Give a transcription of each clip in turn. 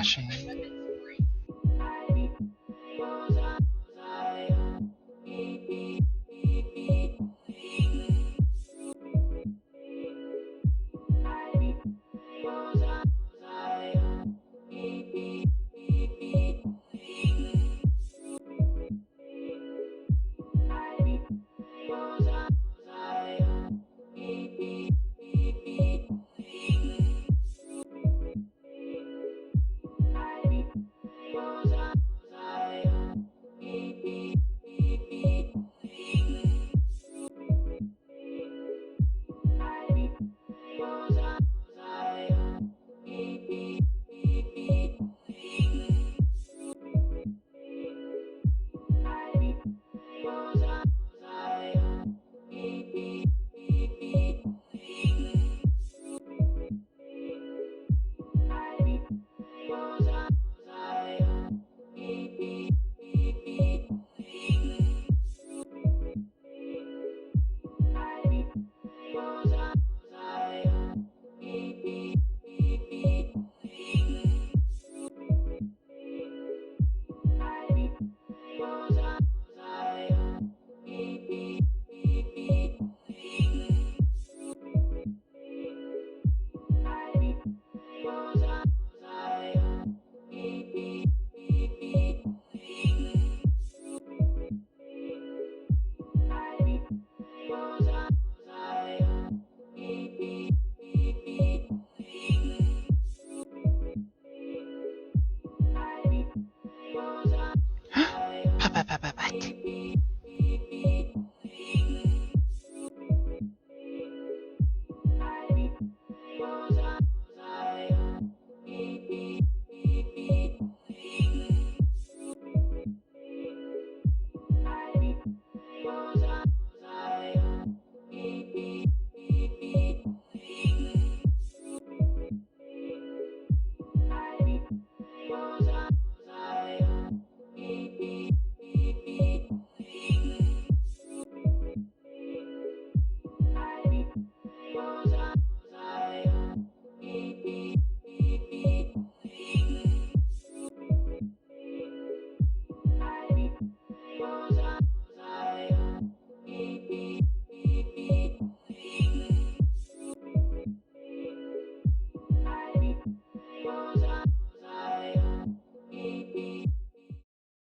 smashing. What?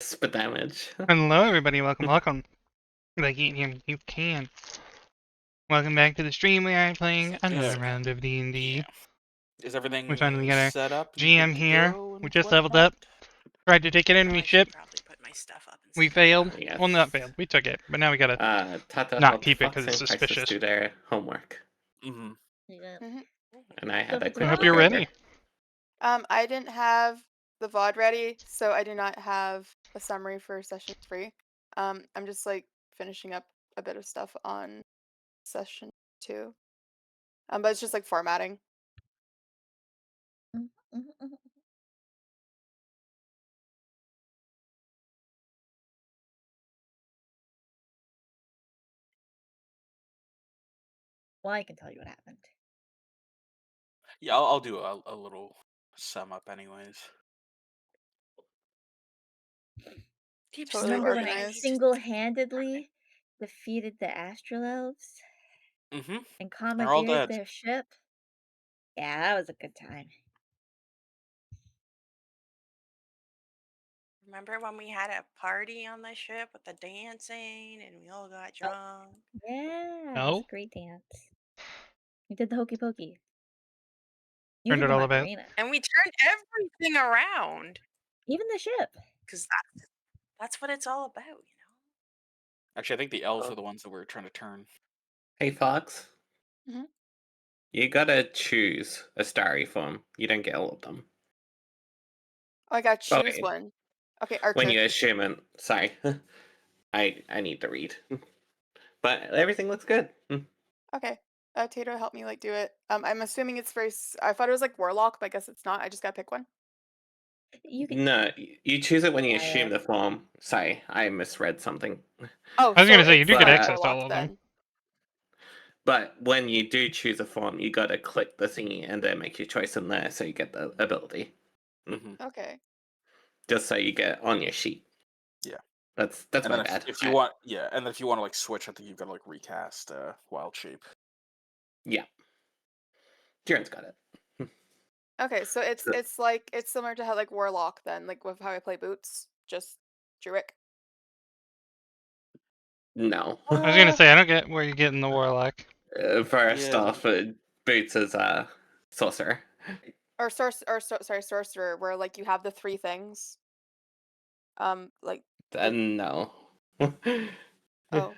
Spit damage. Hello, everybody. Welcome. Like you can. Welcome back to the stream. We are playing another round of D&D. Yeah. Is everything We finally got our set up? And GM good to here. go We and just leveled whatnot? up. Tried to take an Oh, enemy I should ship. probably put my stuff up. We instead. failed. Yes. Well, not failed. We took it, but now we gotta Tata not helped keep it Fox 'cause it's and Prices suspicious. do their homework, Mm-hmm. Yeah. and I had a I quick I hope you're look ready. over. I didn't have the VOD ready, so I do not have a summary for session 3. I'm just like finishing up a bit of stuff on session 2. But it's just like formatting. Well, I can tell you what happened. Yeah, I'll do a little sum up anyways. Keep Totally Remember when I organized. single-handedly defeated the Astral Elves Mm-hmm. and They're all commandeered dead. their ship? Yeah, that was a good time. Remember when we had a party on the ship with the dancing and we all got drunk? Yeah, it was No? a great dance. We did the hokey pokey. You Turned did it the all about. Macarena. And we turned everything around. Even the ship. Because that's what it's all about, Actually, I think the elves are the ones that we're trying to turn. Hey Fox, Mhm. you gotta choose a starry form. You don't get all of them. Oh, I gotta choose Okay. one. Okay, Archer. When you assume it. Sorry, I need to read. But everything looks good. Okay. Tato, help me like do it. I'm assuming it's very. I thought it was like Warlock, but I guess it's not. I just gotta pick one. You can. No, you choose it when you Yeah, assume yeah. the form. Sorry, I misread something. Oh, I was gonna so say, you it's do get But- access to all Warlock of them. then. But when you do choose a form, you gotta click the thingy and then make your choice in there so you get the ability. Mhm. Okay. Just so you get it on your sheet. Yeah. That's And my then bad. if you want, yeah, and then if you want to like switch, I think you've got to like recast Wild Shape. Yeah. Jiren's got it. Okay, so So- it's similar to how like Warlock then, like with how I play Boots, just Druid. No. I was gonna say I don't get where you're getting the warlock. First Yeah. off, Boots is a sorcerer. Or sorcerer, where like you have the three things. Like No. oh,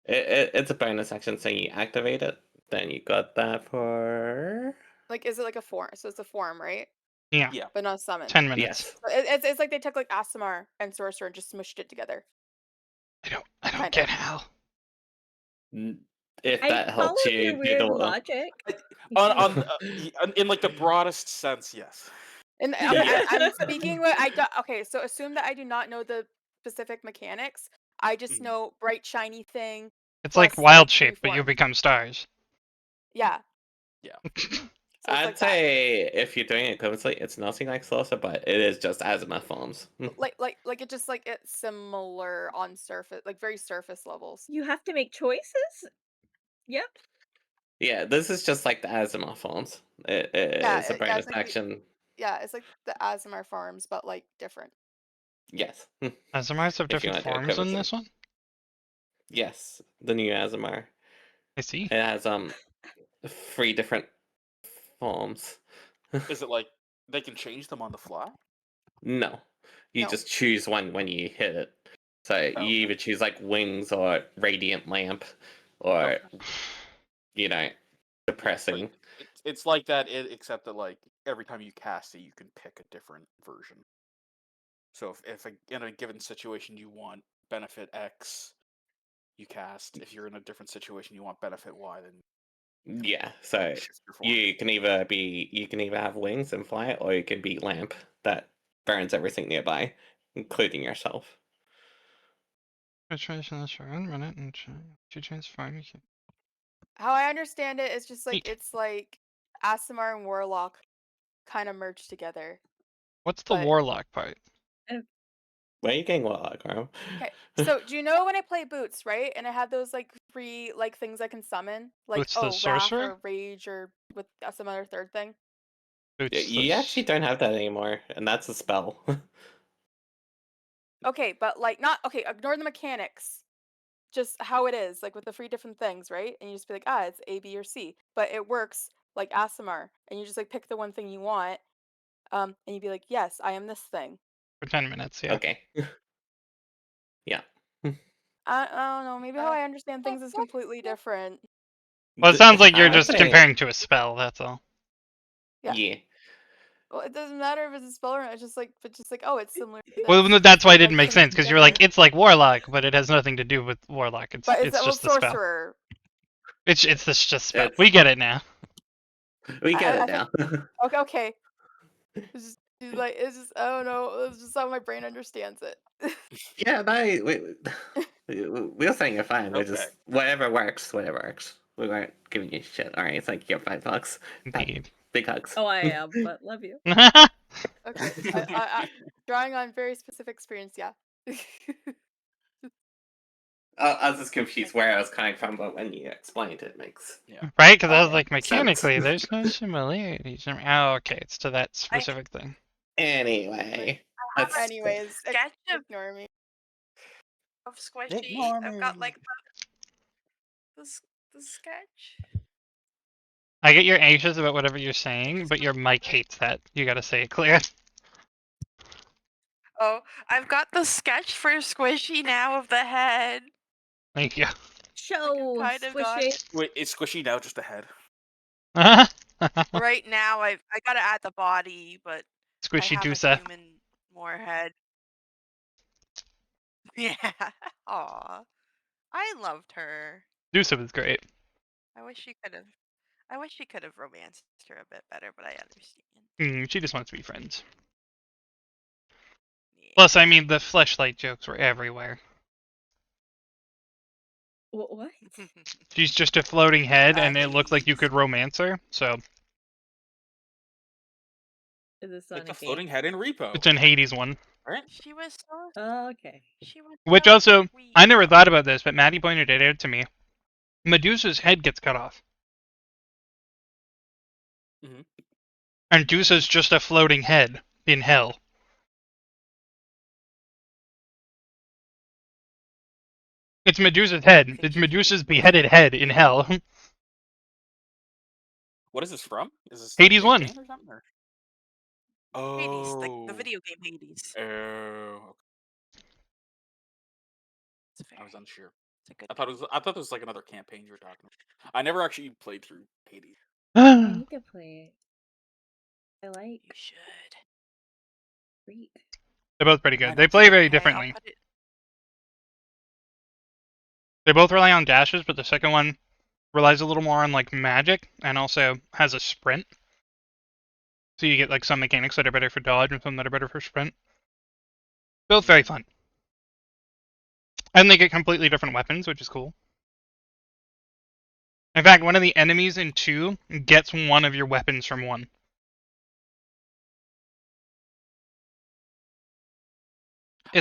It's a bonus action, so you activate it. Then you got that for like is it like a form? So it's a form, right? Yeah, Yeah. But not a summon. 10 minutes. yes. So it's like they took like Aasimar and sorcerer and just smushed it together. I don't Kind get of. how. If I that helps followed you your do weird the logic. In like the broadest sense, yes. And Yeah. I'm speaking what I got. Okay, so assume that I do not know the specific mechanics. I just Mhm. know bright shiny thing. It's like plus, wild three shape, but you form. become stars. Yeah. Yeah. So it's I'd like that. say if you're doing it equivalently, it's nothing like Saucer, but it is just Azimuth forms. Like it just like it's similar on surface, like very surface levels. You have to make choices? Yep. Yeah, this is just like the Azimuth forms. It Yeah, is a yeah, bonus it's like action. yeah, it's like the Aasimar farms, but like different. Yes. Azamars have If you different want to do forms in equivalency. this one? Yes, the new Azimar. I see. It has 3 different forms. Is it like they can change them on the fly? No. You No. just choose one when you hit it. So you Okay. either choose like wings or radiant lamp or Okay. you know, depressing. It's like that, except that like every time you cast it, you can pick a different version. So if in a given situation you want benefit X, you cast. If you're in a different situation you want benefit Y, then Yeah, so shift your form. you can either have wings and fly, or you can be lamp that burns everything nearby, including yourself. Situation this run it and to transform. You can... How I understand it is just like Eek. it's like Aasimar and Warlock kind of merged together. What's the But- warlock part? Where are you getting Warlock, Carl? Okay, so do you know when I play Boots, right? And I have those like 3 like things I can summon, like Boots the Wrath sorcerer? or Rage or with some other third thing. Boots You actually don't have that anymore, and that's a spell. Okay, but like not okay. Ignore the mechanics. Just how it is, like with the 3 different things, right? And you just be like, it's A, B, or C. But it works like Aasimar, and you just like pick the one thing you want, and you'd be like, yes, I am this thing. for 10 minutes, yeah. Okay. Yeah. I don't know. Maybe how I understand things is completely different. Well, it sounds like you're I'd just say- comparing to a spell, that's all. Yeah. Yeah. Well, it doesn't matter if it's a spell or not. It's just like, oh, it's similar. To Well, this. no, that's why it Like, didn't make things sense, because you're like, it's like warlock, but it has nothing to do with warlock. It's but it's a just the spell. sorcerer. It's this just spell. It's- We get it now. We get I it now. Okay. It's just I don't know. It's just how my brain understands it. Yeah, no, we're saying you're fine. We're Okay. just whatever works. We weren't giving you shit. All right, it's like you're $5. Indeed. Big hugs. Oh, I am, but love you. Okay. I drawing on very specific experience. Yeah. I was just confused where I was coming from, but when you explained it, makes Right? Because I was Okay. like, Sense. mechanically, there's no similarities. Oh, okay, it's to that I- specific thing. anyway. Let's Anyways, Sketch of ignore me. Squishy. Ignore I've got me. like the sketch. I get you're anxious about whatever you're saying, but your mic hates that. You gotta say it clear. Oh, I've got the sketch for Squishy now of the head. Thank you. Show kind of got squishy. Wait, is Squishy now just a head? Right now, I gotta add the body, but I Squishy have a Doosa. human more head. Yeah. Aw. I loved her. Doosa was great. I wish she could have romanced her a bit better, but I understand. She just wants to be friends. Yeah. Plus, I mean, the fleshlight jokes were everywhere. What? She's just a floating head, and it looked like you could romance her, so Is this Like on the a floating game? head in Repo, It's in Hades one. right? She was so Oh, okay. she was Which so also, sweet. I never thought about this, but Maddie pointed it out to me. Medusa's head gets cut off. Mhm. And Medusa's just a floating head in hell. It's Medusa's head. It's Medusa's beheaded head in hell. What is this from? Is this Hades like a 1. game or something? Or... Hades, like the Oh. video game Hades. Oh. It's I was very, unsure. it's a good I thought it was like another campaign you were talking about. I never actually played through Hades. I need to play it. I like You should. Reed. They're both pretty I good. know. They play very Okay, I'll differently. put it. They both rely on dashes, but the second one relies a little more on like magic and also has a sprint. So you get like some mechanics that are better for dodge and some that are better for sprint. Both very fun. And they get completely different weapons, which is cool. In fact, one of the enemies in 2 gets one of your weapons from 1.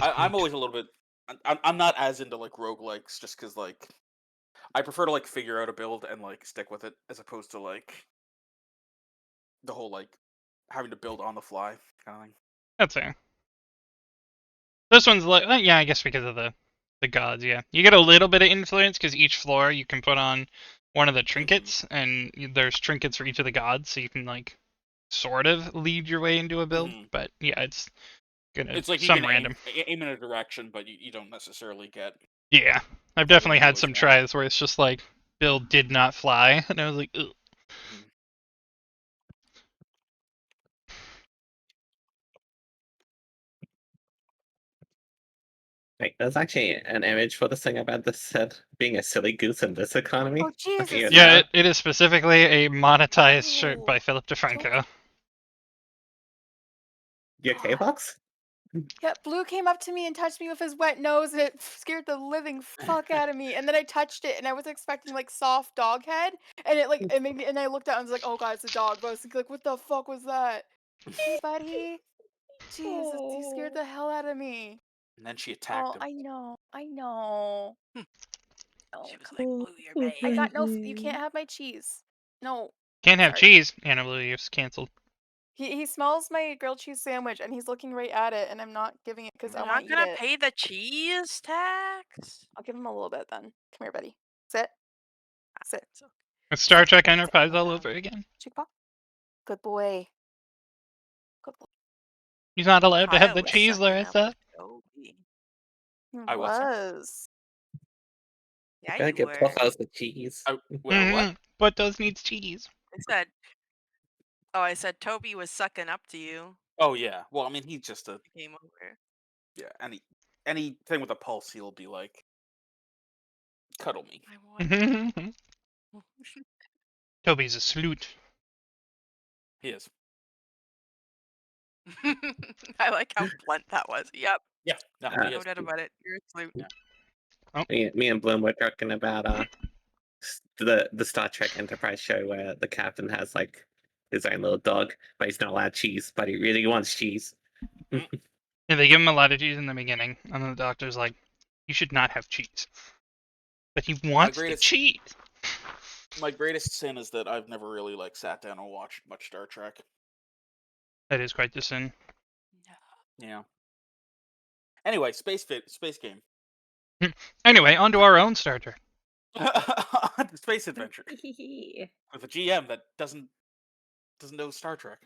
I'm always a little bit. I'm not as into like roguelikes just because like I prefer to like figure out a build and like stick with it as opposed to like the whole like having to build on the fly kind of thing. That's fair. This one's like, yeah, I guess because of the gods, yeah. You get a little bit of influence because each floor you can put on one of the trinkets, and there's trinkets for each of the gods, so you can like sort of lead your way into a build. Mhm. But yeah, it's gonna It's like you some can random. aim in a direction, but you don't necessarily get. Yeah, I've Everything definitely you had always some want. tries where it's just like build did not fly, and I was like, ugh. Mhm. Like, there's actually an image for this thing about this said being a silly goose in this economy. Oh Jesus! Even Yeah, now. it is specifically a monetized shirt by Oh, Philip DeFranco. Your God. K-Box? Yeah, Blue came up to me and touched me with his wet nose, and it scared the living fuck out of me. And then I touched it, and I was expecting like soft dog head, and it made me. And I looked at it and was like, "Oh God, it's a dog." But I was thinking, like, "What the fuck was that?" Hey, buddy. Jesus, you scared the hell out of me. And then she attacked Oh, him. I know, I know. Oh, She was come like, on. "Blue, you're I bad." got no. You can't have my cheese. No. Can't have Sorry. cheese. Anna Louise canceled. He smells my grilled cheese sandwich, and he's looking right at it, and I'm not giving it because I You're want not to eat gonna it. pay the cheese tax. I'll give him a little bit then. Come here, buddy. Sit. Sit. It's okay. It's Star Sit. Trek Sit. Enterprise Lie all down. over again. Chick paw. Good boy. Good boy. He's not allowed to have Kyle the was cheese, sucking up Larissa. to Toby. He I was. was. Yeah, Gotta you give were. Porthos the cheese. Well, what? But those needs cheese. I said. Oh, I said Toby was sucking up to you. Oh yeah. Well, I mean, he's just a He came over. yeah. Anything with a pulse, he'll be like, cuddle me. I want. Toby's a sleut. He is. I like how blunt that was. Yep. Yeah. No, he No is. doubt about it. You're asleep. Me and Bloom were talking about the Star Trek Enterprise show where the captain has like his own little dog, but he's not allowed cheese, but he really wants cheese. Yeah, they give him a lot of cheese in the beginning, and then the doctor's like, "You should not have cheese." But he wants the greatest- cheese. My greatest sin is that I've never really like sat down and watched much Star Trek. That is quite the sin. Yeah. Anyway, space game. Anyway, on to our own Star Trek. Space adventure with a GM that doesn't know Star Trek.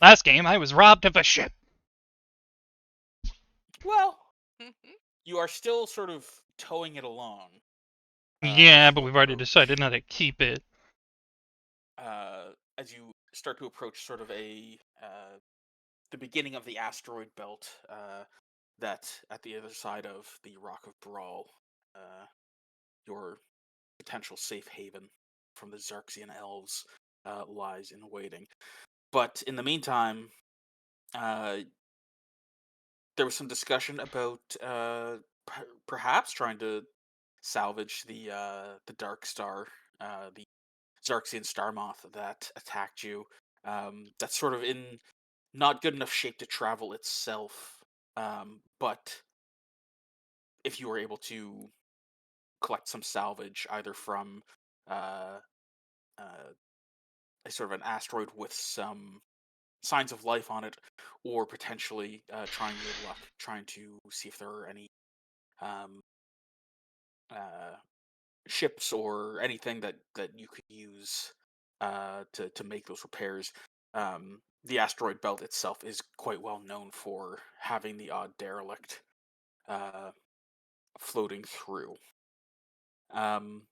Last game, I was robbed of a ship. Well, you are still sort of towing it along. Yeah, but as we've you already approach- decided not to keep it. As you start to approach sort of the beginning of the asteroid belt, that at the other side of the Rock of Brawl, your potential safe haven from the Xarxian elves lies in waiting. But in the meantime, there was some discussion about perhaps trying to salvage the Dark Star, the Xarxian star moth that attacked you that's sort of in not good enough shape to travel itself. But if you were able to collect some salvage, either from uh, uh, a sort of an asteroid with some signs of life on it, or potentially trying your luck, trying to see if there are any um, uh, ships or anything that you could use to make those repairs. The asteroid belt itself is quite well known for having the odd derelict uh, floating through. Um,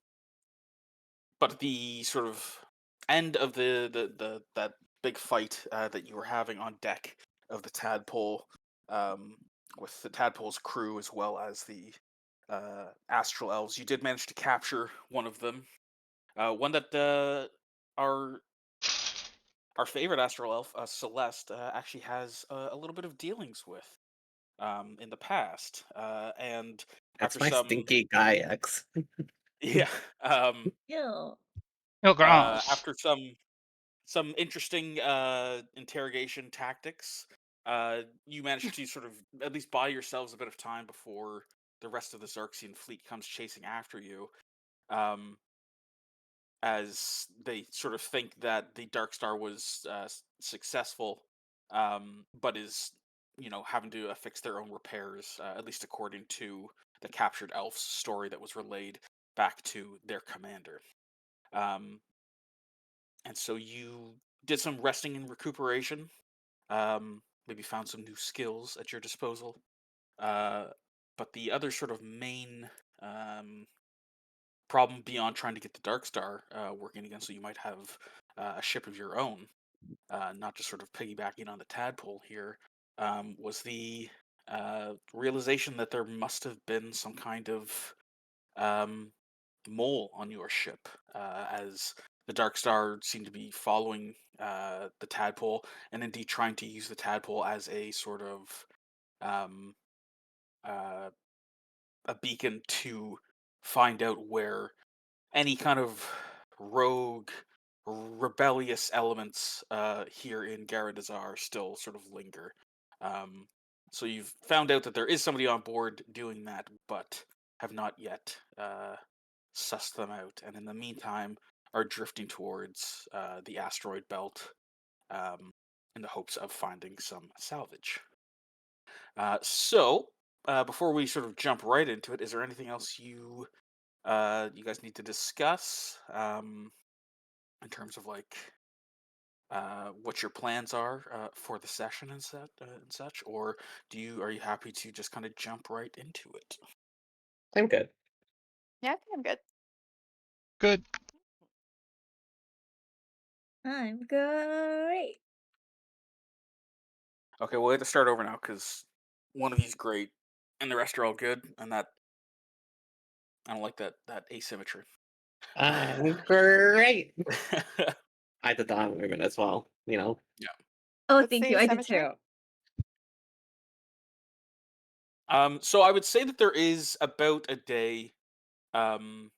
but the sort of end of the that big fight that you were having on deck of the Tadpole, um, with the Tadpole's crew as well as the Astral Elves, you did manage to capture one of them. One that our our favorite astral elf, Celeste, actually has a little bit of dealings with in the past, and That's after my some stinky guy X. yeah, Ew. Oh, gross. after some interesting interrogation tactics, you managed to sort of at least buy yourselves a bit of time before the rest of the Xerxian fleet comes chasing after you. Um, as they sort of think that the Dark Star was successful, but is having to fix their own repairs, at least according to the captured elf's story that was relayed back to their commander. Um, and so you did some resting and recuperation. Maybe found some new skills at your disposal. Uh, but the other sort of main um, problem beyond trying to get the Dark Star working again, so you might have a ship of your own, not just sort of piggybacking on the Tadpole here, was the realization that there must have been some kind of um, mole on your ship, as the Dark Star seemed to be following the Tadpole, and indeed trying to use the Tadpole as a sort of um, uh, a beacon to find out where any kind of rogue, rebellious elements here in Garadazar still sort of linger. Um, so you've found out that there is somebody on board doing that, but have not yet sussed them out. And in the meantime, are drifting towards the asteroid belt um, in the hopes of finding some salvage. Before we sort of jump right into it, is there anything else you guys need to discuss in terms of like what your plans are for the session and such, or are you happy to just kind of jump right into it? I'm good. Yeah, I think I'm good. Good. I'm great. Okay, we'll have to start over now because one of you's great and the rest are all good, and that I don't like that asymmetry. I'm great. I did the arm movement as well, Oh, What's thank the you. I did asymmetry? too. So I would say that there is about a day um,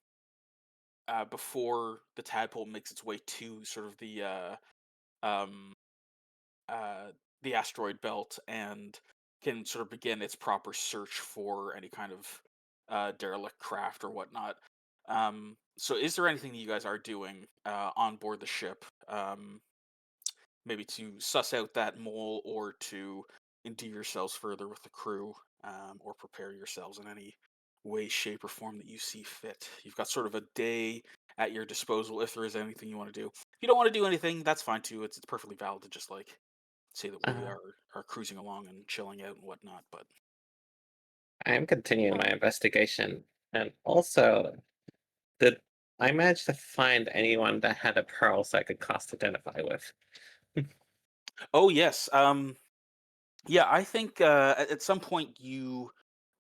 before the tadpole makes its way to sort of um, uh, the asteroid belt and can sort of begin its proper search for any kind of derelict craft or whatnot. So, is there anything that you guys are doing on board the ship? Maybe to suss out that mole or to endear yourselves further with the crew, or prepare yourselves in any way, shape, or form that you see fit. You've got sort of a day at your disposal if there is anything you want to do. If you don't want to do anything, that's fine too. It's perfectly valid to just like say that we Uh, are cruising along and chilling out and whatnot. But I'm continuing my Oh. investigation, and also, did I manage to find anyone that had a pearl so I could cost identify with? oh yes, yeah, I think at some point you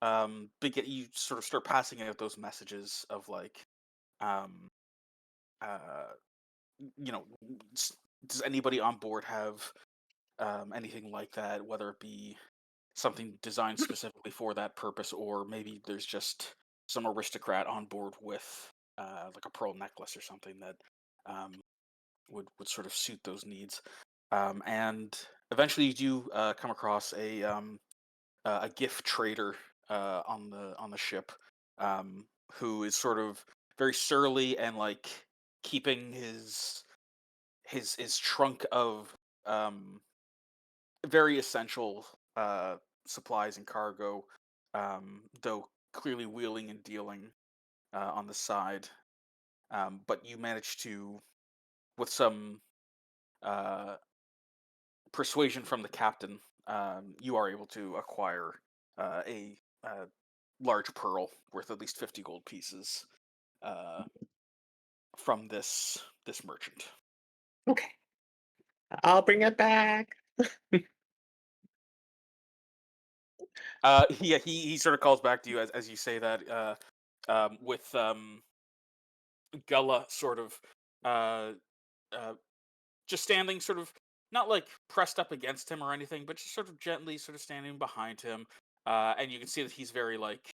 you sort of start passing out those messages of like um uh you know does anybody on board have anything like that, whether it be something designed specifically for that purpose, or maybe there's just some aristocrat on board with like a pearl necklace or something that um would sort of suit those needs. and eventually you do come across a gift trader on the ship, who is sort of very surly and like keeping his trunk of um, very essential supplies and cargo, though clearly wheeling and dealing on the side. But you manage to, with some uh, persuasion from the captain, you are able to acquire a large pearl worth at least 50 gold pieces uh, from this merchant. Okay, I'll bring it back. Yeah, he sort of calls back to you as you say that, with Gullah sort of uh, uh, just standing, sort of not like pressed up against him or anything, but just sort of gently, sort of standing behind him, and you can see that he's very like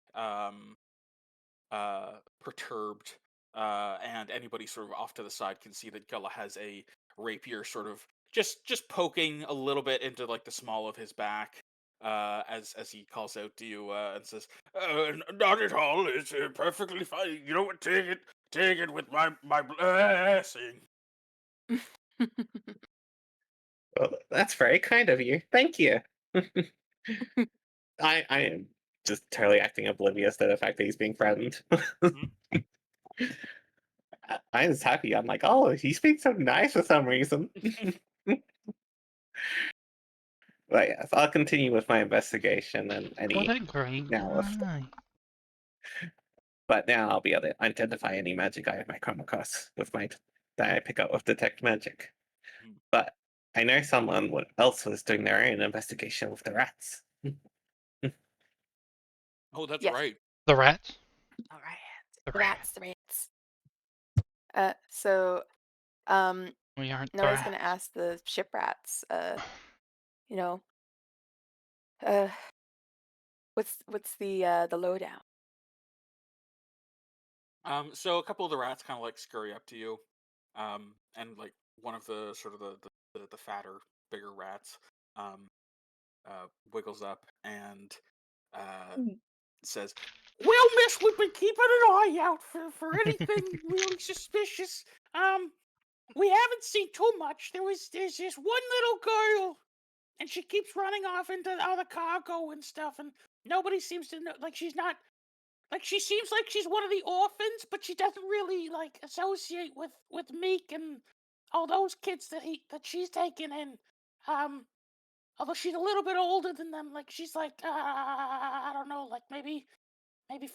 perturbed, and anybody sort of off to the side can see that Gullah has a rapier sort of just poking a little bit into like the small of his back, as he calls out to you and says, "Not at all. It's perfectly fine. You know what? Take it with my blessing." Well, that's very kind of you. Thank you. I am just totally acting oblivious to the fact that he's being threatened. Mhm. I'm just happy. I'm like, oh, he speaks so nice for some reason. But yes, I'll continue with my investigation and What any a great now. guy. But now I'll be able to identify any magic I might come across with my that I pick up with detect magic. Mm. But I know someone else was doing their own investigation with the rats. Oh, that's Yes. right. The rats? All right. The The rats. rats. So, We aren't the Noah's gonna rats. ask the ship rats. You know, uh, what's the lowdown? So a couple of the rats kind of like scurry up to you, and like one of the sort of the fatter, bigger rats, um, wiggles up and Mm. says, "Well, miss, we've been keeping an eye out for anything really suspicious. We haven't seen too much. There's this one little girl, and she keeps running off into other cargo and stuff, and nobody seems to know. Like she's not." Like she seems like she's one of the orphans, but she doesn't really like associate with Meek and all those kids that she's taken in. Um, although she's a little bit older than them, like she's like I don't know, like maybe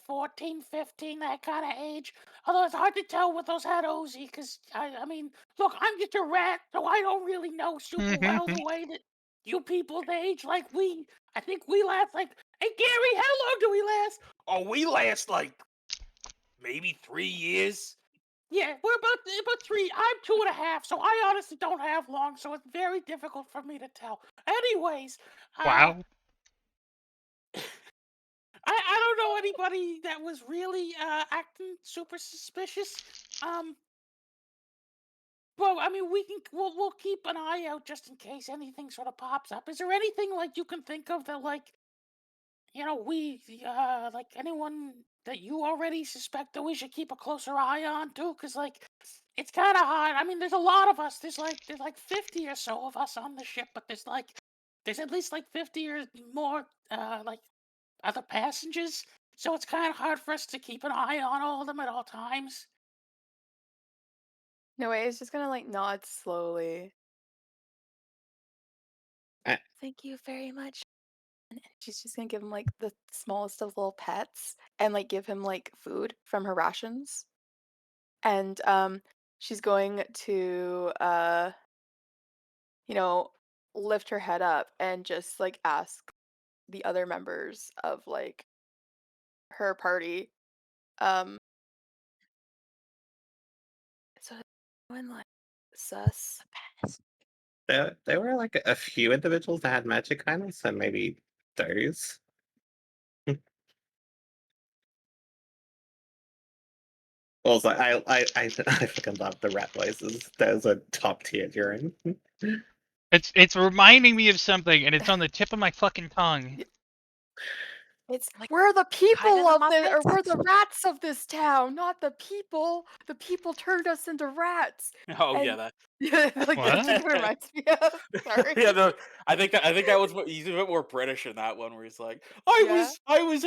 14, 15, that kind of age. Although it's hard to tell with those hat Ozzy, because I mean, look, I'm just a rat, so I don't really know super well the way that you people age. Like I think we last like, hey Gary, how long do we last? Oh, we last like maybe 3 years. Yeah, we're about 3. I'm 2.5, so I honestly don't have long, so it's very difficult for me to tell. Anyways, Wow. I don't know anybody that was really acting super suspicious. Well, I mean, we'll keep an eye out just in case anything sort of pops up. Is there anything like you can think of that like we like anyone that you already suspect that we should keep a closer eye on too? Because like it's kind of hard. I mean, there's a lot of us. There's like 50 or so of us on the ship, but there's at least like 50 or more like other passengers. So it's kind of hard for us to keep an eye on all of them at all times. Noah is just gonna like nod slowly. Uh, Thank you very much. And she's just gonna give him like the smallest of little pets and like give him like food from her rations. And she's going to you know, lift her head up and just like ask the other members of like her party. Um so when like sus there were like a few individuals that had magic items, and maybe those. Also, I fucking love the rat voices. Those are top tier during. It's reminding me of something, and it's on the tip of my fucking tongue. It's Like, we're the people of of this, or Muppets? we're the rats of this town, not the people. The people turned us into rats. Oh yeah, And that. yeah, like that's What? what it reminds me of. Sorry. Yeah, no, I think that was he's a bit more British in that one, where he's like, Yeah. I was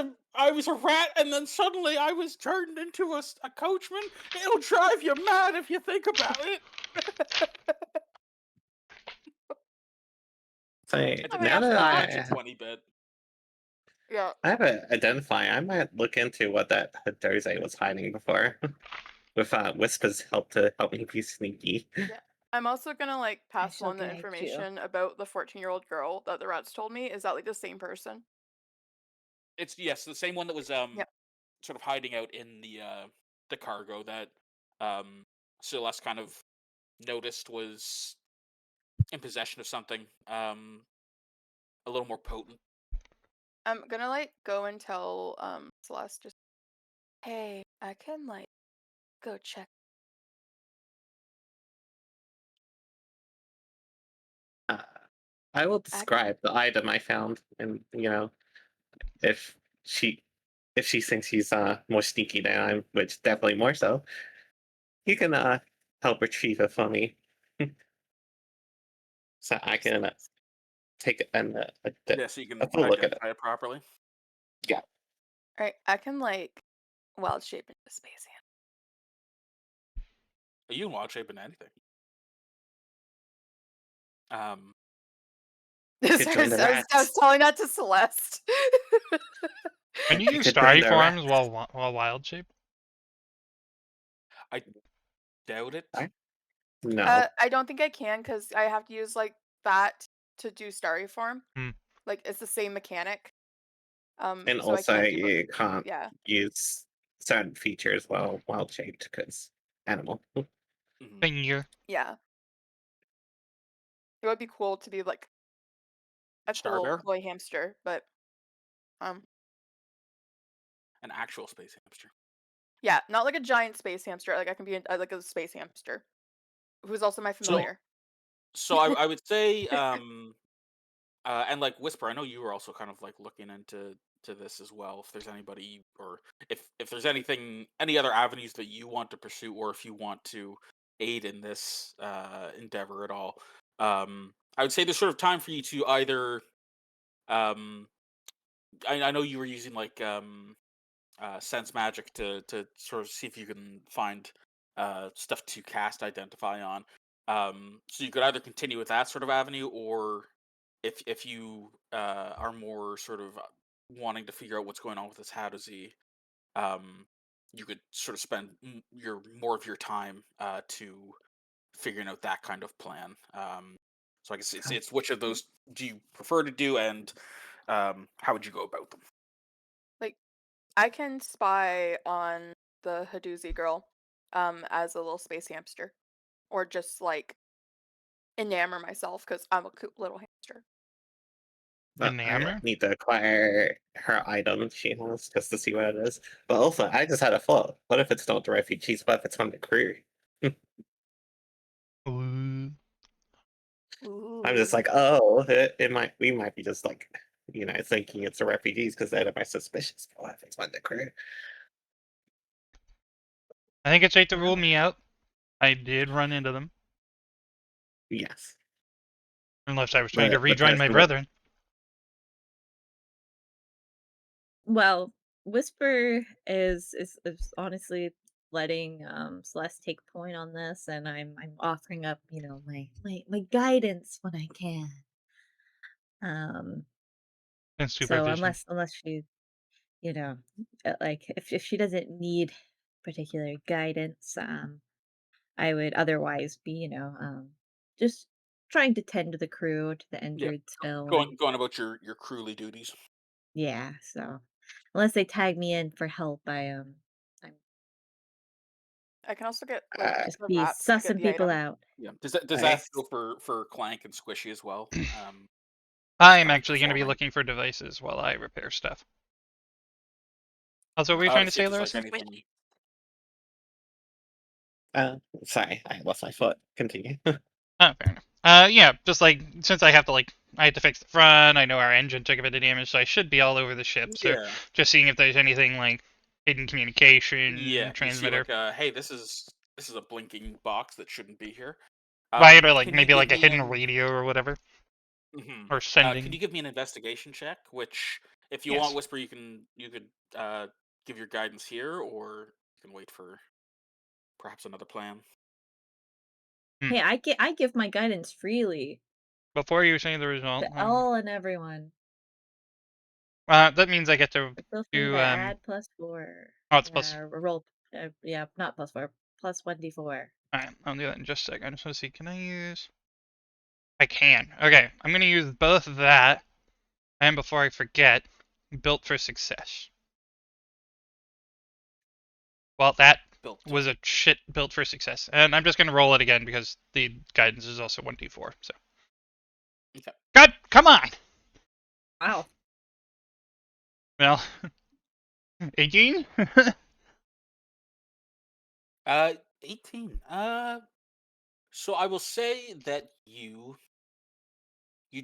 a rat, and then suddenly I was turned into a coachman. It'll drive you mad if you think about it. So It's I a mean, now after that that, it's a 20-bit. yeah. I have an identify, I might look into what that Hadose was hiding before. With Whisper's help to help me be sneaky. I'm also gonna like pass shall along the guide you. information about the 14-year-old girl that the rats told me. Is that like the same person? It's yes, the same one that was Yep. sort of hiding out in the cargo that Celeste kind of noticed was in possession of something a little more potent. I'm gonna like go and tell Celeste just, hey, I can like go check. I will describe the item I found, and if she thinks he's more sneaky than I am, which definitely more so, he can help retrieve it for me. So I can take a Yeah, so you can full look at it. identify it properly. Alright, I can like wild shape into space hand. You can wild shape in anything. Sorry, join the I was rats. telling that to Celeste. Can you You use could starry join the forms rats. while wild shape? I doubt it. No. I don't think I can because I have to use like that to do starry form. Hmm. Like it's the same mechanic. And so I also, can't do both. you can't Yeah. use certain features while wild shaped because animal. Mhm. Finger. Yeah. It would be cool to be like a Star cool Bear? toy hamster, but An actual space hamster. yeah, not like a giant space hamster. Like I can be like a space hamster, who's also my familiar. So I would say and like Whisper, I know you were also kind of like looking into this as well. If there's anybody, or if there's any other avenues that you want to pursue, or if you want to aid in this endeavor at all, I would say there's sort of time for you to either. I know you were using like sense magic to sort of see if you can find stuff to cast identify on. So you could either continue with that sort of avenue, or if you are more sort of wanting to figure out what's going on with this Hadozee, you could sort of spend more of your time to figuring out that kind of plan. So I guess it's which of those do you prefer to do, and how would you go about them? Like I can spy on the Hadoozy girl as a little space hamster, or just like enamor myself because I'm a cute little hamster. But I Enamor? need to acquire her item she has just to see what it is. But also, I just had a thought. What if it's not the refugees? What if it's from the crew? Ooh. I'm just Ooh. like, oh, it might. We might be just like, thinking it's the refugees because they're my suspicious. But what if it's from the crew? I think it's right to rule me out. I did run into them. Yes. Unless I was trying to The rejoin my person with- brethren. Well, Whisper is honestly letting Celeste take point on this, and I'm offering up, my guidance when I can. And So supervision. unless she, like if she doesn't need particular guidance, I would otherwise be, just trying to tend to the crew, to the Yeah, injured still, going and going about your crewly duties. yeah. So unless they tag me in for help, I'm I can also get like Uh, just the be rats to get sussing the people item. out. Yeah. Does I that go for Clank and Squishy as well? I'm kind of actually going to be performing. looking for devices while I repair stuff. Also, what were you To trying to see if say, there's like Larissa? anything. sorry, I lost my foot. Continue. Oh, fair enough. Yeah, just like since I have to fix the front. I know our engine took a bit of damage, so I should be all over the ship. So Yeah. just seeing if there's anything like hidden communication, Yeah. You see, transmitter, like, hey, this is a blinking box that shouldn't be here. right, or like Can you maybe give like a me hidden an radio or whatever, Mhm. or Can sending. you give me an investigation check? Which, if you want, Yes. Whisper, you could give your guidance here, or you can wait for perhaps another plan. Hey, I give my guidance freely Before you say the result, to all and everyone. that means I get to Feel free to do add +4. Oh, it's plus. Yeah, roll. Yeah, not +4. Plus 1d4. Alright, I'll do that in just a second. I just want to see. Can I use? I can. Okay, I'm gonna use both that and before I forget, built for success. Well, that Built. was a shit built for success, and I'm just gonna roll it again because the guidance is also 1d4. So. Okay. God, come on. Wow. Well, 18. 18. So I will say that you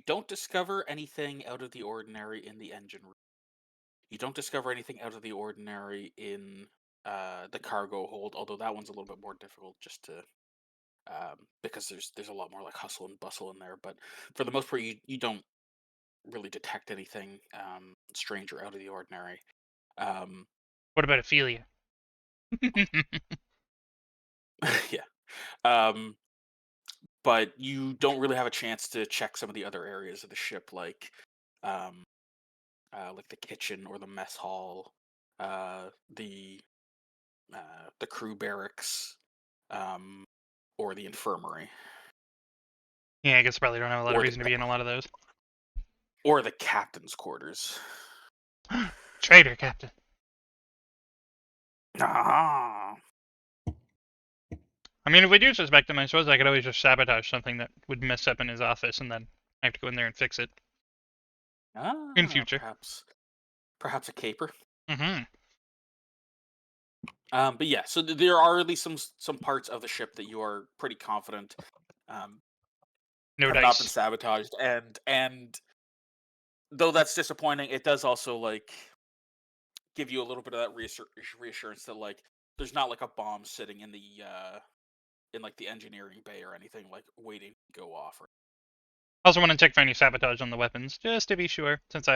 don't discover anything out of the ordinary in the engine room. You don't discover anything out of the ordinary in the cargo hold, although that one's a little bit more difficult just to because there's a lot more like hustle and bustle in there. But for the most part, you don't really detect anything strange or out of the ordinary. Um, What about Ophelia? yeah. Um, but you don't really have a chance to check some of the other areas of the ship, um, like the kitchen or the mess hall, uh, the the crew barracks, um, or the infirmary, Yeah, I guess I probably don't have a lot of or the reason to be in a lot of those. or the captain's quarters. Traitor, Captain. Ah. I mean, if we do suspect him, I suppose I could always just sabotage something that would mess up in his office, and then I have to go in there and fix it in future. Perhaps a caper. Mm-hmm. But yeah, so there are at least some parts of the ship that you are pretty confident No have not been dice. sabotaged, and though that's disappointing, it does also like give you a little bit of that reassurance that like there's not like a bomb sitting in the in like the engineering bay or anything like waiting to go off. Also want to check for any sabotage on the weapons, just to be sure, since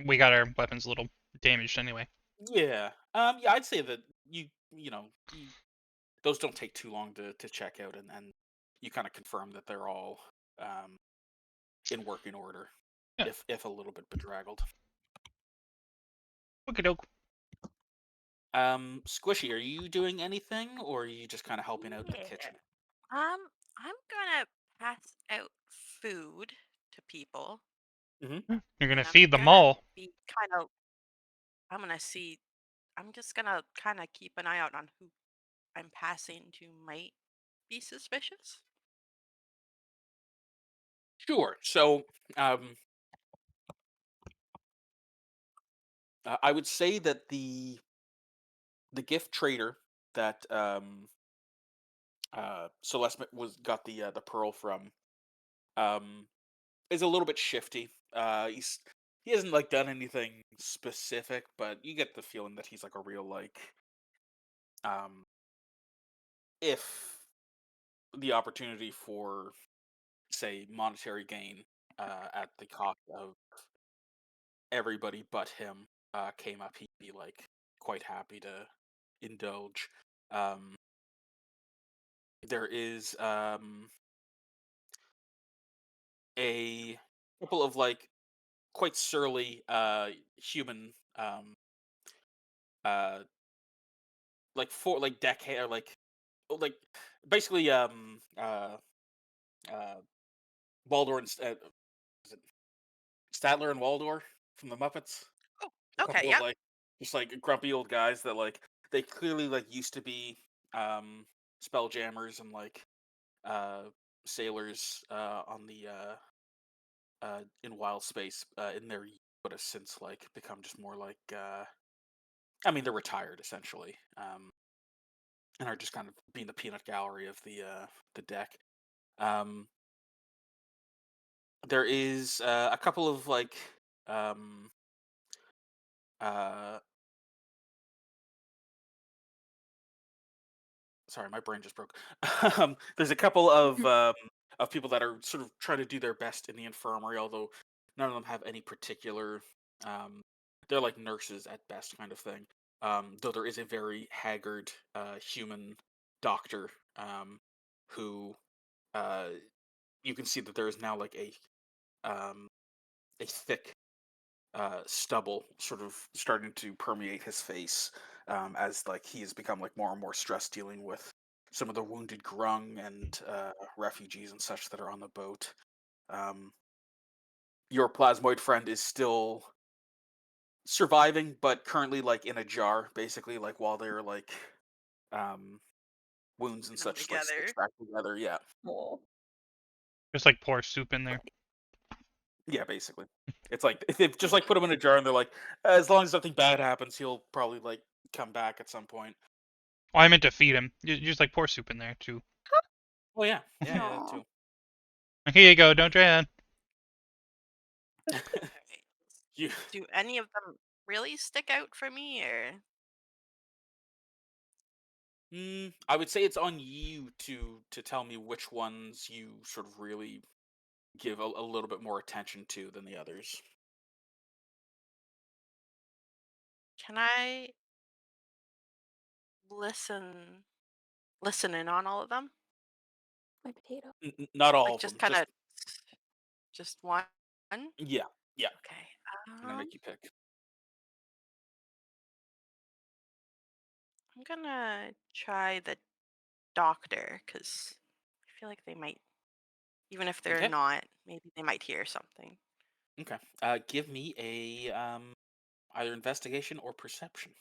we got our weapons a little damaged anyway. Yeah. Yeah, I'd say that you know those don't take too long to check out, and you kind of confirm that they're all in working order, Yeah. if a little bit bedraggled. Okie doke. Squishy, are you doing anything, or are you just kind of helping out in the Yeah. kitchen? I'm gonna pass out food to people, You're gonna and I'm feed them gonna all. be kind of. I'm gonna see. I'm just gonna kind of keep an eye out on who I'm passing to might be suspicious. Sure. So, um, I would say that the gift trader that Celeste was got the pearl from um is a little bit shifty. He hasn't like done anything specific, but you get the feeling that he's like a real like um if the opportunity for say monetary gain at the cost of everybody but him came up, he'd be like quite happy to indulge. Um, there is a couple of like quite surly human uh like for like decade or like basically uh Waldor and is it Statler and Waldor from the Muppets. Oh, A okay, couple of yep. like just like grumpy old guys that like they clearly like used to be um spelljammers and like uh sailors on the in wild space in their youth, but have since like become just more like I mean they're retired essentially and are just kind of being the peanut gallery of the deck. Um there is a couple of like um, uh, sorry, my brain just broke. There's a couple of people that are sort of trying to do their best in the infirmary, although none of them have any particular. Um, they're like nurses at best, kind of thing. Though there is a very haggard human doctor who uh, you can see that there is now like um, a thick stubble sort of starting to permeate his face as like he has become like more and more stressed dealing with some of the wounded grung and refugees and such that are on the boat. Um, your plasmoid friend is still surviving, but currently like in a jar, basically like while they're like um, wounds and Putting them such like together. stitched back together. Yeah, Oh. Just like pour soup in there. yeah, basically. It's like they've just like put him in a jar and they're like, as long as nothing bad happens, he'll probably like come back at some point. Oh, I meant to feed him. You just like pour soup in there too. Oh yeah, yeah, that Aw. too. Here you go. Don't drown. Alright. You, Do any of them really stick out for me, or I would say it's on you to tell me which ones you sort of really give a little bit more attention to than the others. can I listen in on all of them? My potato. Not all Like of just them, kind of just one? yeah, yeah. Okay. I'm gonna make you pick. I'm gonna try the doctor because I feel like they might, even if they're Okay, not, maybe they might hear something. okay. Give me a either investigation or perception.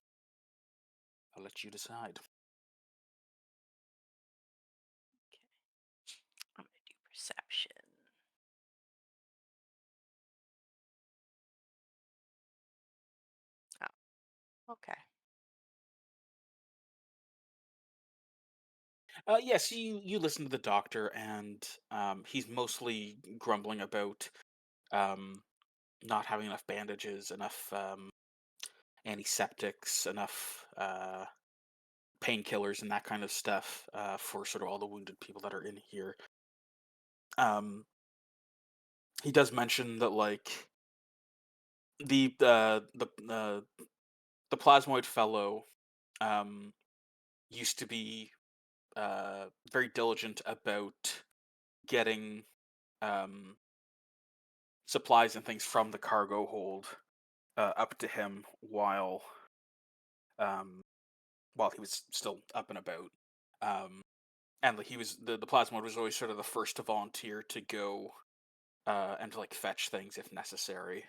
I'll let you decide. Okay. I'm gonna do perception. Oh, okay. Yes, you listen to the doctor, and he's mostly grumbling about um not having enough bandages, enough antiseptics, enough painkillers, and that kind of stuff for sort of all the wounded people that are in here. Um, he does mention that like the uh, the uh, the plasmoid fellow um, used to be very diligent about getting um, supplies and things from the cargo hold up to him um, while he was still up and about. Um, and like he was the plasmoid was always sort of the first to volunteer to go and to like fetch things if necessary.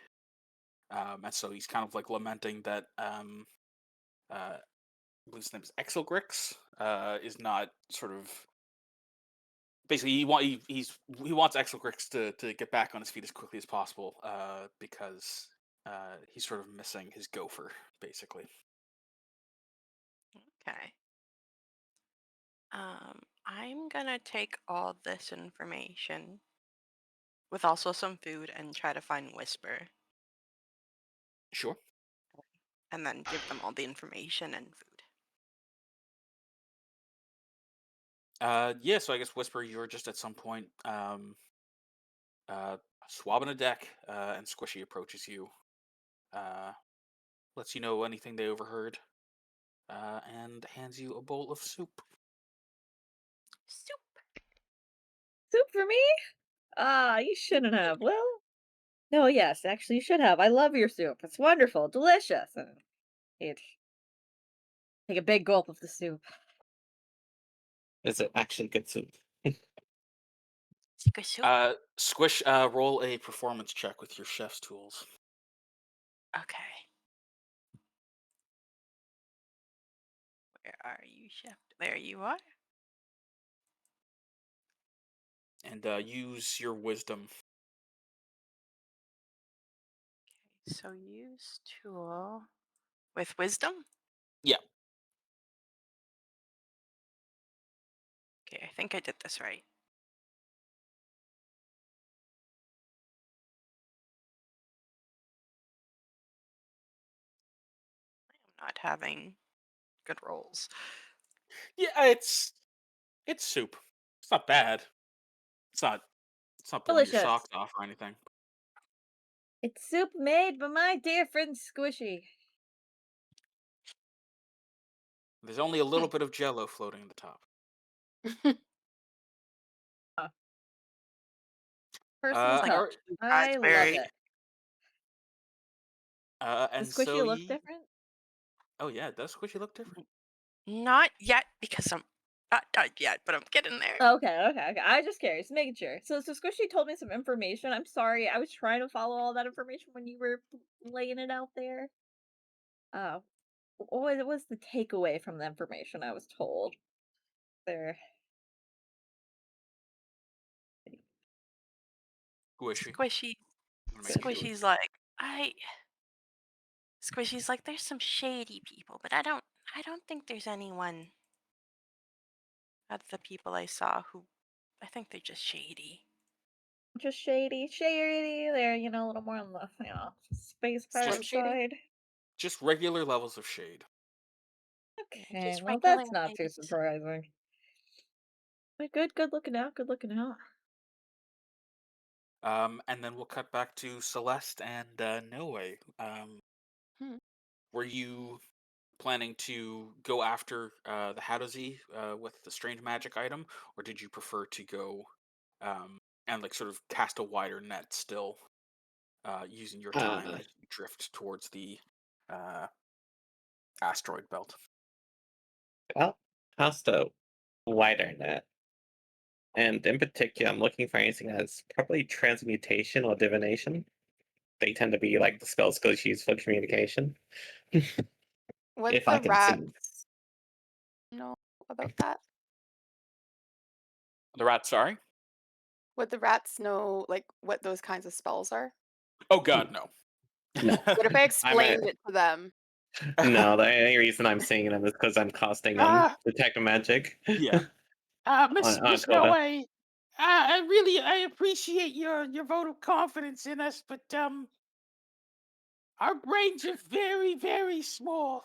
And so he's kind of like lamenting that I believe his name is Exelgrix is not sort of basically he wants Exelgrix to get back on his feet as quickly as possible because he's sort of missing his gopher basically. Okay. I'm gonna take all this information with also some food and try to find Whisper, Sure. and then give them all the information and food. Yeah, so I guess Whisper, you're just at some point uh, swabbing a deck, and Squishy approaches you, uh, lets you know anything they overheard, and hands you a bowl of soup. Soup. Soup for me? Ah, you shouldn't have. Well, no, yes, actually, you should have. I love your soup. It's wonderful, delicious. And it take a big gulp of the soup. Is it actually good soup? Secret soup. Squish, roll a performance check with your chef's tools. Okay. Where are you, chef? There you are. And use your wisdom. Okay, so use tool with wisdom. Yeah. Okay, I think I did this right. not having good rolls. Yeah, it's soup. It's not bad. It's not blowing your Delicious. socks off or anything. It's soup made by my dear friend Squishy. There's only a little bit of Jello floating at the top. Personal like touch. or- I love raspberry. it. and Does Squishy so look ye- different? Oh yeah, does Squishy look different? Not yet, because I'm not done yet, but I'm getting there. Okay. I was just curious, making sure. So Squishy told me some information. I'm sorry, I was trying to follow all that information when you were laying it out there. Uh, what was the takeaway from the information I was told? There. Squishy. Squishy, I'm gonna make you Squishy's like, Squishy's like, there's some shady people, but I don't think there's anyone of the people I saw who, I think they're just shady. Just shady. They're a little more on the space pirate Slim Shady? side. just regular levels of shade. Okay, Just well regular that's not too ways. surprising. But good looking out. And then we'll cut back to Celeste and Noe. Hmm. Were you planning to go after the Hadozi with the strange magic item, or did you prefer to go and like sort of cast a wider net still, using your time Uh, as you drift towards the asteroid belt? well, cast a wider net. And in particular, I'm looking for anything that's probably transmutation or divination. They tend to be like the spells Ghost use for communication. Would If I the can see. rats know about that? The rat, sorry. Would the rats know like what those kinds of spells are? Oh God, no. No. What if I I'm explained it to them? No, the only reason I'm seeing them is because I'm casting detect magic. Yeah. On Miss Coda. Noe, I appreciate your vote of confidence in us, but our brains are very, very small.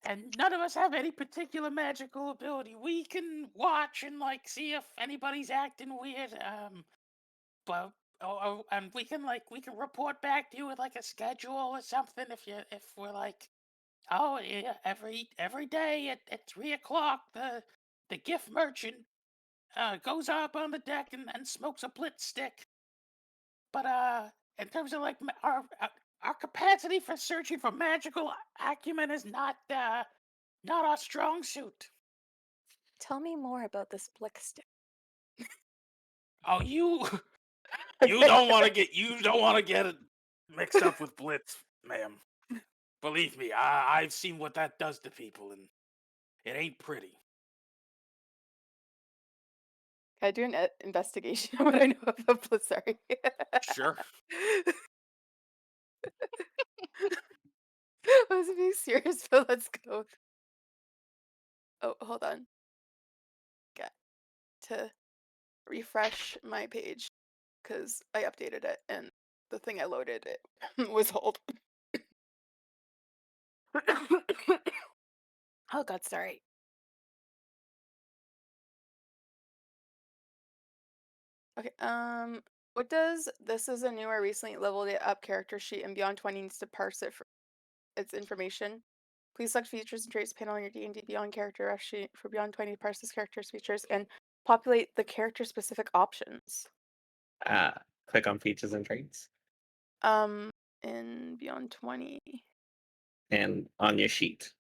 And none of us have any particular magical ability. We can watch and like see if anybody's acting weird. But and we can report back to you with like a schedule or something if we're like, oh yeah, every day at 3 o'clock the gift merchant goes up on the deck and smokes a blitz stick. But in terms of like our capacity for searching for magical acumen is not our strong suit. Tell me more about this blick stick. Oh, you don't want to get it mixed up with blitz, ma'am. Believe me, I've seen what that does to people, and it ain't pretty. Can I do an investigation on what I know about Blitz? Sorry. Sure. I was being serious, but let's go. Oh, hold on. Got to refresh my page because I updated it and the thing I loaded it was old. Oh God, sorry. Okay, what does this is a newer recently leveled it up character sheet and Beyond 20 needs to parse it for its information. Please select features and traits panel on your D&D Beyond character ref sheet for Beyond 20 to parse this character's features and populate the character specific options. Click on features and traits. In Beyond 20. And on your sheet.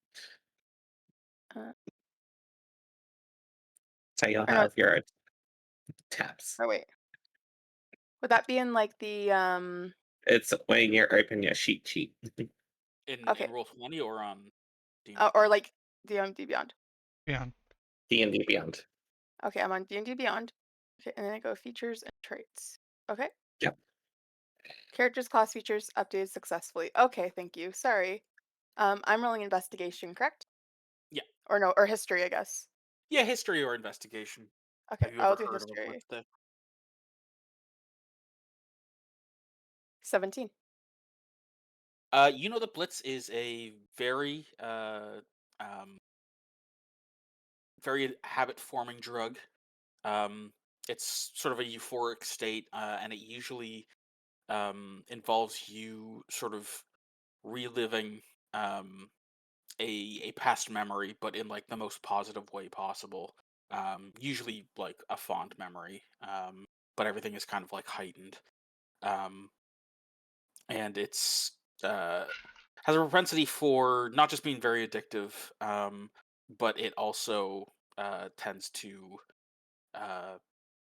Uh, So you'll or no, have your tabs. oh wait. Would that be in like the It's when you open your sheet. Okay. In Roll20 or on D&D? or like D&D Beyond? Yeah. D&D Beyond. Okay, I'm on D&D Beyond. Okay, and then I go features and traits. Okay. Yep. Characters class features updated successfully. Okay, thank you. Sorry. I'm rolling investigation, correct? Yeah. Or no, or history, I guess. Yeah, history or investigation. Okay, Have you I'll ever do heard of a history. blitz stick? 17. You know, the Blitz is a very very habit forming drug. Um, it's sort of a euphoric state, and it usually involves you sort of reliving um, a past memory, but in like the most positive way possible. Usually like a fond memory, but everything is kind of like heightened. Um, and it's has a propensity for not just being very addictive, but it also tends to uh,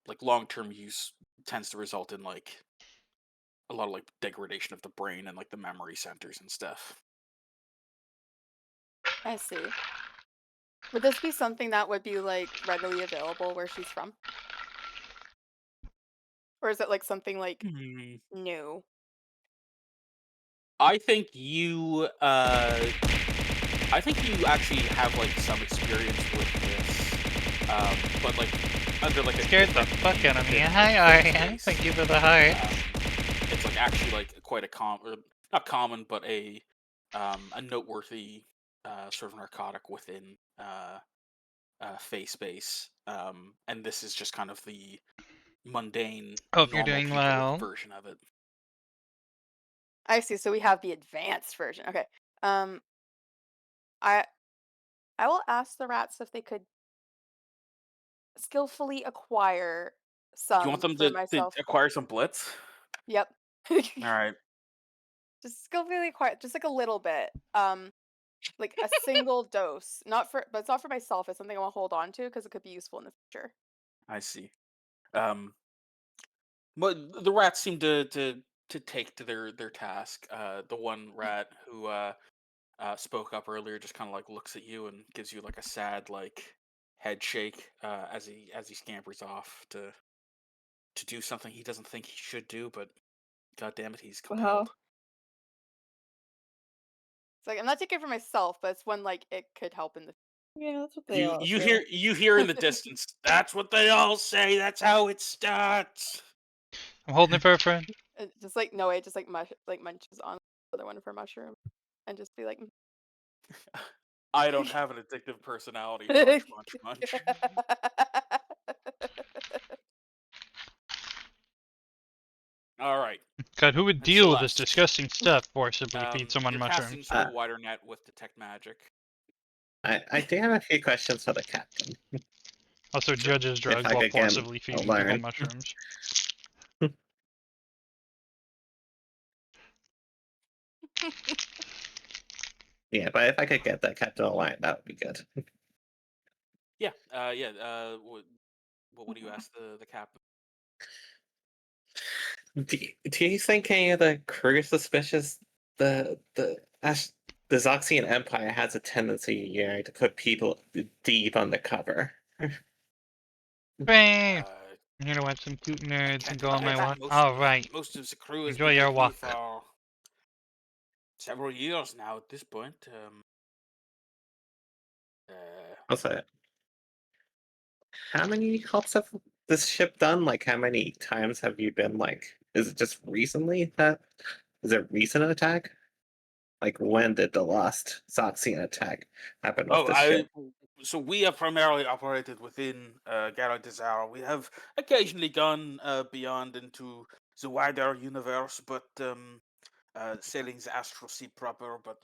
like long term use tends to result in like a lot of like degradation of the brain and like the memory centers and stuff. I see. Would this be something that would be like readily available where she's from? Or is it like something like Hmm. new? I think I think you actually have like some experience with this, but like under like a Scared the different fuck name out of me. than Hi, like Ariane. Space. Thank you for the heart. It's like actually like quite a or not common, but a noteworthy sort of narcotic within face space. And this is just kind of the mundane, Hope you're normal doing people well. version of it. I see. So we have the advanced version. Okay. Um, I I will ask the rats if they could skillfully acquire You want some them for to myself. acquire some blitz? Yep. All right. Just skillfully acquire just like a little bit. Like a single dose. Not for but it's not for myself, it's something I want to hold on to because it could be useful in the future. I see. Um, but the rats seem to take to their task. The one rat who spoke up earlier just kind of like looks at you and gives you like a sad like head shake as he scampers off to do something he doesn't think he should do, but god damn it, he's compelled. Wow. It's like I'm not taking it for myself, but it's when like it could help in the Yeah, that's what they all You hear in the distance. That's what they all say. That's how it starts. I'm holding it for a friend. just like Noe just like munches on another one of her mushrooms and just be like I don't have an addictive personality. Munch, munch, munch. All right. God, who would And deal with this Celeste, disgusting stuff? Forcibly feed someone you're mushrooms. casting sort of a wider net with detect magic. I do have a few questions for the captain. Also, Sure. judges drugs I while could get forcibly feeding people learn. mushrooms. Yeah, but if I could get that captain aligned, that would be good. Yeah. What do you ask the captain? Do you think any of the crew is suspicious? The Zoxian Empire has a tendency, to put people deep undercover. Hooray! Uh, I'm here to watch some cute nerds can't and go on my imagine. walk. Alright. Most of the crew has Enjoy been your with me walk. for several years now at this point. Also, how many hops have this ship done? Like, how many times have you been like? Is it just recently that? Is it recent attack? Like, when did the last Zoxian attack happen with this ship? So we have primarily operated within Gara Desire. We have occasionally gone beyond into the wider universe, but sailing the astral sea proper. But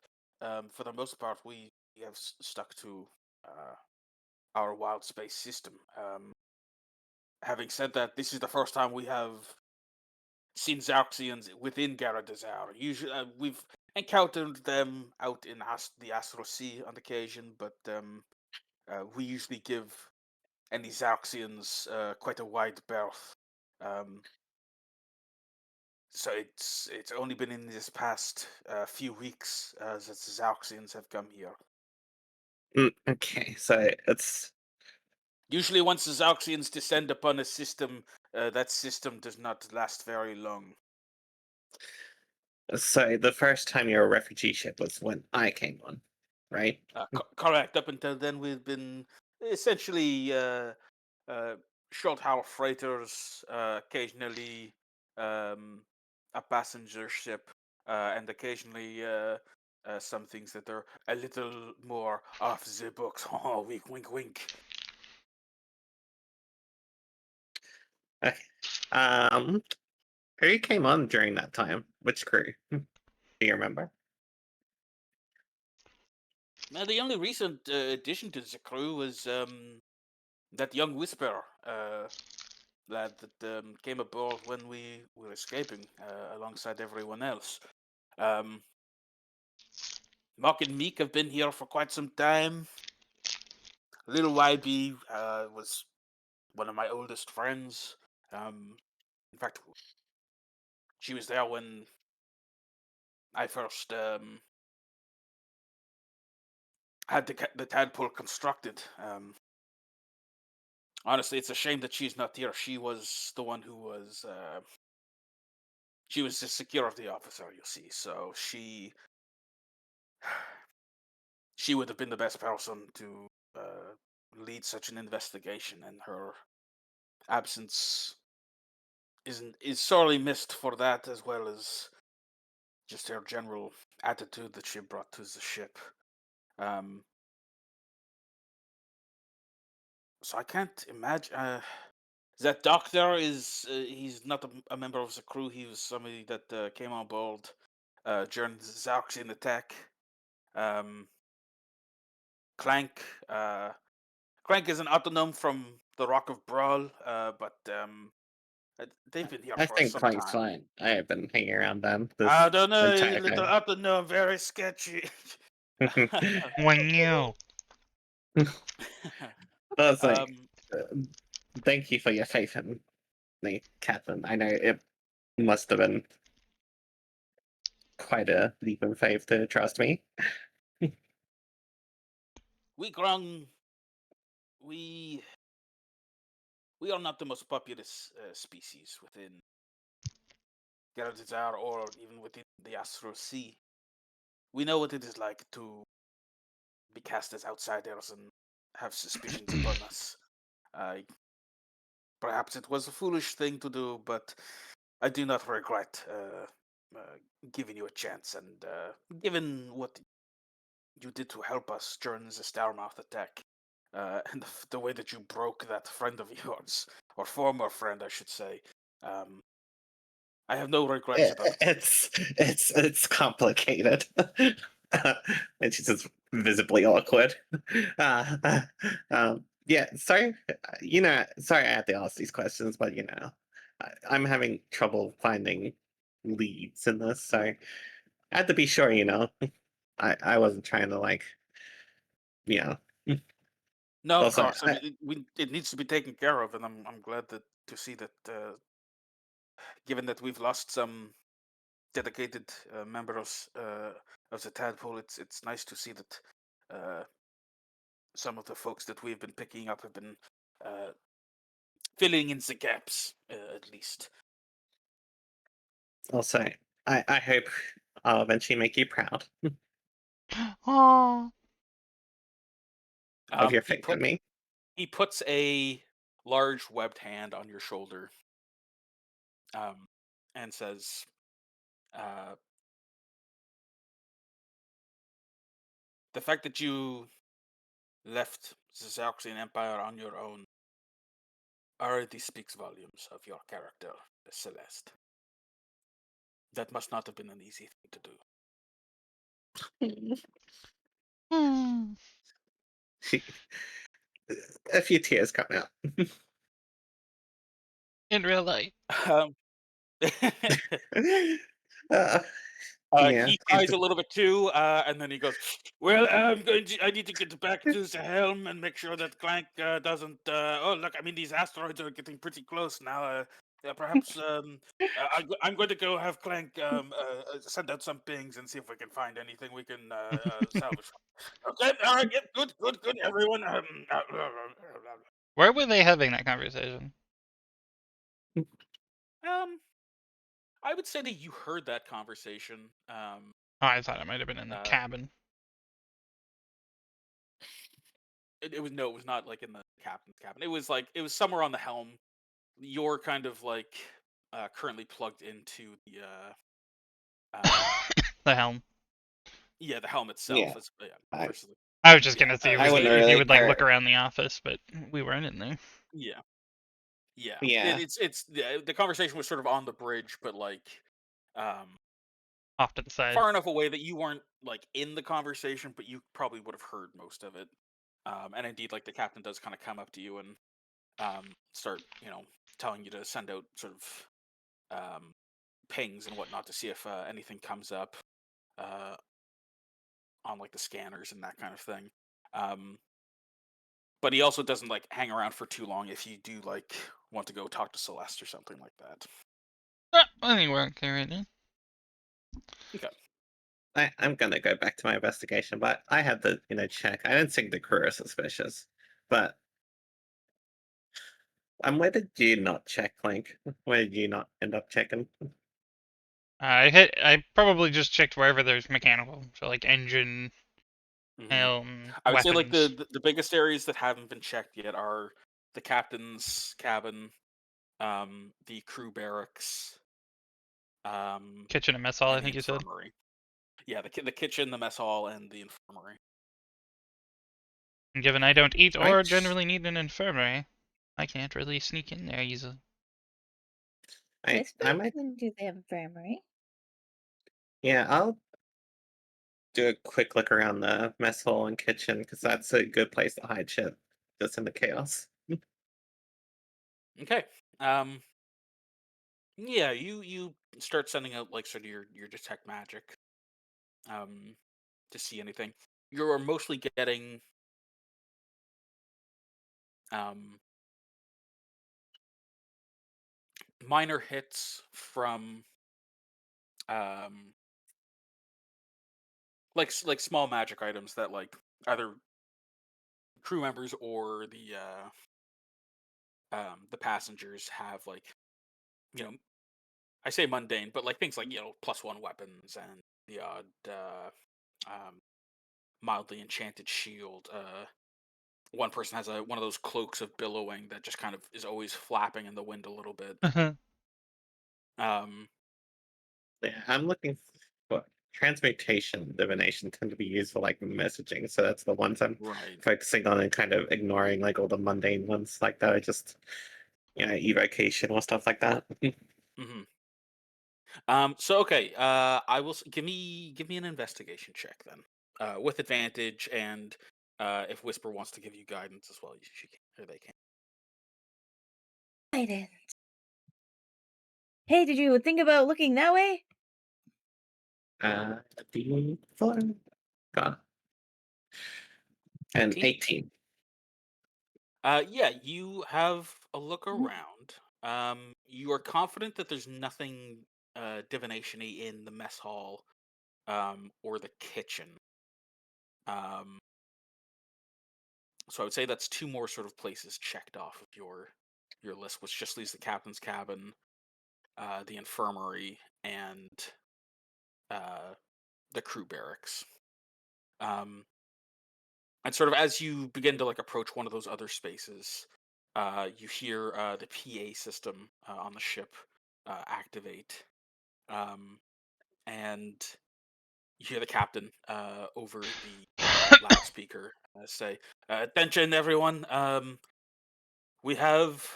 for the most part, we have stuck to our wild space system. Having said that, this is the first time we have seen Zarxians within Gara Desire. Usually, we've encountered them out in the astral sea on occasion, but we usually give any Zarxians quite a wide berth. Um, so it's only been in this past few weeks that the Zarxians have come here. Okay, so it's Usually, once the Zarxians descend upon a system, that system does not last very long. so the first time your refugee ship was when I came on, right? Correct. Up until then, we've been essentially short haul freighters, occasionally a passenger ship. and occasionally some things that are a little more off the books. Oh, wink, wink, wink. Okay. Who came on during that time? Which crew? Do you remember? The only recent addition to the crew was that young whisperer lad that came aboard when we were escaping alongside everyone else. Um, Mock and Meek have been here for quite some time. Little YB was one of my oldest friends. In fact, she was there when I first had the tadpole constructed. Honestly, it's a shame that she's not here. She was the one who was. She was the security officer, you see. So she would have been the best person to lead such an investigation, and her absence is sorely missed for that, as well as just her general attitude that she brought to the ship. So I can't imagine. That doctor he's not a member of the crew. He was somebody that came on board during the Zarxian attack. Um, Clank. Clank is an autonym from the Rock of Brawl, but they've been here I for think some Clank's time. fine. I have been hanging around them this I don't know, entire little time. autonym, very sketchy. Wow. That's like, um, thank you for your faith in me, Catherine. I know it must have been quite a leap in faith to trust me. we Grung, we we are not the most populous species within Geradzar or even within the Astral Sea. We know what it is like to be cast as outsiders and have suspicions upon us. Perhaps it was a foolish thing to do, but I do not regret giving you a chance, and given what you did to help us during the Starmouth attack, and the way that you broke that friend of yours, or former friend, I should say. I have no regrets about it. It's complicated. And she's just visibly awkward. Yeah, sorry. Sorry I had to ask these questions, but I'm having trouble finding leads in this, so I had to be sure. I wasn't trying to you know. No, of Also, course. I mean, it needs to be taken care of, and I'm glad to see that. Given that we've lost some dedicated members of the tadpole, it's nice to see that some of the folks that we've been picking up have been filling in the gaps, at least. also, I hope I'll eventually make you proud Oh. of your faith in me. He puts a large webbed hand on your shoulder, and says, "The fact that you left the Zarxian Empire on your own already speaks volumes of your character, Celeste. That must not have been an easy thing to do." Hmm. A few tears come out. In real life. Um, uh, yeah, he cries a little bit too, and then he goes, "Well, I need to get back to the helm and make sure that Clank doesn't. Oh, look, I mean, these asteroids are getting pretty close now. Perhaps I'm going to go have Clank send out some pings and see if we can find anything we can salvage. Okay, all right, yep, good, everyone. Where were they having that conversation? I would say that you heard that conversation. Oh, I thought it might have been in the cabin. It was no, it was not like in the captain's cabin. It was somewhere on the helm. You're kind of like currently plugged into Um, The helm. yeah, the helm itself Yeah, is I- versus the, I was just Yeah, gonna see I wouldn't if you really would like care. look around the office, but we weren't in there. yeah. Yeah, Yeah. it's the conversation was sort of on the bridge, but like um Off to the side. far enough away that you weren't like in the conversation, but you probably would have heard most of it. And indeed, like the captain does kind of come up to you and start, telling you to send out sort of pings and whatnot to see if anything comes up uh, on like the scanners and that kind of thing. Um, but he also doesn't like hang around for too long if you do like want to go talk to Celeste or something like that. I think we're okay right now. Okay. I'm gonna go back to my investigation, but I had the check. I didn't think the crew are suspicious, but where did you not check, Link? Where did you not end up checking? I probably just checked wherever there's mechanical, so like engine, Mhm. helm, I would say like weapons. the biggest areas that haven't been checked yet are the captain's cabin, the crew barracks, Kitchen and mess hall, I and the think you said. infirmary. Yeah, the kitchen, the mess hall, and the infirmary. And given I don't eat I or ch- generally need an infirmary, I can't really sneak in there easily. I Whisper might. can do the infirmary. Yeah, I'll do a quick look around the mess hall and kitchen because that's a good place to hide shit, just in the chaos. Okay. Yeah, you start sending out like sort of your detect magic, to see anything. You're mostly getting um minor hits from um like small magic items that like either crew members or the passengers have like you know I say mundane, but like things like +1 weapons and the odd mildly enchanted shield. One person has one of those cloaks of billowing that just kind of is always flapping in the wind a little bit. Um, Yeah, I'm looking for transmutation, divination tend to be used for like messaging, so that's the ones I'm right. focusing on and kind of ignoring like all the mundane ones like that. I just evocation or stuff like that. hmm So okay, I will give me an investigation check then, with advantage, and if Whisper wants to give you guidance as well, she can, or they can. I didn't. Hey, did you think about looking that way? D4 gone. And 18? 18. Yeah, you have a look Mhm. around. You are confident that there's nothing divination-y in the mess hall, or the kitchen. Um, so I would say that's two more sort of places checked off of your list, which just leaves the captain's cabin, the infirmary, and uh, the crew barracks. Um, and sort of as you begin to like approach one of those other spaces, you hear the PA system on the ship activate, um, and you hear the captain over the loudspeaker say, "Attention, everyone! We have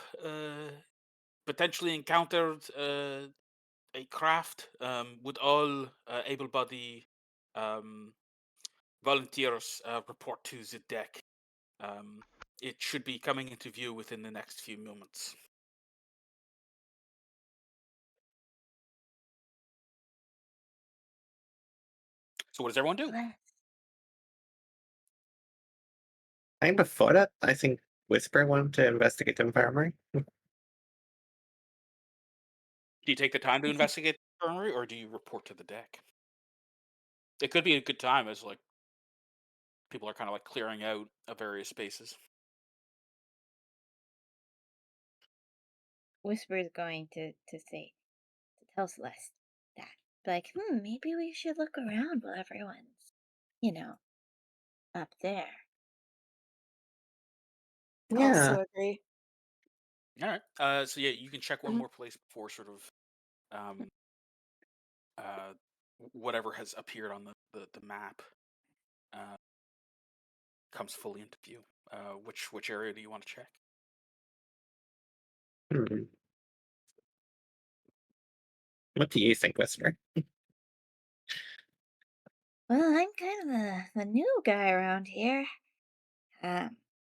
potentially encountered a craft. Would all able-bodied um, volunteers report to the deck? Um, it should be coming into view within the next few moments." So what does everyone do? Bless. I think before that, I think Whisper wanted to investigate the infirmary. Do you take the time to I think investigate the infirmary, or do you report to the deck? It could be a good time as like people are kind of like clearing out of various spaces. Whisper is going to say to tell Celeste that. Like, maybe we should look around while everyone's, you know, up there. Yeah. Also agree. All right. So yeah, you can check one Mhm. more place before sort of um, uh, whatever has appeared on the map uh, comes fully into view. Which area do you want to check? Hmm. What do you think, Whisper? Well, I'm kind of the new guy around here.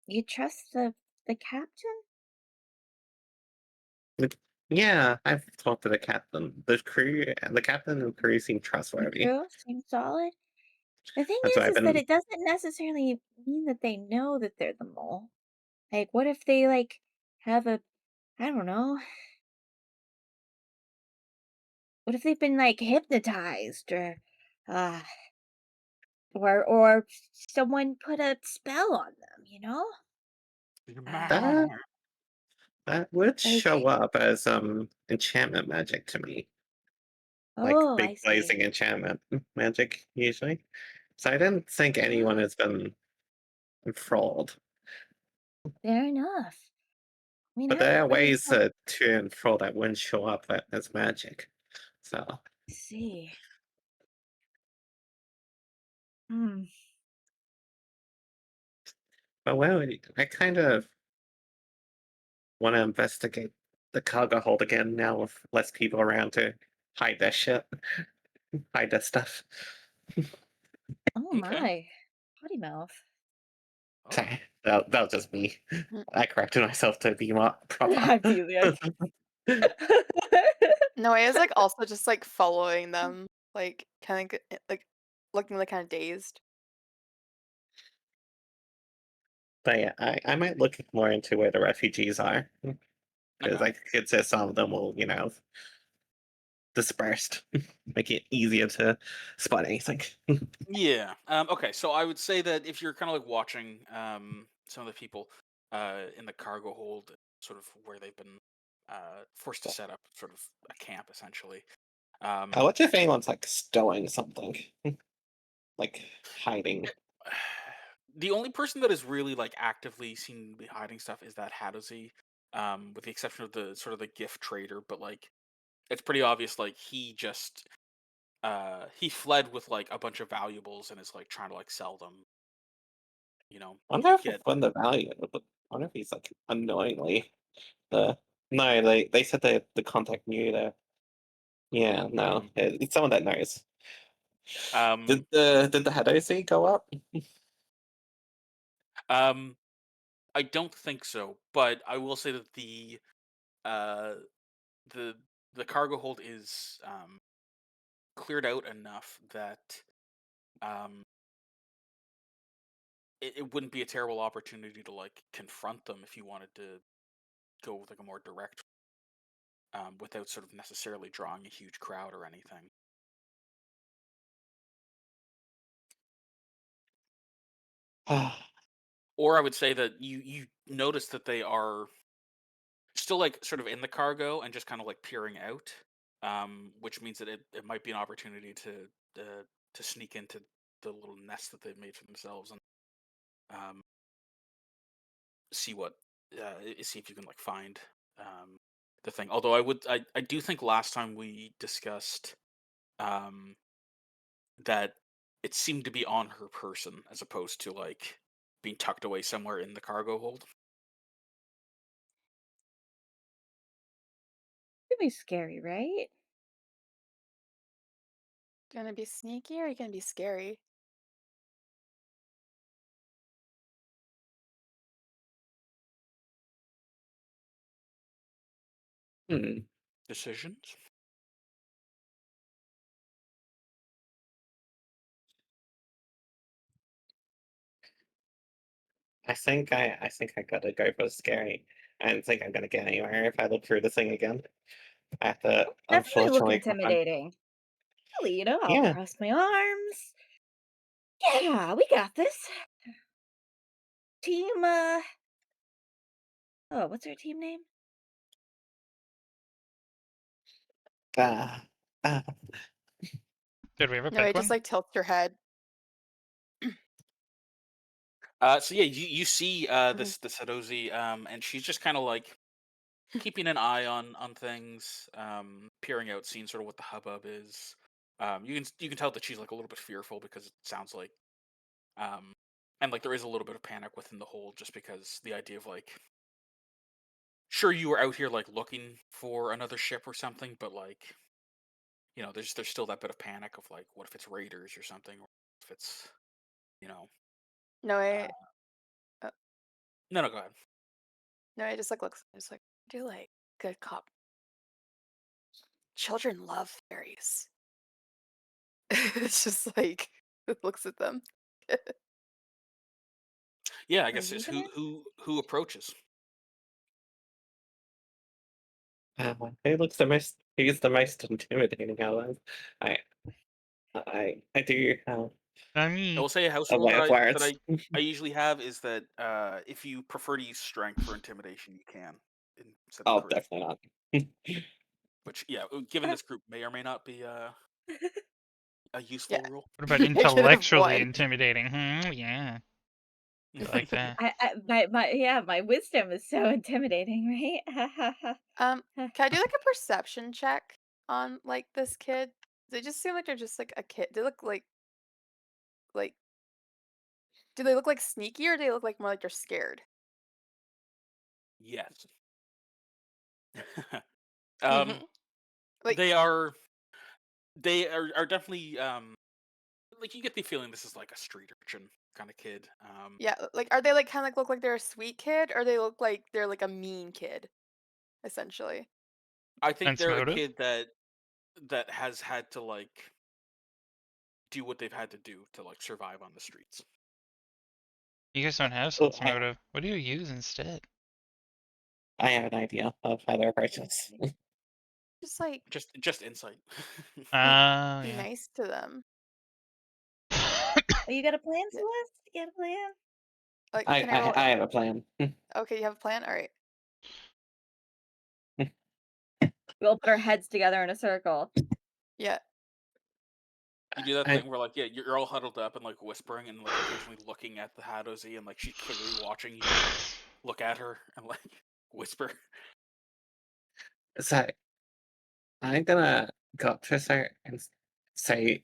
You trust the captain? Yeah, I've talked to the captain. The captain and the crew seem The trustworthy. crew seems solid. The thing That's why I've is that been. it doesn't necessarily mean that they know that they're the mole. Like, what if they like have a, I don't know, what if they've been like hypnotized uh or someone put a spell on them, you know? Your That Uh, that would like, show up as enchantment magic to me, like oh, big I see. blazing enchantment magic usually. So I didn't think anyone Oh, has been enthralled. fair enough. I mean, But I there are don't really ways to enthrall that wouldn't show up as magic. So, see. Hmm. but well, I kind of want to investigate the cargo hold again now with less people around to hide their shit, hide their stuff. Oh Okay. my. Potty mouth. Oh, Sorry, that was just me. Mm. I corrected myself to be more proper. I feel you. Noe is like also just like following them, like kind of like looking like kind of dazed. But yeah, I might look more into where the refugees are because okay. I could say some of them will, dispersed, make it easier to spot anything. Yeah. Okay. So I would say that if you're kind of like watching some of the people in the cargo hold, sort of where they've been forced to set up sort of a camp essentially. Um, What if anyone's like stowing something, like hiding? the only person that is really like actively seen to be hiding stuff is that Hadozi, with the exception of the sort of the gift trader. But like, it's pretty obvious. Like he fled with like a bunch of valuables and is like trying to like sell them. You know, I wonder if get when the value, but I wonder if he's like unknowingly the. No, they said that the contact knew that. Yeah, no, mm, it's someone that knows. um Did the Hadosi go up? um I don't think so, but I will say that uh the the cargo hold is cleared out enough that um it wouldn't be a terrible opportunity to like confront them if you wanted to go with like a more direct without sort of necessarily drawing a huge crowd or anything. Or I would say that you notice that they are still like sort of in the cargo and just kind of like peering out, which means that it might be an opportunity to sneak into the little nest that they've made for themselves and um, see what see if you can like find the thing. Although I do think last time we discussed um, that it seemed to be on her person as opposed to like being tucked away somewhere in the cargo hold. Could be scary, right? Gonna be sneaky or you gonna be scary? Hmm. Decisions. I think I gotta go for scary. I don't think I'm gonna get anywhere if I look through this thing again. I have to Definitely look unfortunately confront. intimidating. I'll Yeah. cross my arms. Yeah, we got this. Team, oh, what's our team name? Uh, uh, Did we ever No, pick it just one? like tilts your head. So yeah, you see Mhm. this Sadozi, and she's just kind of like keeping an eye on things, peering out, seeing sort of what the hubbub is. You can tell that she's like a little bit fearful because it sounds like um and like there is a little bit of panic within the hold just because the idea of like sure you were out here like looking for another ship or something, but like there's still that bit of panic of like what if it's raiders or something, or if it's you know No, uh, uh, no, go ahead. no, I just like looks. It's like, do like good cop. Children love fairies. It's just like it looks at them. Yeah, I Are guess you it's gonna? who approaches. He looks the most. He's the most intimidating out of us. I I do I I mean, will say a house a rule way of that words. I usually have is that if you prefer to use strength for intimidation, you can instead of Oh, charisma. definitely not. Which yeah, given this group may or may not be a Yeah, useful rule. what about negative intellectually one. intimidating? Yeah, I like that. My wisdom is so intimidating, right? Can I do like a perception check on like this kid? They just seem like they're just like a kid. They look like do they look like sneaky or do they look like more like they're scared? Yes. Hmm. Like They are definitely like you get the feeling this is like a street urchin kind of kid. yeah, like are they like kind of like look like they're a sweet kid or they look like they're like a mean kid essentially? I think Sense they're a motive. kid that has had to like do what they've had to do to like survive on the streets. You guys don't have Oh, sense motive. What do you use instead? I have an idea of how to approach this. Just like Just insight. Oh, be yeah. nice to them. Oh, you got a plan, Yeah. Celeste? You got a plan? Like I, can I roll? I I have a plan. Okay, you have a plan. All right. We'll put our heads together in a circle. Yeah. You do that I thing where like you're all huddled up and like whispering and like occasionally looking at the Hadozi and like she's clearly watching you look at her and like whisper. so I'm gonna go up to her and say,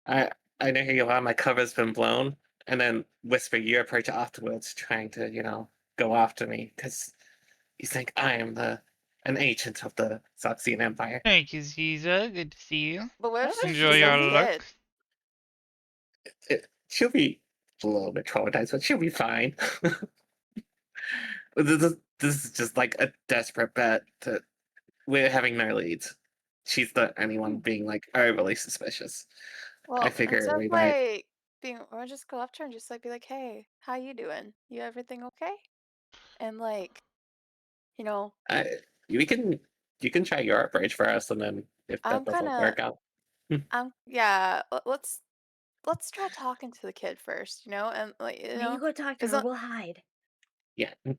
I I know you are. My cover's been blown, and then whisper your approach afterwards, trying to go after me because you think I am an agent of the Saxian Empire. Thank you, Caesar. Good to see you. But what if Oh, she's Enjoy just a your luck. kid? She'll be a little bit traumatized, but she'll be fine. This is just like a desperate bet that we're having no leads. She's the only one being like overly suspicious. I Well, figure instead of we might. like being, or just go up to her and just like be like, "Hey, how you doing? You everything okay?" And like, you know, I, we can you can try your approach first, and then if that I'm kind doesn't of, work out, yeah. Let's try talking to the kid first, and like, no, you go talk to because her. We'll hide. yeah, All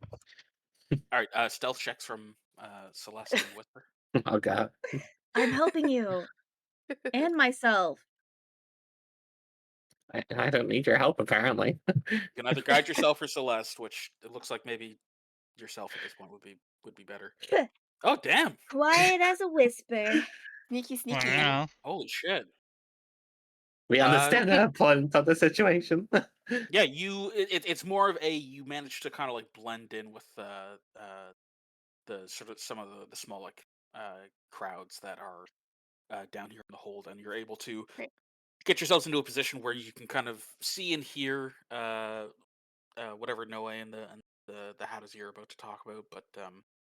right, stealth checks from Celeste and Whisper. oh god, I'm helping you and myself. I don't need your help apparently. You can either guide yourself or Celeste, which it looks like maybe yourself at this point would be better. Oh damn! Quiet as a whisper. sneaky, sneaky. Wow. Holy shit! We understand the importance of the situation. Yeah, it's more of a you manage to kind of like blend in with the sort of some of the small like crowds that are down here in the hold, and you're able to Right. get yourselves into a position where you can kind of see and hear whatever Noe and the Hatters are about to talk about, but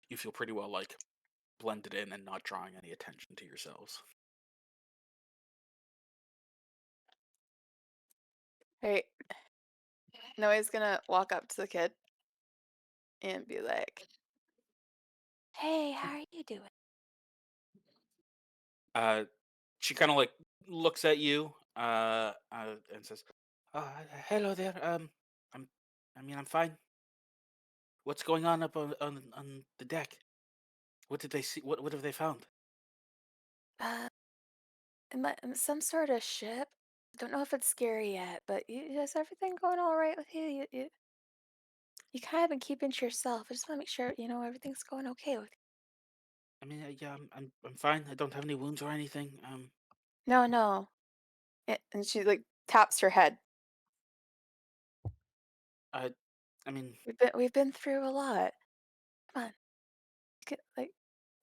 you feel pretty well like blended in and not drawing any attention to yourselves. Right. Noah's gonna walk up to the kid and be like, "Hey, how are you doing?" Uh, she kind of like looks at you and says, "Hello there. I'm, I mean, I'm fine. What's going on up on the deck? What did they see? What have they found?" Uh, in some sort of ship. Don't know if it's scary yet, but is everything going all right with you? You kind of been keeping to yourself. I just want to make sure everything's going okay with you. I mean, yeah, I'm fine. I don't have any wounds or anything. No, no. And she like taps her head. I mean, We've been through a lot. Come on, like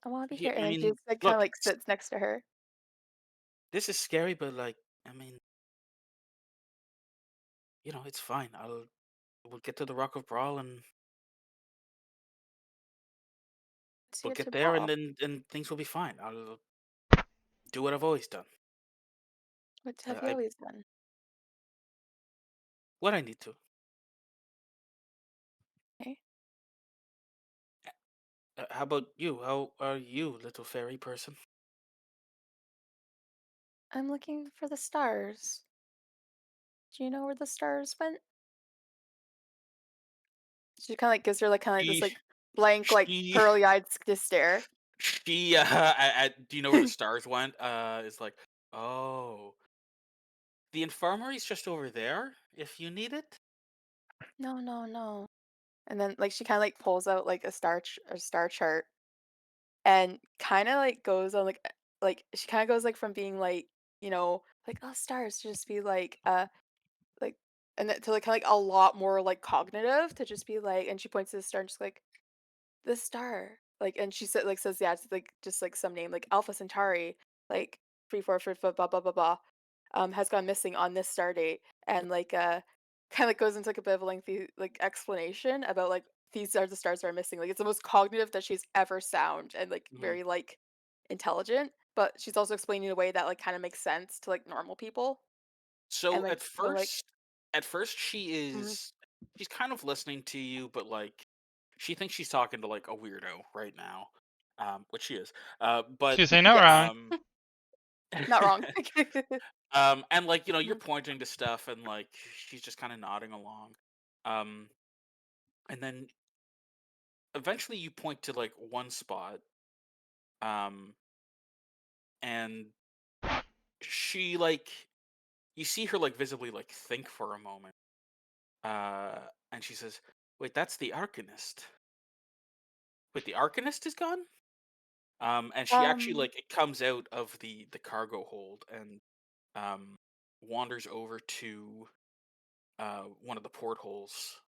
I want to be yeah, here. And I then she mean, just like kind of look, like sits next to her. this is scary, but like, I mean, it's fine. We'll get to the Rock of Brawl and Let's we'll get get to there, ball. and things will be fine. I'll do what I've always done. What have you I always done? what I need to. Okay. How about you? How are you, little fairy person? I'm looking for the stars. Do you know where the stars went? She kind of like gives her like kind of like this She, like blank like she, pearly eyed stare. she. Do you know where the stars went? It's like, oh, the infirmary's just over there. If you need it. No, no, no. And then like she kind of like pulls out like a star chart and kind of like goes on like she kind of goes like from being like like oh stars to just be like and then to like kind of like a lot more like cognitive to just be like and she points to the star and just like the star like and she said like says yeah it's like just like some name like Alpha Centauri like 3444 blah blah blah blah has gone missing on this star date and like kind of like goes into like a bit of a lengthy like explanation about like these are the stars that are missing like it's the most cognitive that she's ever sound and like Mhm. very like intelligent but she's also explaining in a way that like kind of makes sense to like normal people and So like so like at first mhm. she's kind of listening to you, but like she thinks she's talking to like a weirdo right now, which she is. But She's saying not Yes, wrong. um, not wrong. and like you're Mhm, pointing to stuff, and like she's just kind of nodding along, um, and then eventually you point to like one spot, um, and she like you see her like visibly like think for a moment, and she says, "Wait, that's the Arcanist." Wait, the Arcanist is gone? And she actually um like it comes out of the cargo hold and um wanders over to one of the portholes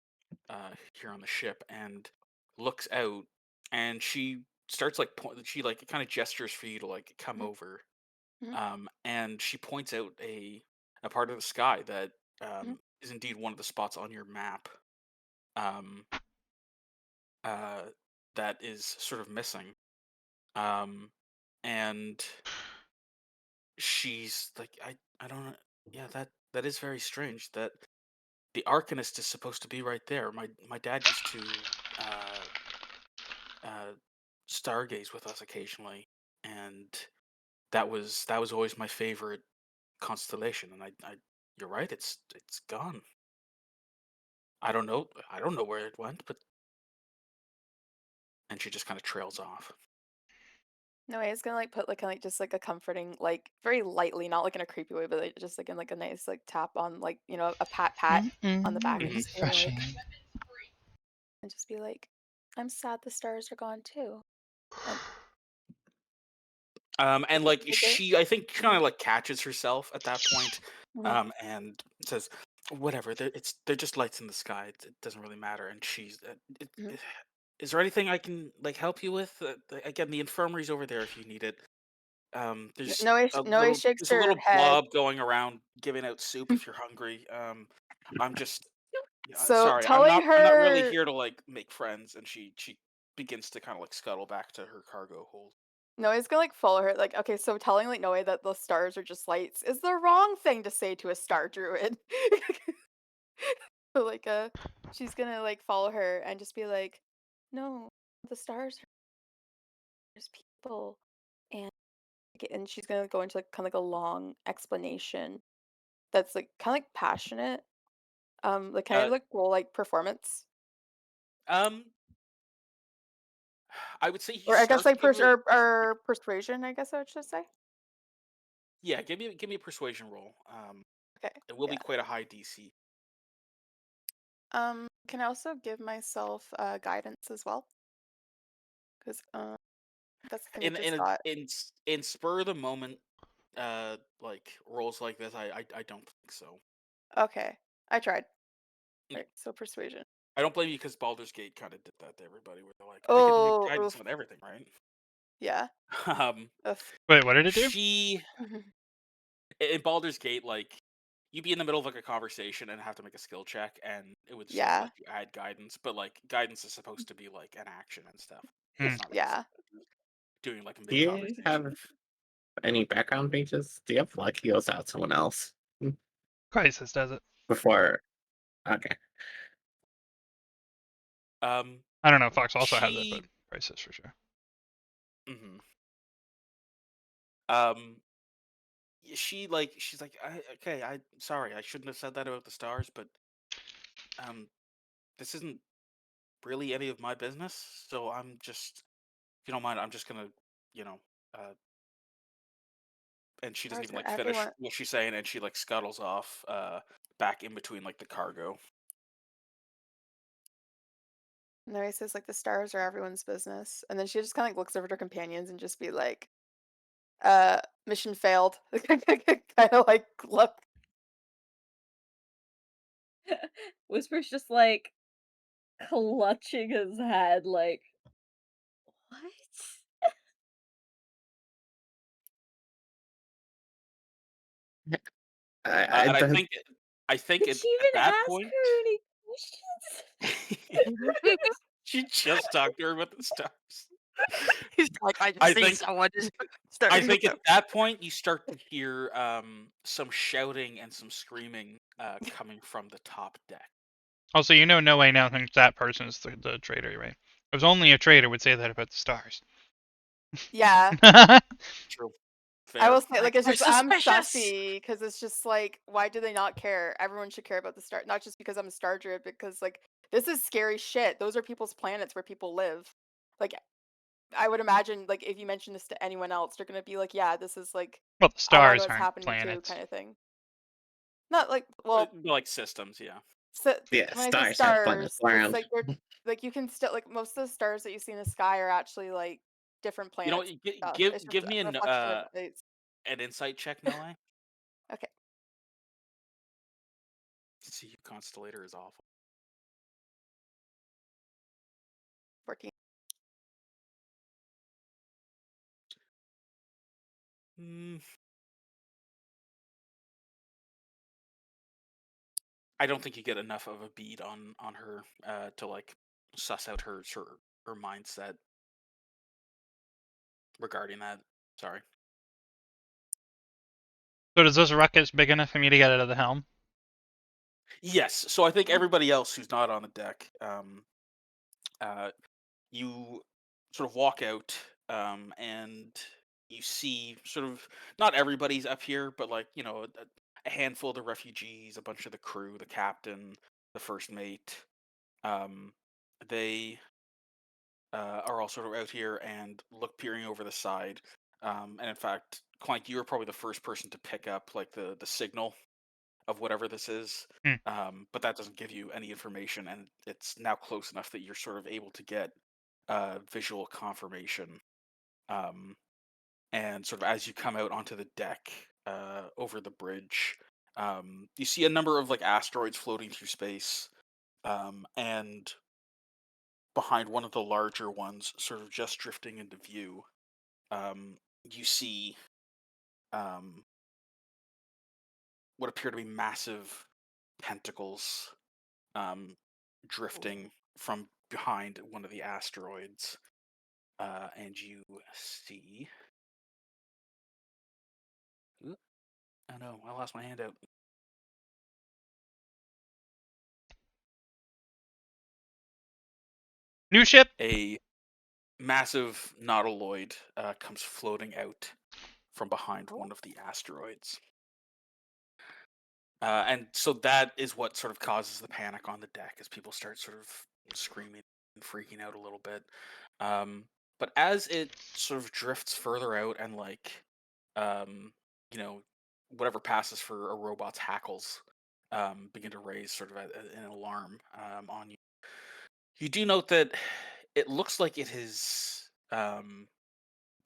here on the ship and looks out and she starts like she like kind of gestures for you to like come mhm, over. mhm, And she points out a part of the sky that mhm. is indeed one of the spots on your map. Um uh that is sort of missing. Um and she's like, I don't know. Yeah, that is very strange. That the Arcanist is supposed to be right there. My dad used to uh uh stargaze with us occasionally, and that was always my favorite constellation. And I you're right. It's gone. I don't know where it went, but and she just kind of trails off. No, I was gonna like put like kinda, like just like a comforting, like very lightly, not like in a creepy way, but like, just like in like a nice like tap on like a pat on the back and Mhm. just being like Refreshing. and just be like, I'm sad the stars are gone too. And And like like it. she, I think, kind Mhm, of like catches herself at that point, mhm, and says, "Whatever. They're just lights in the sky. It doesn't really matter." And she's, mhm. "Is there anything I can like help you with? Again, the infirmary's over there if you need it. There's Noe shakes there's a her little head. blob going around giving out soup if you're hungry. I'm just yeah, So sorry. telling I'm not really her here to like make friends." And she begins to kind of like scuttle back to her cargo hold. Noe's gonna like follow her. Like, okay, so telling like Noe that the stars are just lights is the wrong thing to say to a star druid. So like she's gonna like follow her and just be like, no, the stars are just people. And she's gonna go into like kind of like a long explanation that's like kind of like passionate. Like can I Uh, like roll like performance um, I would say you or I guess start to like give her. or persuasion? I guess I should say. Yeah, give me a persuasion roll. Okay, It will be yeah. quite a high DC. Can I also give myself guidance as well? Because that's the thing I In just in got. in spur of the moment, like rolls like this, I don't think so. Okay, I tried. Yeah. Right, so persuasion. I don't blame you because Baldur's Gate kind of did that to everybody, where they're like, they get to make Oh, guidance oof. on everything, right? Yeah. Um, Oof. Wait, what did it do? she in Baldur's Gate, like you'd be in the middle of like a conversation and have to make a skill check, and it would sort of Yeah. let you add guidance, but like guidance is supposed to be like an action and stuff. Hmm. It's not really Yeah. doing like a Do mid you conversation. have any background pages? Do you have luck heals out someone else Crisis does it. before? Okay. Um, I don't know if Fox also has it, she, but Crisis for sure. mhm. um, she's like, okay, I sorry, I shouldn't have said that about the stars, but this isn't really any of my business, so I'm just, if you don't mind, I'm just gonna, you know, uh, and she doesn't Stars even are like finish everyone. what she's saying, and she like scuttles off, back in between like the cargo. And Larry says like the stars are everyone's business, and then she just kind of like looks over at her companions and just be like, mission failed." Kind of like look. Whisper's just like clutching his head, like, what? I And I don't. think, I think Did at, she at even that ask point, her any questions? she just talked to her about the stars. He's like, I just I think think, someone is I starting think to. at that point you start to hear some shouting and some screaming coming from the top deck. Also, no way now thinks that person is the traitor, right? Because only a traitor would say that about the stars. Yeah. True. I Fair. will say, like, it's We're just I'm suspicious. sussy because it's just like, why do they not care? Everyone should care about the star, not just because I'm a star druid, because like this is scary shit. Those are people's planets where people live. Like, I would imagine, like, if you mention this to anyone else, they're gonna be like, yeah, this is like, Well, the I want to know stars what's aren't happening too, planets. kind of thing. Not like, well, Like systems, yeah. so Yeah, when I say stars have planets stars, it's around. like they're like you can still like most of the stars that you see in the sky are actually like different You know, planets and stuff. give It's just give a me reflection of it's an insight check, Noe. okay. See, Constellator is awful. 14. I don't think you get enough of a bead on her to like suss out her mindset regarding that. Sorry. So does this ruckus big enough for me to get out of the helm? Yes. So I think everybody else who's not on the deck, you sort of walk out, and you see sort of not everybody's up here, but like a handful of the refugees, a bunch of the crew, the captain, the first mate. They are all sort of out here and peering over the side. And in fact, Clank, you were probably the first person to pick up like the signal of whatever this is. Hmm. But that doesn't give you any information, and it's now close enough that you're sort of able to get visual confirmation. And sort of as you come out onto the deck over the bridge, you see a number of like asteroids floating through space, and behind one of the larger ones, sort of just drifting into view, you see what appear to be massive tentacles drifting from behind one of the asteroids. And you see. Oop, oh no, I lost my handout. New ship. A massive nautiloid comes floating out from behind one of the asteroids. And so that is what sort of causes the panic on the deck as people start sort of screaming and freaking out a little bit. But as it sort of drifts further out and like, um, whatever passes for a robot's hackles begin to raise sort of an alarm on you. You do note that it looks like it has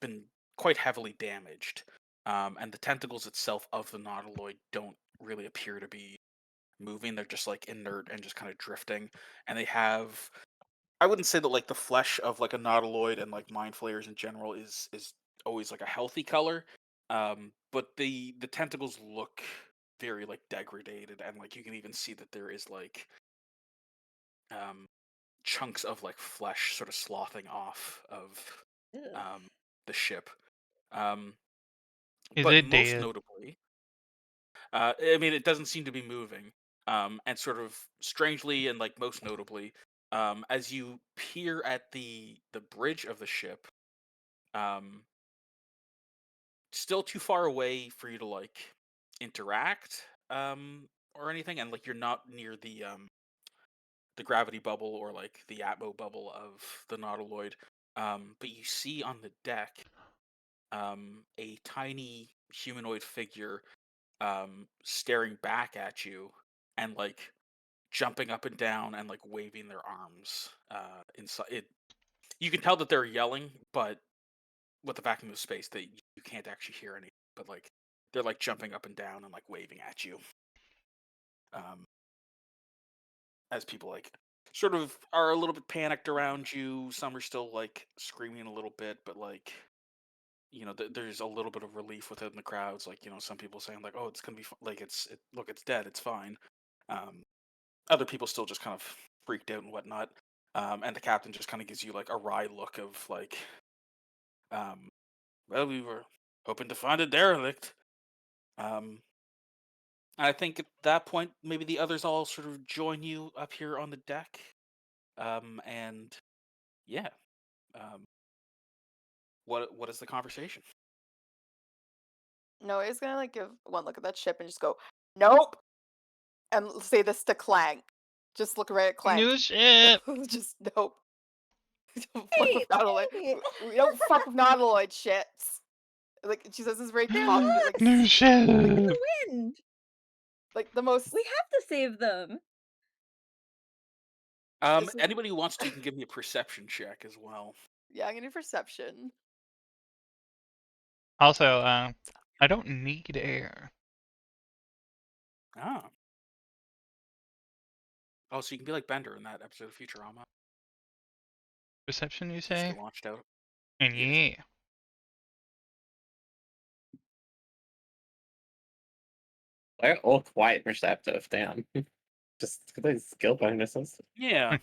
been quite heavily damaged. and the tentacles itself of the nautiloid don't really appear to be moving. They're just like inert and just kind of drifting, and they have. I wouldn't say that like the flesh of like a nautiloid and like mind flayers in general is always like a healthy color, but the tentacles look very like degraded, and like you can even see that there is like um chunks of like flesh sort of slothing off of Ugh. the ship. Um, Is but it most dead? notably, I mean, it doesn't seem to be moving. And sort of strangely, and like most notably, as you peer at the bridge of the ship, um, still too far away for you to like interact or anything, and like you're not near the gravity bubble or like the atmo bubble of the nautiloid. But you see on the deck a tiny humanoid figure staring back at you and like jumping up and down and like waving their arms inside it. You can tell that they're yelling, but with the vacuum of space that you can't actually hear any, but like they're like jumping up and down and like waving at you um as people like sort of are a little bit panicked around you. Some are still like screaming a little bit, but like there's a little bit of relief within the crowds. Like some people saying like, "Oh, it's gonna be like look, it's dead, it's fine." Um, Other people still just kind of freaked out and whatnot. And the captain just kind of gives you like a wry look of like, um, "Well, we were hoping to find a derelict." Um, I think at that point, maybe the others all sort of join you up here on the deck. And yeah, um, what is the conversation? Noah's gonna like give one look at that ship and just go, "Nope," and say this to Clank. Just look right at Clank. New ship. Just nope. We don't fuck Hey, with Nautiloid. hey, We don't fuck with Nautiloid ships. Like she says this very confident, like New ship. in the wind. like the most. We have to save them. This is, Anybody who wants to can give me a perception check as well. yeah, I'm gonna do perception. Also, I don't need air. Ah. Oh, so you can be like Bender in that episode of Futurama. Perception, you Just say? get launched out. And Yes. yeah. They're all quite perceptive, damn. Just those skill bonuses. Yeah.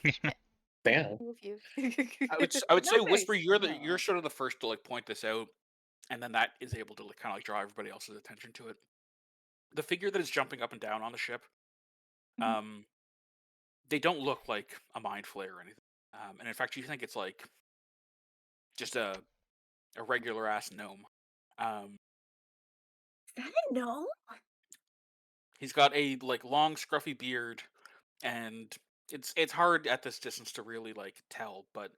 Damn. Move you. I would Not say very Whisper, you're smart. sort of the first to like point this out, and then that is able to like, kind of like draw everybody else's attention to it. The figure that is jumping up and down on the ship, Mhm. um, they don't look like a mind flayer or anything. And in fact, you think it's like just a regular ass gnome. Um, Is that a gnome? he's got a like long scruffy beard, and it's hard at this distance to really like tell, but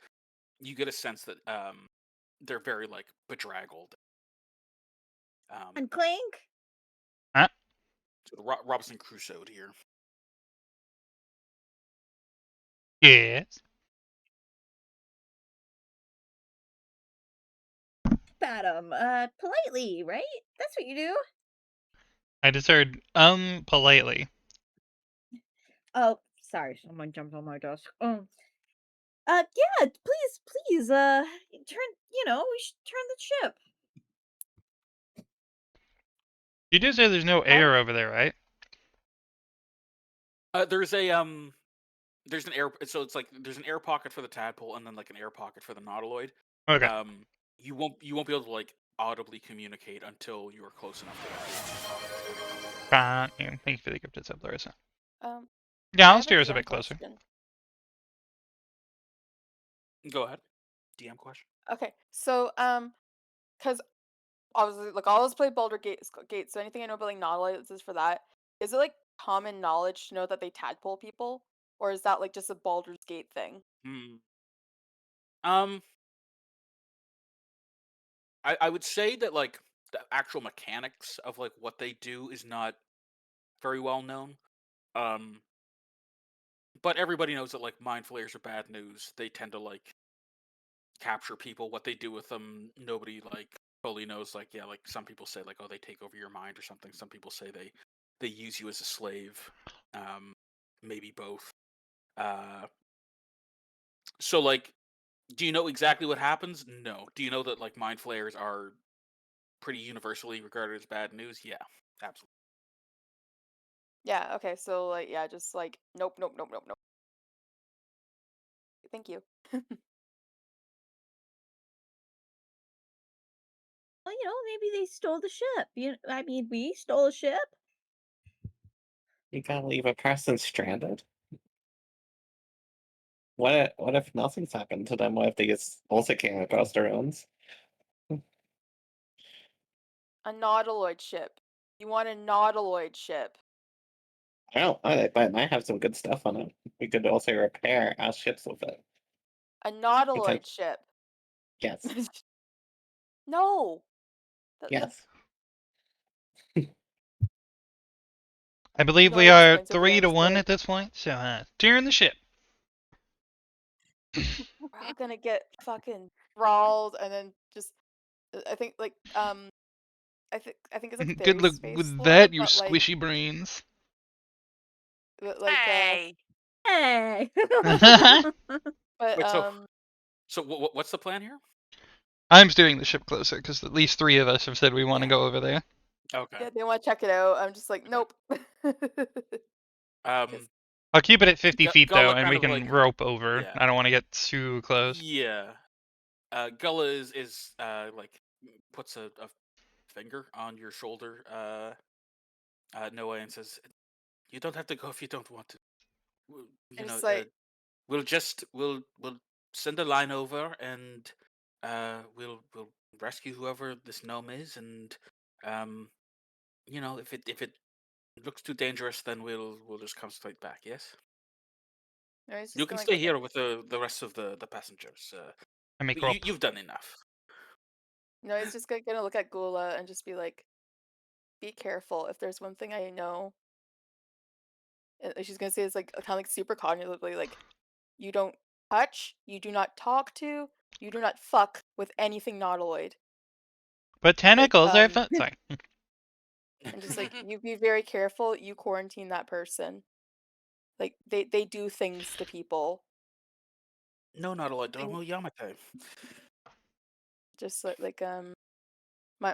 you get a sense that they're very like bedraggled. And Clank? Huh? So Robinson Crusoe here. Yes. Pat 'em. Politely, right? That's what you do. I just heard politely. Oh, sorry, someone jumped on my desk. Yeah, please, turn. We should turn the ship. You do say there's no air over there, right? There's an air, so it's like there's an air pocket for the tadpole and then like an air pocket for the nautiloid. Okay. You won't be able to like audibly communicate until you are close enough to that. Yeah, thank you for the gifted sub, Larissa. Um, Yeah, I I'll have steer us a DM bit closer. question. Go ahead. DM question. Okay, so because obviously, like, I always play Baldur's Gate, so anything I know about like Nautilus is for that. Is it like common knowledge to know that they tadpole people, or is that like just a Baldur's Gate thing? Hmm. I would say that like the actual mechanics of like what they do is not very well known. Um, but everybody knows that like mind flayers are bad news. They tend to like capture people. What they do with them, nobody like totally knows, like, yeah, like some people say, like, oh, they take over your mind or something. Some people say they use you as a slave. Maybe both. Uh, so like, do you know exactly what happens? No. Do you know that like mind flayers are pretty universally regarded as bad news? Yeah, absolutely. Yeah, okay, so like yeah, just like nope, nope, nope, nope, nope. Thank you. Well, maybe they stole the ship. I mean, we stole a ship. You gotta leave a person stranded. What if nothing's happened to them? What if they just also came across their own? A nautiloid ship. You want a nautiloid ship. I don't know, but it might have some good stuff on it. We could also repair our ships with it. A nautiloid ship. Yes. No. Yes. I believe No, we at this are point, Sophia, I'm 3-1 scared. at this point, so steering the ship. We're all gonna get fucking thralled and then just I think like I think it's like Good fairy luck space with lore, that, you but like squishy brains. Hey. Hey. but Wait, so what's the plan here? I'm steering the ship closer because at least 3 of us have said we want to Yeah. go over there. Okay. yeah, they want to check it out. I'm just like, Okay. nope. I'll keep it at 50 feet though, Gullah and kind we of can like, rope over. yeah, I don't want to get too close. yeah. Gullah is like puts a finger on your shoulder, Noah, and says, "You don't have to go if you don't want to. You And know, just like we'll send a line over, and we'll rescue whoever this gnome is, and if it looks too dangerous, then we'll just come straight back. Yes, no, it's you just can gonna stay look here with the rest of the passengers. I make rope. You've done enough." no, it's just gonna look at Gula and just be like, be careful. If there's one thing I know, and she's gonna say it's like kind of like super cognitively, like you don't touch, you do not talk to, you do not fuck with anything nautiloid. But tentacles are fun. Sorry. And just like you be very careful, you quarantine that person. Like they do things to people. No, not a lot. Thing- Domo Yamate. Just like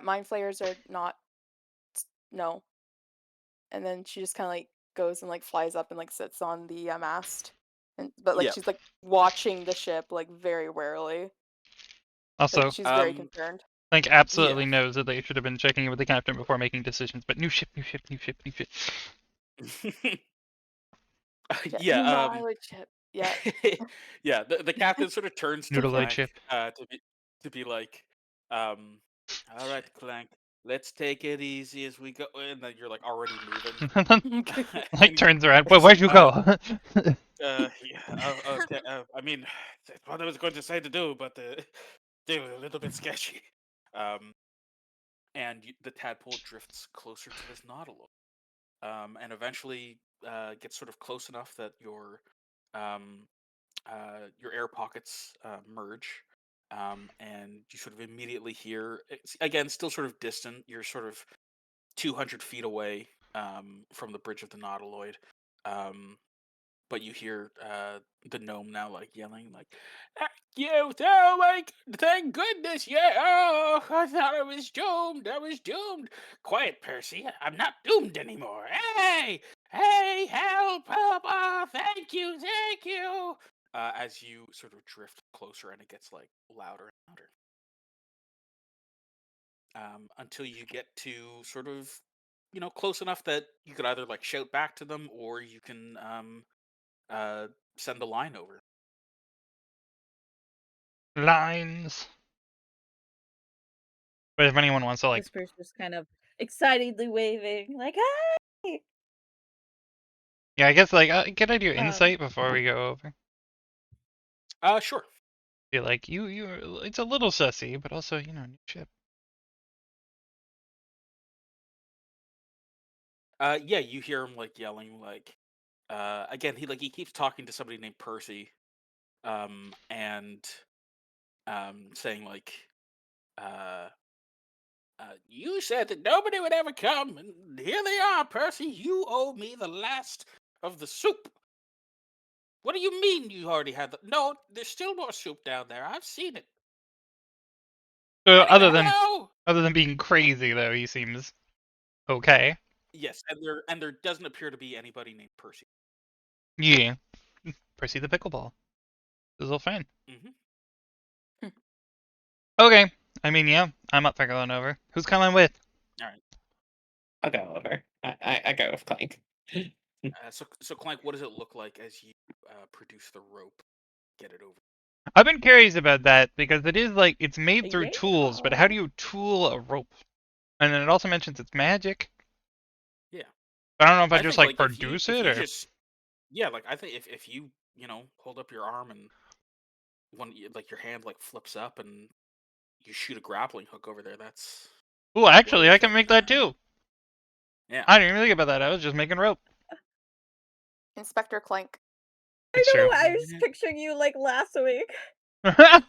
mind flayers are not no. And then she just kind of like goes and like flies up and like sits on the mast, but like Yeah. she's like watching the ship like very warily. Also, Like she's very concerned. like absolutely knows that they should have been checking in with the captain before making decisions. But new ship, new ship, new ship, new ship. Yeah. Nautiloid ship. Yeah. Yeah. The captain sort of turns to Noodleoid Clank ship. to be like, all right, Clank, let's take it easy as we go. And then you're like already moving. Like turns around. Well, where'd you go? Yeah. Okay. I mean, that's what I was going to say to do, but they were a little bit sketchy. And the tadpole drifts closer to this nautilus, and eventually gets sort of close enough that um, your air pockets merge, and you sort of immediately hear. It's, again, still sort of distant. You're sort of 200 feet away from the bridge of the nautiloid. But you hear the gnome now like yelling like, "Ah, you, oh my, thank goodness, yeah, oh, I thought I was doomed, Quiet, Percy, I'm not doomed anymore. Hey, help, thank you, as you sort of drift closer and it gets like louder and louder. Until you get to sort of, close enough that you could either like shout back to them or you can send a line over. Lines. But if anyone wants to like, Whisper's just kind of excitedly waving, like, hey! yeah, I guess like, can I do insight before we go over? Sure. Be like, you, it's a little sussy, but also, new ship. Yeah, you hear him like yelling, like, again, he keeps talking to somebody named Percy, and saying like, uh, You said that nobody would ever come, and here they are, Percy. You owe me the last of the soup. What do you mean you already had the? No, there's still more soup down there. I've seen it. So Anyway, hello. other than being crazy, though, he seems okay. Yes, and there doesn't appear to be anybody named Percy. Yeah. Percy the pickleball. His little friend. Mm-hmm. Okay. I mean, yeah, I'm up for going over. Who's coming with? I'll go over. I go with Clank. So Clank, what does it look like as you produce the rope? Get it over. I've been curious about that because it is like it's made through Yeah. tools, but how do you tool a rope? And then it also mentions it's magic. Yeah. I don't know if I just think, like if you- produce if it you or just, yeah, like I think if you hold up your arm and like your hand like flips up and you shoot a grappling hook over there, that's Ooh, actually, it I is can right make there. that too. Yeah. I didn't even think about that. I was just making rope. Inspector Clank. I It's know. true. I was picturing you like last week.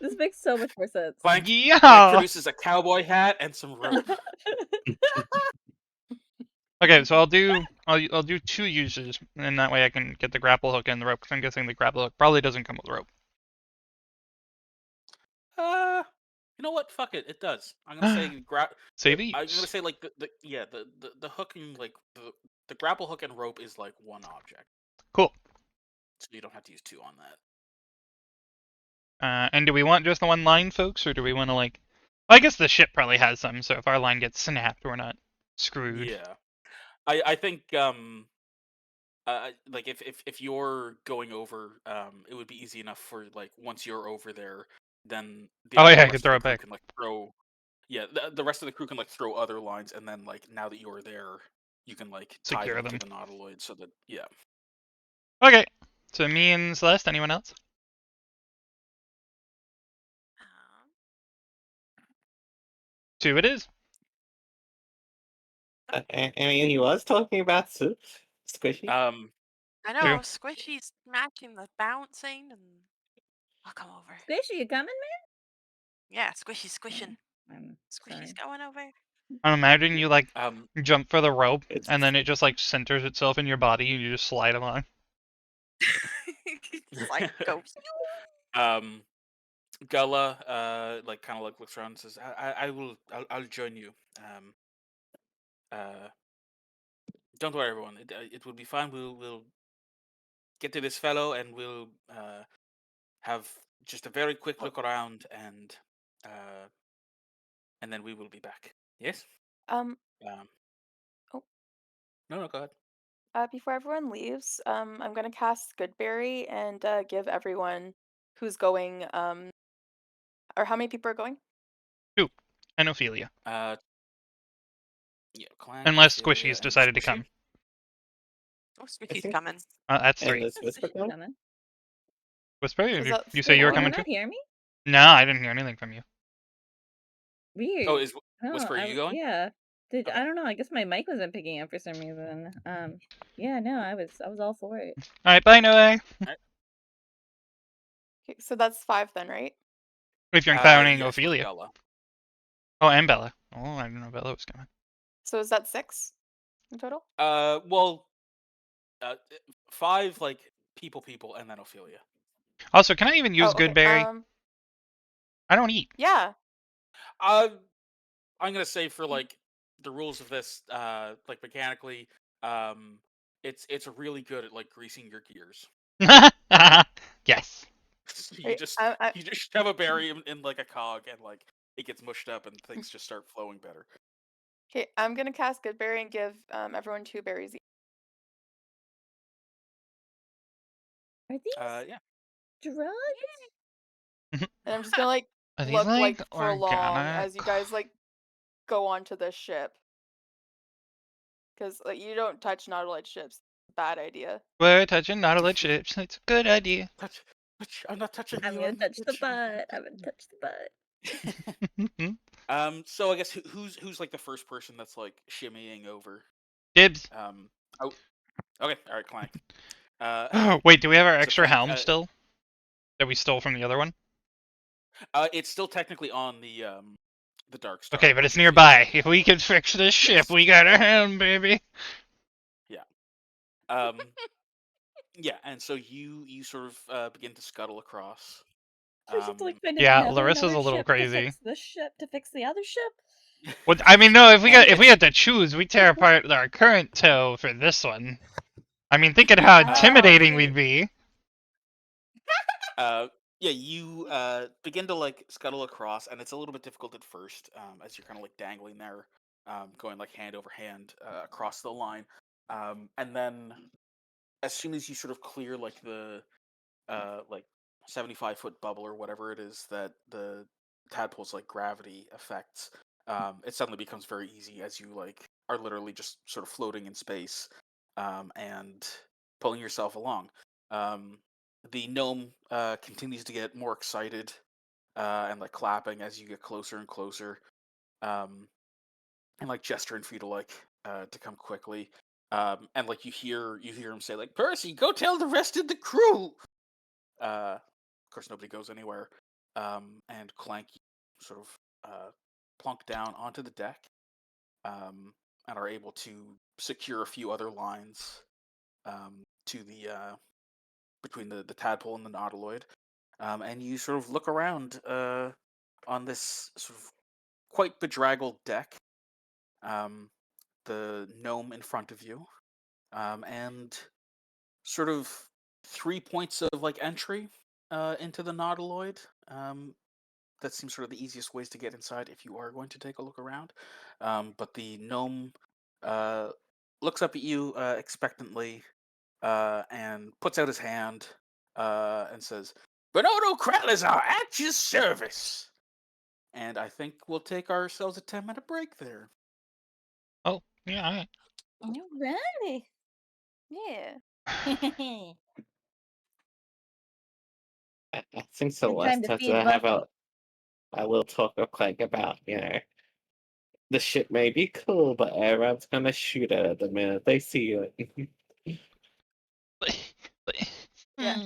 This makes so much more sense. Clank Yeah. produces a cowboy hat and some rope. Okay, so I'll do 2 uses, and that way I can get the grapple hook and the rope. Because I'm guessing the grapple hook probably doesn't come with rope. You know what? Fuck it. It does. I'm gonna say Save I'm gonna use. say like the hooking, like the grapple hook and rope is like one object, Cool. so you don't have to use 2 on that. And do we want just the one line, folks, or do we want to like? I guess the ship probably has some, so if our line gets snapped, we're not screwed. Yeah, I think like if you're going over, it would be easy enough for like once you're over there, then Oh, yeah, I rest could of throw the it crew back. can like throw. Yeah, the rest of the crew can like throw other lines, and then like now that you're there, you can like tie Secure them them. to the nautiloid so that Okay. So me and Celeste. Anyone else? Um, 2 it is. I mean, he was talking about soup. Squishy. I know True. Squishy's matching the bouncing, and I'll come over. Squishy, you coming, Yeah, Squishy's squishing. man? Squishy's going over. I'm imagining you like jump for the rope, It's- and then it just like centers itself in your body, and you just slide along. It's like go. Gullah like kind of like looks around and says, I'll join you. Don't worry, everyone. It will be fine. We'll get to this fellow, and we'll have just a very quick look around, and then we will be back. Yes. Oh, No, go ahead. before everyone leaves, I'm gonna cast Goodberry and give everyone who's going, or how many people are going? And Ophelia, Yeah, Clank, unless Ophelia, Squishy's and decided to Squishy. come. Oh, I Squishy's think- coming. That's And 3. is Whisper Squishy's coming? coming. Whisper, Is that you say you were four? Can you coming not too? hear me? No, I didn't hear anything from you. Weird. Oh, is No, Whisper, are you going? Yeah. I Okay. don't know. I guess my mic wasn't picking up for some reason. Yeah, no, I was all for it. All right, bye, Noah. Okay, so that's 5 then, right? If you're counting Yes, with Ophelia. Gullah. Oh, and Bella. Oh, I didn't know Bella was coming. So is that 6 in total? Well, 5 like people, and then Ophelia. Also, can I even use Oh, okay, Goodberry? I don't eat. Yeah. I'm gonna say for like the rules of this, like mechanically, it's really good at like greasing your gears. Yes. You Wait, just I- you just shove a berry in like a cog, and like it gets mushed up, and things just start flowing better. Okay, I'm gonna cast Goodberry and give everyone 2 berries each. Are these Yeah. drugs? And I'm just gonna like Are these look like for long organic? as you guys like go onto this ship. Because like you don't touch Nautilite ships. Bad idea. We're touching Nautilus ships. It's a good idea. Touch. I'm not touching I'm you. gonna I'm not touch the touching you. butt. I'm gonna touch the butt. So I guess who's like the first person that's like shimmying over? Dibs. Oh. Okay. All right, Clank. Wait, do we have our so extra Clank, helm still? That we stole from the other one? It's still technically on the the Dark Star. Okay, but it's pushes you nearby. aside. If we can fix this ship, we got a hand, baby. Yeah, and so you sort of begin to scuttle across. So we have to like find Yeah, another Larissa's a little ship to crazy. fix this ship to fix the other ship. What I mean, no, if we And got if we had to choose, we tear apart our current tow for this one. I mean, think of how intimidating we'd be. Yeah, you begin to like scuttle across, and it's a little bit difficult at first, as you're kind of like dangling there, going like hand over hand across the line, and then as soon as you sort of clear like the like 75-foot bubble or whatever it is that the tadpole's like gravity affects, it suddenly becomes very easy as you like are literally just sort of floating in space, and pulling yourself along. The gnome continues to get more excited and like clapping as you get closer and closer, and like gesturing for you to like to come quickly. And like you hear him say like, "Percy, go tell the rest of the crew." Of course, nobody goes anywhere. And Clank sort of plunk down onto the deck, and are able to secure a few other lines to the between the tadpole and the nautiloid. And you sort of look around on this sort of quite bedraggled deck. The gnome in front of you, and sort of 3 points of like entry into the nautiloid. That seems sort of the easiest ways to get inside if you are going to take a look around. But the gnome looks up at you expectantly, and puts out his hand and says, "Bernardo Kralazar at your service." And I think we'll take ourselves a 10-minute break there. Oh, yeah. All right. Alrighty. Yeah. I think Good time Celeste to has feed to have Bucky. a little talk of Clank about, the ship may be cool, but everyone's gonna shoot it the minute they see it. Yeah.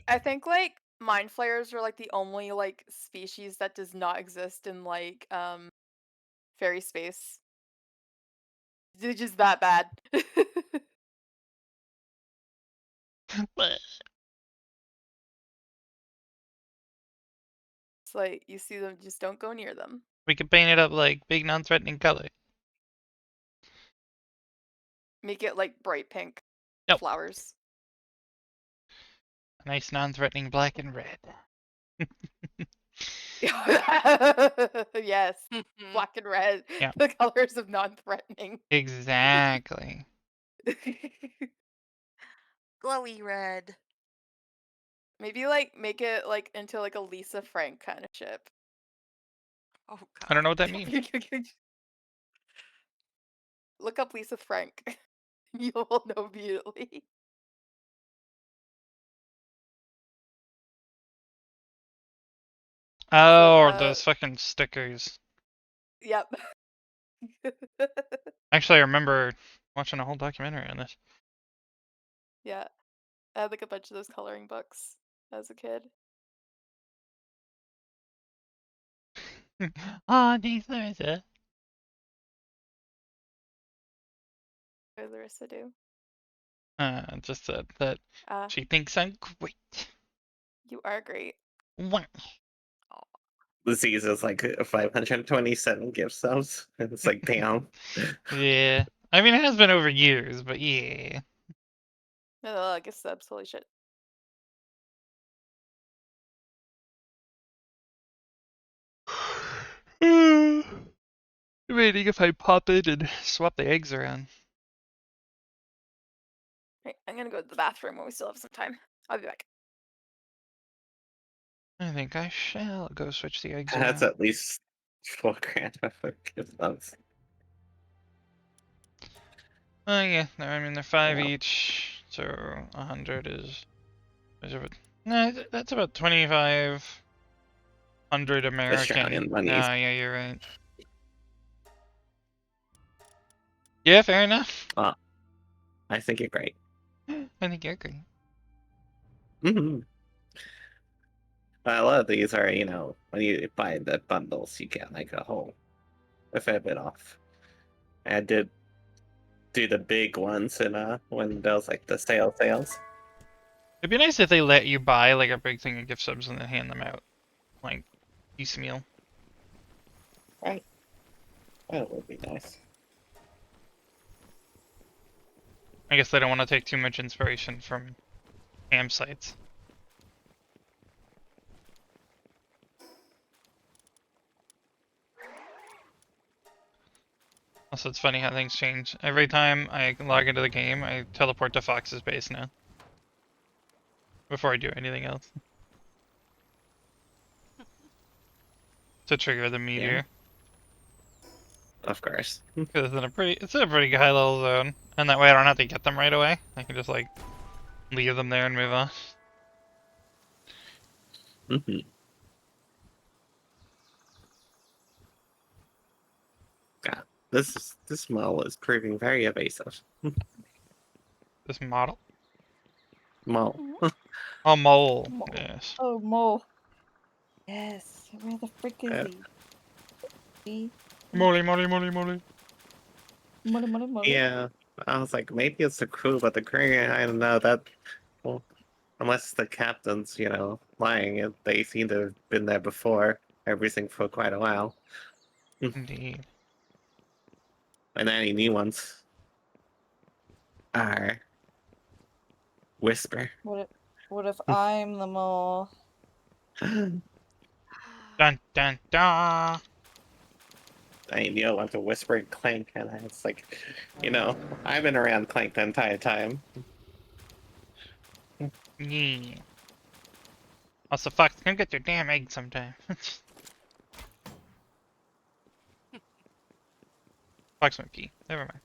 I think like mind flayers are like the only like species that does not exist in like fairy space. They're just that bad. It's like you see them, just don't go near them. We could paint it up like big, non-threatening color. Make it like bright pink Yep. flowers. A nice, non-threatening black and red. Yes, black and red, Yeah. the colors of non-threatening. Exactly. Glowy red. Maybe like make it like into like a Lisa Frank kind of ship. Oh god. I don't know what that means. Look up Lisa Frank. You will know immediately. Oh, or uh, those fucking stickers. Yep. Actually, I remember watching a whole documentary on this. Yeah. I had like a bunch of those coloring books as a kid. Oh, thanks, Larissa. What did Larissa do? Just said that she thinks I'm great. You are great. What? Disease is like 527 gift subs. It's like, damn. Yeah. I mean, it has been over years, but yeah. No, I guess subs. Holy shit. Waiting if I pop in and swap the eggs around. Right, I'm gonna go to the bathroom when we still have some time. I'll be back. I think I shall go switch the eggs That's around. at least $4,000 worth of gift subs. Oh yeah, I mean they're 5 Yeah. each, so 100 is no, that's about 2,500 American. Australian money. Ah, yeah, you're right. Yeah, fair enough. I think you're great. I think you're great. Mm-hmm. A lot of these are, when you buy the bundles, you get like a fair bit off. I did do the big ones and when there was like the sales. It'd be nice if they let you buy like a big thing of gift subs and then hand them out, like piecemeal. Right. That would be nice. I guess they don't want to take too much inspiration from ham sites. Also, it's funny how things change. Every time I log into the game, I teleport to Fox's base now. Before I do anything else. To trigger the meteor. Of course. Because it's in a pretty high level zone. And that way I don't have to get them right away. I can just like leave them there and move on. Hmm. God, this model is proving very evasive. This model. Model. Oh, mole. Mole. Yes. Oh, mole. Yes. Where the frick is Yeah. he? Molly, molly, molly, molly. Mole. Yeah, I was like, maybe it's the crew, but the crew, I don't know that. Well, unless the captain's, lying, they seem to have been there before everything for quite a while. Indeed. And any new ones are Whisper. What if I'm the mole? Dun dun dun. I went to Whisper and Clank, and it's like, I've been around Clank the entire time. Yeah. Also, Fox, come get your damn egg sometime. Fox went pee. Never mind.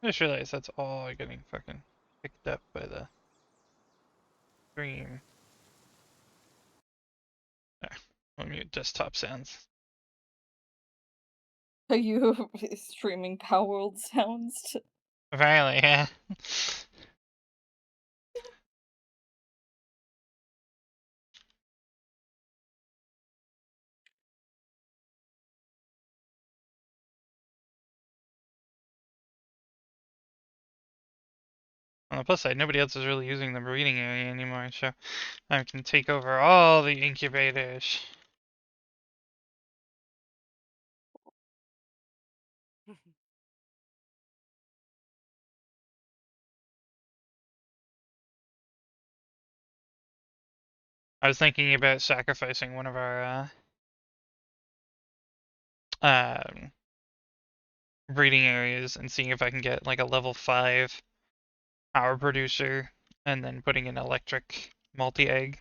I just realized that's all getting fucking picked up by the stream. There. I'll mute desktop sounds. Are you streaming Power World sounds? Apparently, yeah. On the plus side, nobody else is really using the breeding area anymore, so I can take over all the incubators. I was thinking about sacrificing one of our breeding areas and seeing if I can get like a level 5 power producer and then putting an electric multi-egg.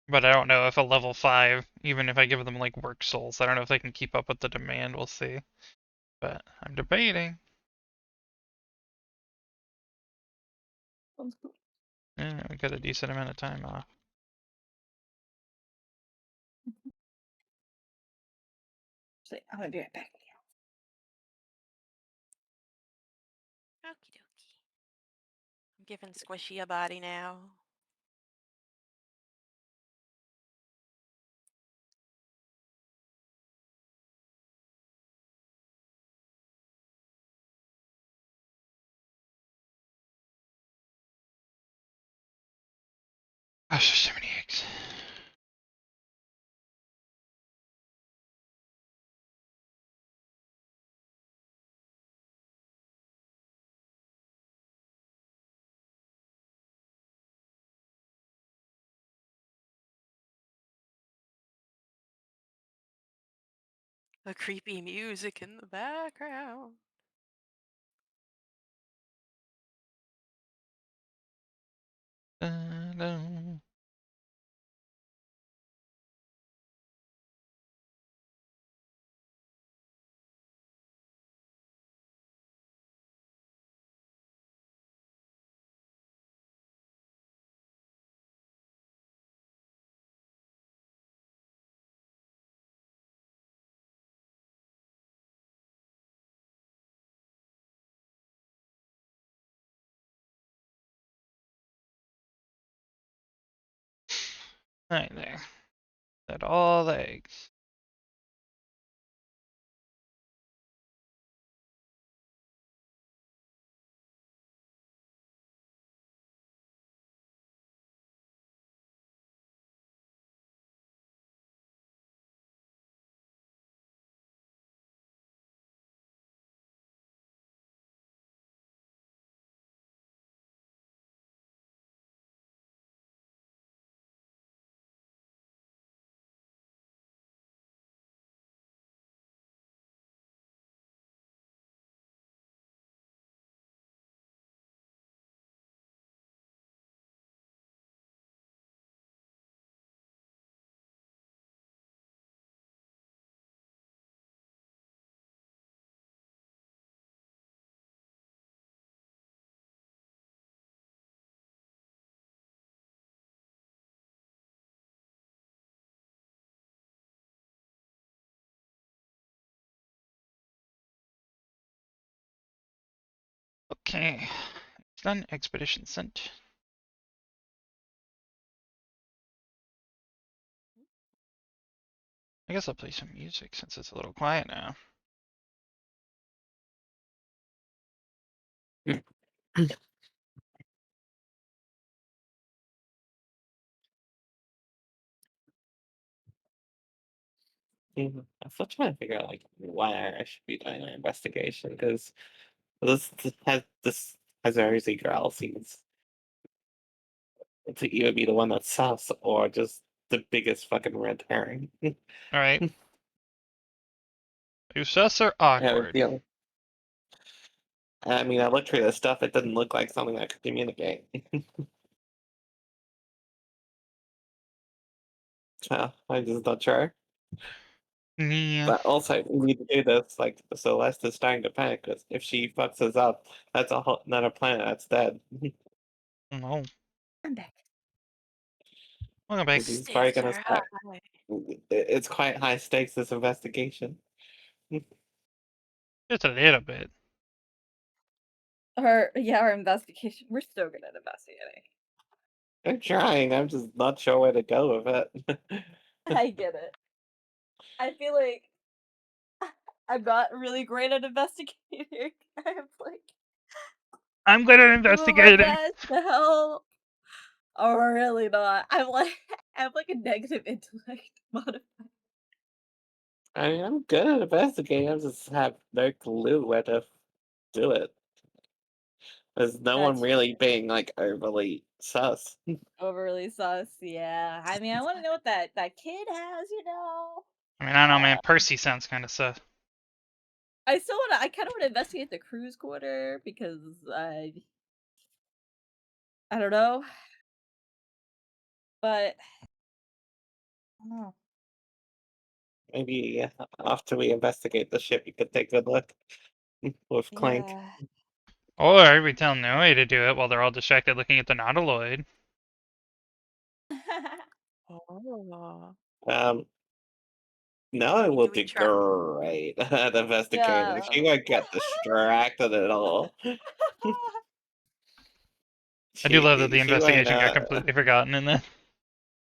But I don't know if a level 5, even if I give them like work souls, I don't know if they can keep up with the demand, we'll see. But I'm debating. Sounds good. Yeah, we got a decent amount of time off. I'm gonna be right back. Okie dokie. I'm giving Squishy a body now. Gosh, there's so many eggs. The creepy music in the background. Dun-dun. Right there. Set all the eggs. Okay. It's done. Expedition sent. I guess I'll play some music since it's a little quiet now. I'm still trying to figure out like why I should be doing an investigation because this has very girl seems to either be the one that's sus or just the biggest fucking red herring. Alright. You sus or I have a awkward? feeling. I mean, I looked through this stuff. It didn't look like something I could communicate. So I'm just not sure. Yeah. But also, we need to do this. Like, Celeste is starting to panic because if she fucks us up, that's a whole another planet that's dead. No. I'm back. Welcome back. He's probably Stakes gonna are start. high. It's quite high stakes, this investigation. Just a little bit. Our investigation. We're still good at investigating. I'm trying. I'm just not sure where to go with it. I get it. I feel like I'm not really great at investigating. I'm like I'm good at doing my investigating. best to help. Or really not. I'm like I have like a negative intellect modifier. I mean, I'm good at investigating. I just have no clue where to do it. There's no one That's really being like overly sus. overly sus. Yeah. I mean, I want to know what that kid has. I mean, I don't know, man. Percy sounds kind of sus. I kind of want to investigate the cruise quarter because I don't know, but I don't know. Maybe after we investigate the ship, you could take a look with Clank. Yeah. Or we tell Noe to do it while they're all distracted looking at the Nautiloid. Oh. No, it will Do we do try? great at investigating. She Yeah. won't get distracted at all. I do love that the She won't, investigation got completely forgotten in the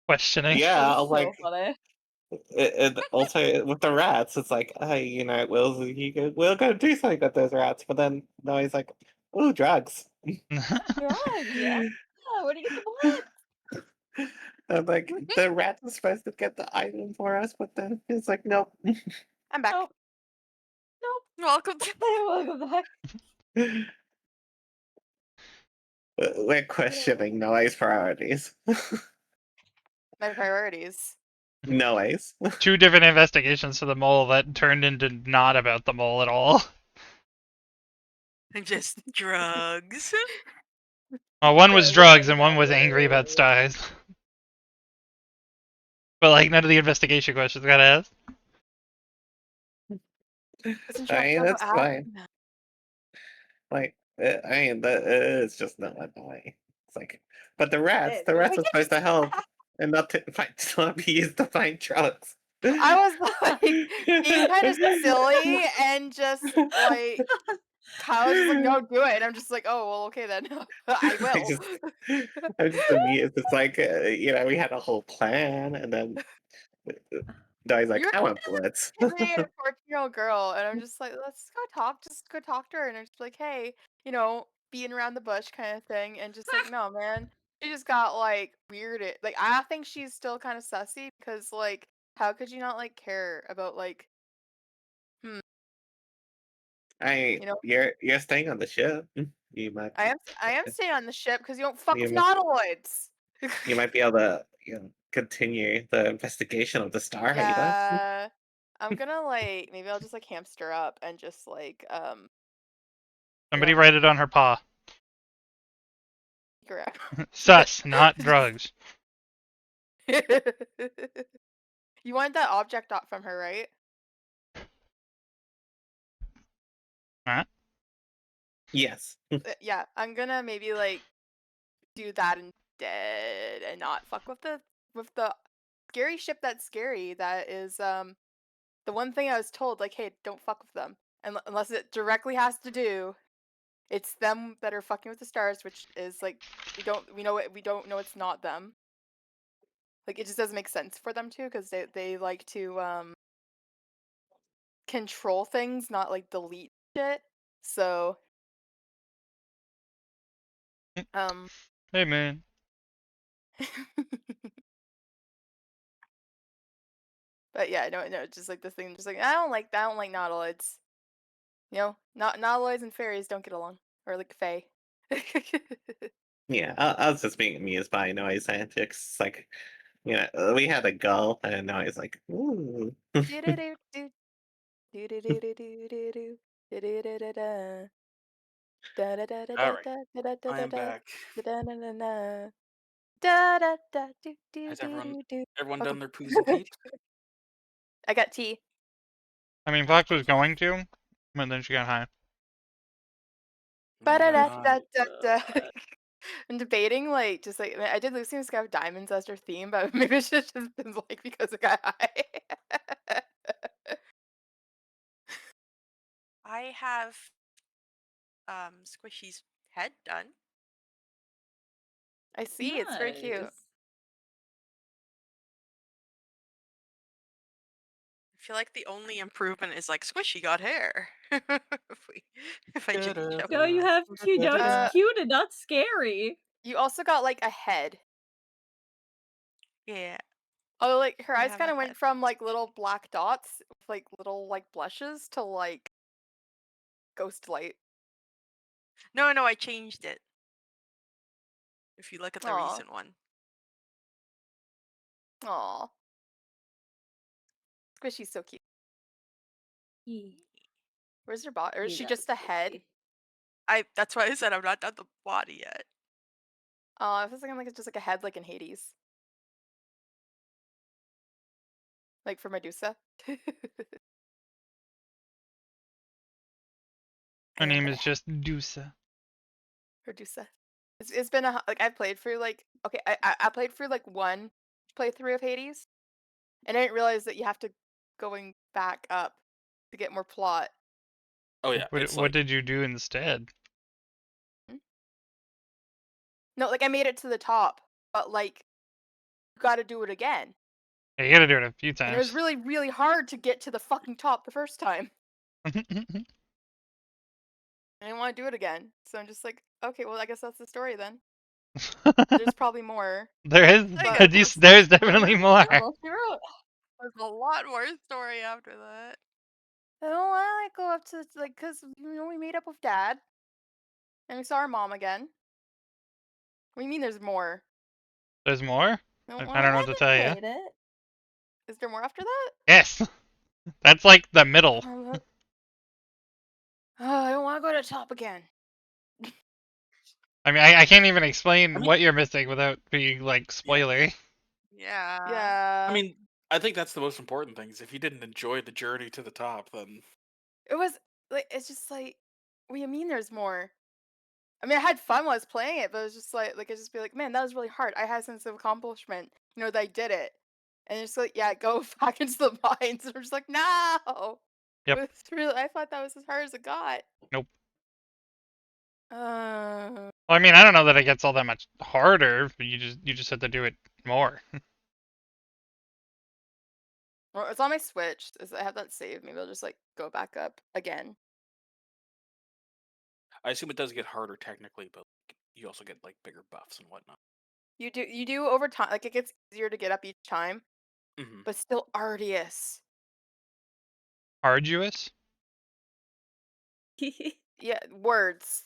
questioning. yeah, That's so like funny. also with the rats, it's like, hey, we're gonna do something with those rats, but then no, he's like, ooh, drugs. Drugs, yeah. Where do you get the blood? I'm like, the rat is supposed to get the item for us, but then it's like, nope. I'm back. Nope. Nope. Welcome to Welcome back. We're questioning Noah's priorities. My priorities. Noah's. Two different investigations for the mole that turned into not about the mole at all. just drugs. Well, one was drugs and one was angry about styes. But like none of the investigation questions got asked. Isn't I mean, Shasta that's out? fine. Like, it's just not annoying. It's like, but the rats are supposed to help and not to find, not be used to find drugs. I was like being kind of silly and just like Kyle was just like, "No, do it," and I'm just like, "Oh, well, okay then. I will." I'm just amused. It's like we had a whole plan, and then Dai's like, You're I want Blitz. intimidating a 14-year-old girl, and I'm just like, "Let's go talk. Just go talk to her," and I'm just like, "Hey, beating around the bush kind of thing," and just like, no, man, she just got like weirded. Like, I think she's still kind of sussy because like, how could you not like care about like, hmm, you know? You're staying on the ship. You might I am staying on the ship because you don't fuck you with might, nautiloids. you might be able to continue the investigation of the Star Hater. Yeah. I'm gonna like maybe I'll just like hamster up and just like Somebody know, write it on her paw. figure out. Sus, not drugs. You wanted that object dot from her, right? Huh? Yes. Yeah, I'm gonna maybe like do that instead and not fuck with the scary ship that's scary. That is the one thing I was told, like, hey, don't fuck with them. Unless it directly has to do. It's them that are fucking with the stars, which is like we don't know it's not them. Like it just doesn't make sense for them to, because they like to control things, not like delete shit. So um Hey, man. but yeah, no, just like this thing, just like I don't like that. I don't like nautiloids. Not nautiloids and fairies don't get along, or like fae. Yeah, I was just being amused by Noise antics. Like, we had a gull, and Noise like, ooh. Do-do-do-do, do-do-do-do-do-do-do, do-do-do-do-da. All right, I am Da-da-da-da-da-da-da-da-da-da. back. Da-da-da-da-da. Da-da-da-do-do-do-do-do. Has everyone Okay. done their poos and peeps? I got tea. I mean, Fox was going to, but then she got high. Nah. Ba-da-da-da-da-da. I'm debating, like, just like I did Lucy in the Sky with Diamonds as her theme, but maybe it should just been like because it got high. I have Squishy's head done. I see, it's very cute. Nice. I feel like the only improvement is like Squishy got hair. if I didn't Da-da. show No, you have cute. No, Uh, it's cute and not scary. You also got like a head. Yeah. Oh, like her I eyes have kind a of went head. from like little black dots with like little like blushes to like ghost light. No, I changed it. If you look at the Aw. recent one. Aw. Squishy's so cute. Where's her body? Or is she just a head? That's why I said I'm not done the body yet. Oh, I was thinking like it's just like a head like in Hades. Like for Medusa. Her And name got is a just Dusa. Medusa. It's been like I've played through like okay, I played through like one playthrough of Hades, and I didn't realize that you have to going back up to get more plot. Oh yeah, What, it's what like did you do instead? No, like I made it to the top, but like you got to do it again, Yeah, you gotta do it a few and it was times. really really hard to get to the fucking top the first time. I didn't want to do it again, so I'm just like, okay, well I guess that's the story then. There's probably more. There is, But- there's definitely more. There's a lot more story after that. I don't want to go up to like because we made up with Dad, and we saw our mom again. What do you mean there's more? There's more? don't I wanna- don't know what to tell you. Played it. Is there more after that? Yes! That's like the middle. I don't want to go to the top again. I mean, I can't even explain I mean- what you're missing without being, like, spoilery. Yeah. Yeah. I mean, I think that's the most important thing. Is if you didn't enjoy the journey to the top, then it was like it's just like, what do you mean there's more? I mean, I had fun while I was playing it, but it was just like I just be like, man, that was really hard. I had a sense of accomplishment, that I did it, and it's like, yeah, go back into the mines. And I'm just like, no. Yep. It's really, I thought that was as hard as it got. Nope. Well, I mean, I don't know that it gets all that much harder. But you just have to do it more. Well, it's on my Switch. I have that saved. Maybe I'll just like go back up again. I assume it does get harder technically, but you also get like bigger buffs and whatnot. You do over time. Like it gets easier to get up each time, Hmm. but still arduous. Arduous. Yeah, words.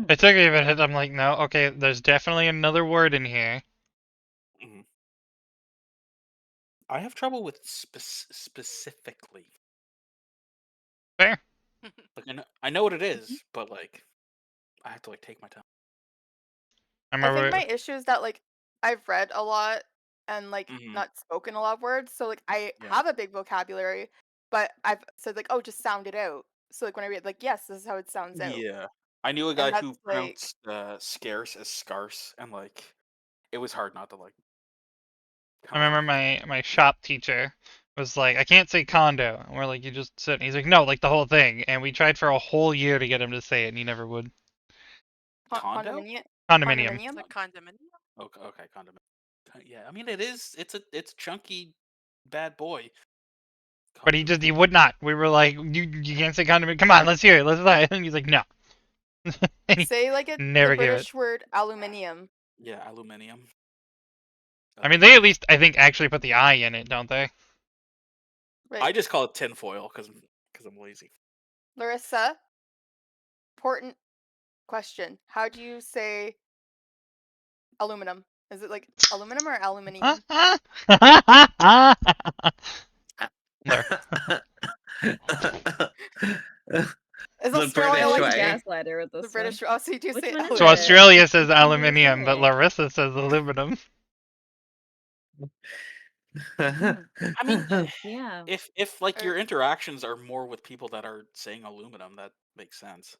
I took it, but I'm like, no, okay. There's definitely another word in here. Hmm. I have trouble with specifically. Fair. Like I know what it is, but like I have to like take my time. I I think remember. my issue is that like I've read a lot and like Mhm. not spoken a lot of words, so like I Yeah. have a big vocabulary, but I've said like, oh, just sound it out. So like when I read like, yes, this is how it sounds out. Yeah. I knew a And guy that's who like pronounced scarce as scarce, and like it was hard not to like. I remember my shop teacher was like, I can't say condo. And we're like, you just said. He's like, no, like the whole thing. And we tried for a whole year to get him to say it, and he never would. Condo? condominium. Condominium. It's a condominium. Okay, condiment. Yeah, I mean it is. It's a chunky bad boy. But he would not. We were like, you can't say condominium. Come on, let's hear it. Let's try it. And he's like, no. And he Say like the never gave it. British word aluminium. Yeah, aluminium. I mean, they at least I think actually put the I in it, don't they? Right. I just call it tinfoil because I'm lazy. Larissa, important question. How do you say aluminum? Is it like aluminum or aluminium? There. Is The Australia British like way. gaslighter with this the British? Oh, so you do Which say one is So aluminium. Australia says Which one do you aluminium, but say? Larissa says aluminum. I mean, Yeah. if like Or- your interactions are more with people that are saying aluminum, that makes sense.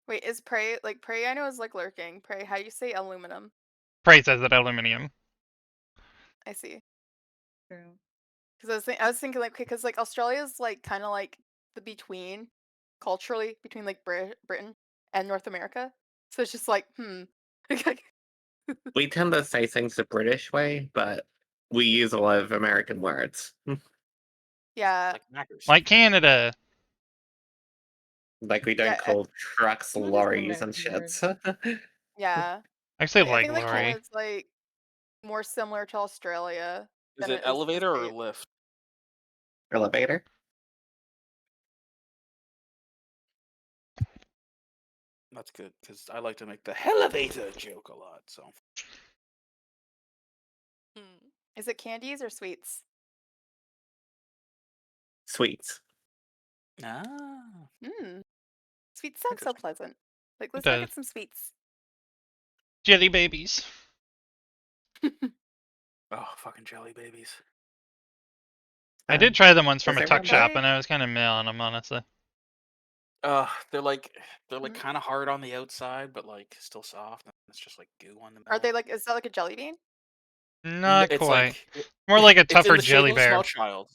Wait, is Prey like Prey? I know is like lurking. Prey, how do you say aluminum? Prey says it aluminium. I see. True. Because I was thinking like, because like Australia's like kind of like the between culturally between like Britain and North America. So it's just like, We tend to say things the British way, but we use a lot of American words. yeah, Like Mackers. Like Canada. Like we don't Yeah, call trucks What is lorries and American shit. yeah. I say I like think like lorry. Canada's like more similar to Australia Is than it it is elevator or States. lift? Elevator. That's good because I like to make the elevator joke a lot. So Is it candies or sweets? Sweets. ah, Sweets sound so Interesting. pleasant. Like let's It go does. get some sweets. Jelly babies. oh fucking jelly babies. I did try them once from does a tuck everyone shop, like- and I was kind of meh on them, honestly. They're like Mhm. kind of hard on the outside, but like still soft. And it's just like goo on the middle. Are they like? Is that like a jelly bean? Not It's quite. like More like a it's in tougher the shape jelly of a bear. small child.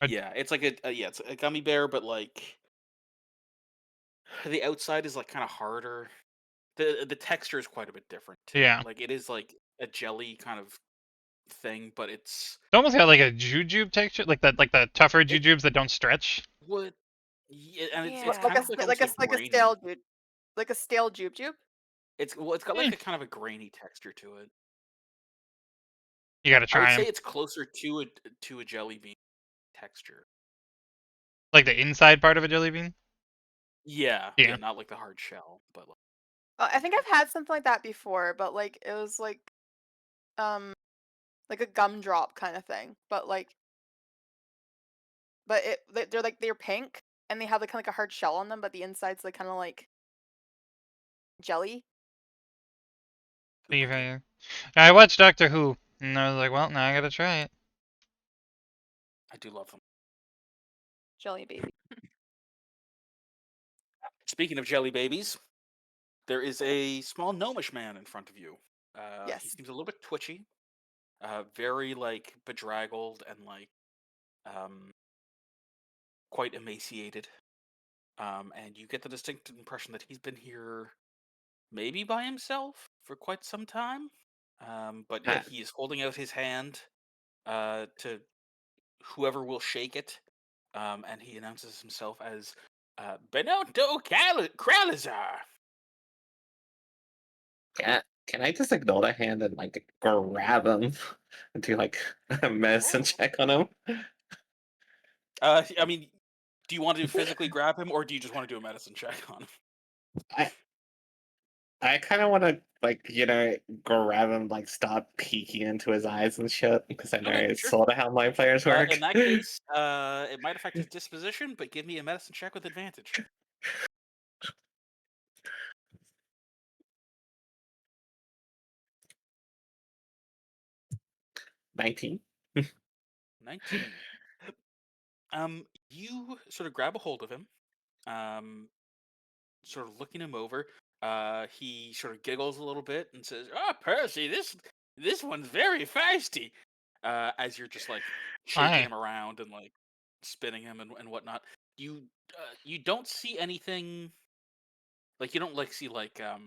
A- Yeah, it's like it's a gummy bear, but like the outside is like kind of harder. The texture is quite a bit different too. Yeah. Like it is like a jelly kind of thing, but it's It almost got like a jujube texture, like the tougher jujubes that don't stretch. what. Yeah, and it's Yeah. kind of like almost like a grainy. stale dude, like a stale jube. It's got like a kind of a grainy texture to it. You gotta I would try say them. it's closer to a jelly bean texture. Like the inside part of a jelly bean. Yeah, Yeah. not like the hard shell, but like, I think I've had something like that before, but like it was like a gumdrop kind of thing, but they're pink and they have like kind of like a hard shell on them, but the inside's like kind of like jelly. Even I watched Doctor Who, and I was like, well, now I gotta try it. I do love them. Jelly baby. Speaking of jelly babies, there is a small gnomish man in front of you. He Yes. seems a little bit twitchy, very like bedraggled and like quite emaciated. and you get the distinct impression that he's been here maybe by himself for quite some time. But yeah, Ah, he is holding out his hand to whoever will shake it, and he announces himself as Benito Kralizar. can I just ignore the hand and like grab him and do like a medicine check on him? I mean, do you want to physically grab him, or do you just want to do a medicine check on him? I I kind of want to like grab him, like stop peeking into his eyes and shit because I know Okay, it's sure. sort of how mind players work. In that case, it might affect his disposition, but give me a medicine check with advantage. 19. 19. You sort of grab a hold of him, sort of looking him over. He sort of giggles a little bit and says, "Ah, Percy, this one's very feisty." As you're just like shaking Aye. him around and like spinning him and whatnot. You don't see anything like you don't like see like a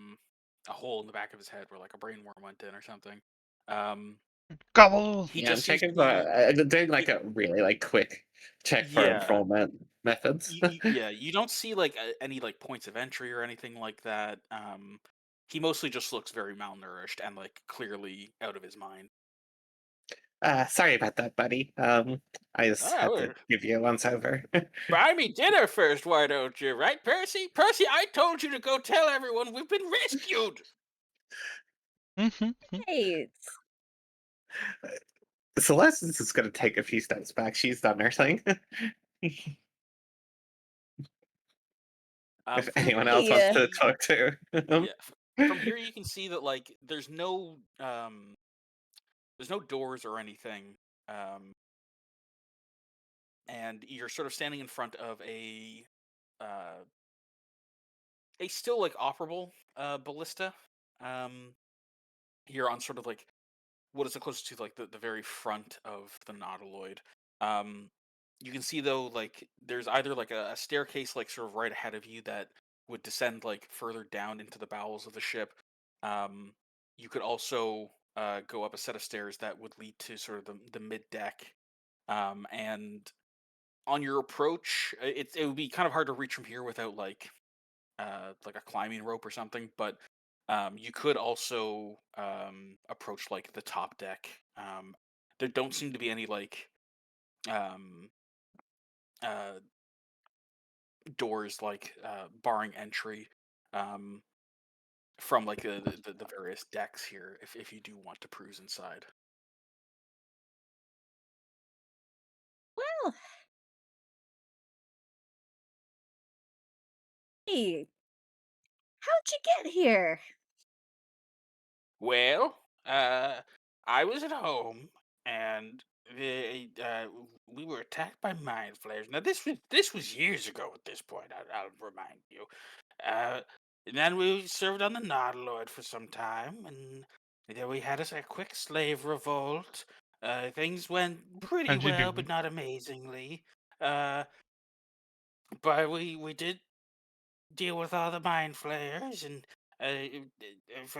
hole in the back of his head where like a brain worm went in or something. Um, Gobble. he Yeah, I'm just seems to checking for be doing like y- a really like quick check for yeah. enrollment methods. Yeah, you don't see like any like points of entry or anything like that. He mostly just looks very malnourished and like clearly out of his mind. Sorry about that, buddy. I just Ah, had to well, give you a once over. buy me dinner first, why don't you? Right, Percy? Percy, I told you to go tell everyone we've been rescued. Mhm. Right. Celeste is just gonna take a few steps back. She's done her thing. If From anyone here you else can wants Yeah. to see, talk to him. yeah, from here you can see that like there's no doors or anything. Um, and you're sort of standing in front of uh a still like operable ballista. Um, here on sort of like what is the closest to like the very front of the nautiloid. Um, you can see though like there's either like a staircase like sort of right ahead of you that would descend like further down into the bowels of the ship. Um, you could also go up a set of stairs that would lead to sort of the mid deck. And on your approach, it would be kind of hard to reach from here without like a climbing rope or something, but you could also approach like the top deck. There don't seem to be any like um, uh, doors like barring entry um, from like the various decks here. If you do want to cruise inside, Well, hey, how'd you get here? Well, I was at home and we were attacked by mind flayers. Now this was years ago at this point. I'll remind you. Uh, and then we served on the Nautiloid for some time, and then we had us a quick slave revolt. Things went pretty How'd you well, do? but not amazingly. Uh, but we did deal with all the mind flayers, and a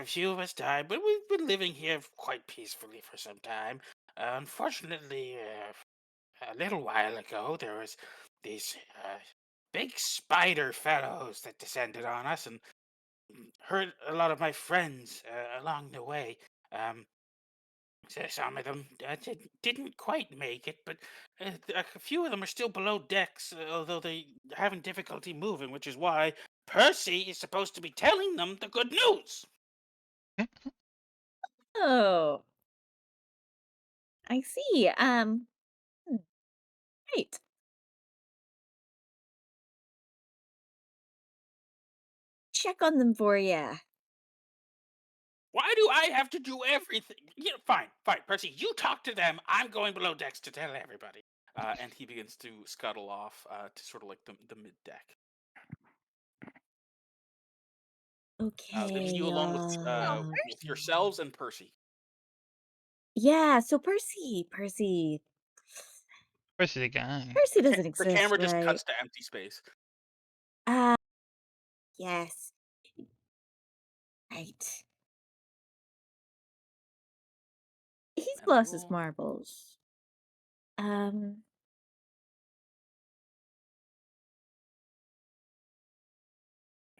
few of us died, but we've been living here quite peacefully for some time. Unfortunately, a little while ago, there was these big spider fellows that descended on us and hurt a lot of my friends along the way. Um, some of them didn't quite make it, but a few of them are still below decks, although they are having difficulty moving, which is why Percy is supposed to be telling them the good news. Oh, I see. Hmm, right. Check on them for ya. Why do I have to do everything? Fine, fine, Percy, you talk to them. I'm going below decks to tell everybody. and he begins to scuttle off to sort of like the mid deck, leaving you Okay. alone Oh, with yourselves and Percy. Yeah. So Percy, Where's the guy? Percy The, doesn't the exist, camera just right? cuts to empty space. Ah, yes. Right. He's And lost his we'll marbles. Um,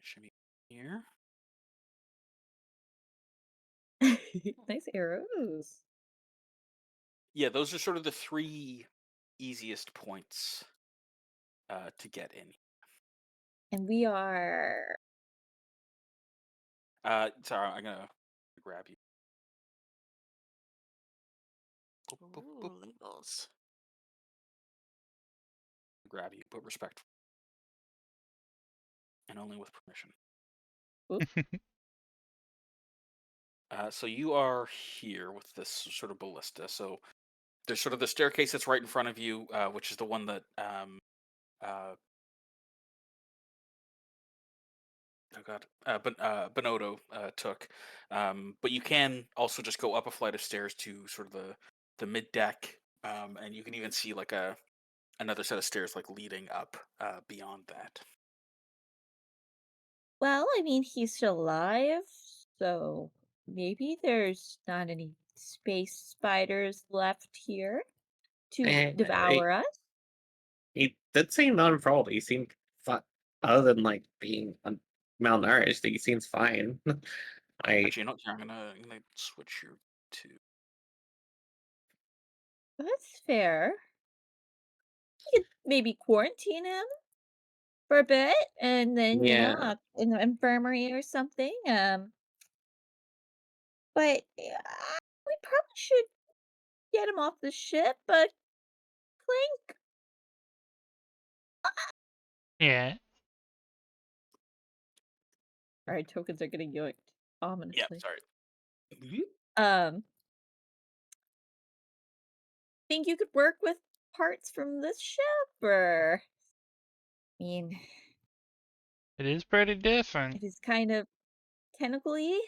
shimmy here. nice arrows. Yeah, those are sort of the 3 easiest points to get in. And we are. Sorry, I'm gonna grab you. Boop, boop, boop. Ooh, labels. Grab you, but respectful, and only with permission. So you are here with this sort of ballista. So there's sort of the staircase that's right in front of you, which is the one that oh god, Bonotto took. But you can also just go up a flight of stairs to sort of the mid deck, and you can even see like another set of stairs like leading up beyond that. Well, I mean, he's still alive, so maybe there's not any space spiders left here to Eh, devour us. he did seem unfurled. He seemed fine, other than like being malnourished. He seems fine. I Actually, you know what? Here, I'm gonna switch you to. That's fair. You could maybe quarantine him for a bit, and then yeah. in the infirmary or something. But we probably should get him off the ship. But Clink, Yeah. all right, tokens are getting yoinked Yeah, ominously. sorry. Um, think you could work with parts from this ship, or I mean, It is pretty different. it is kind of tentacly.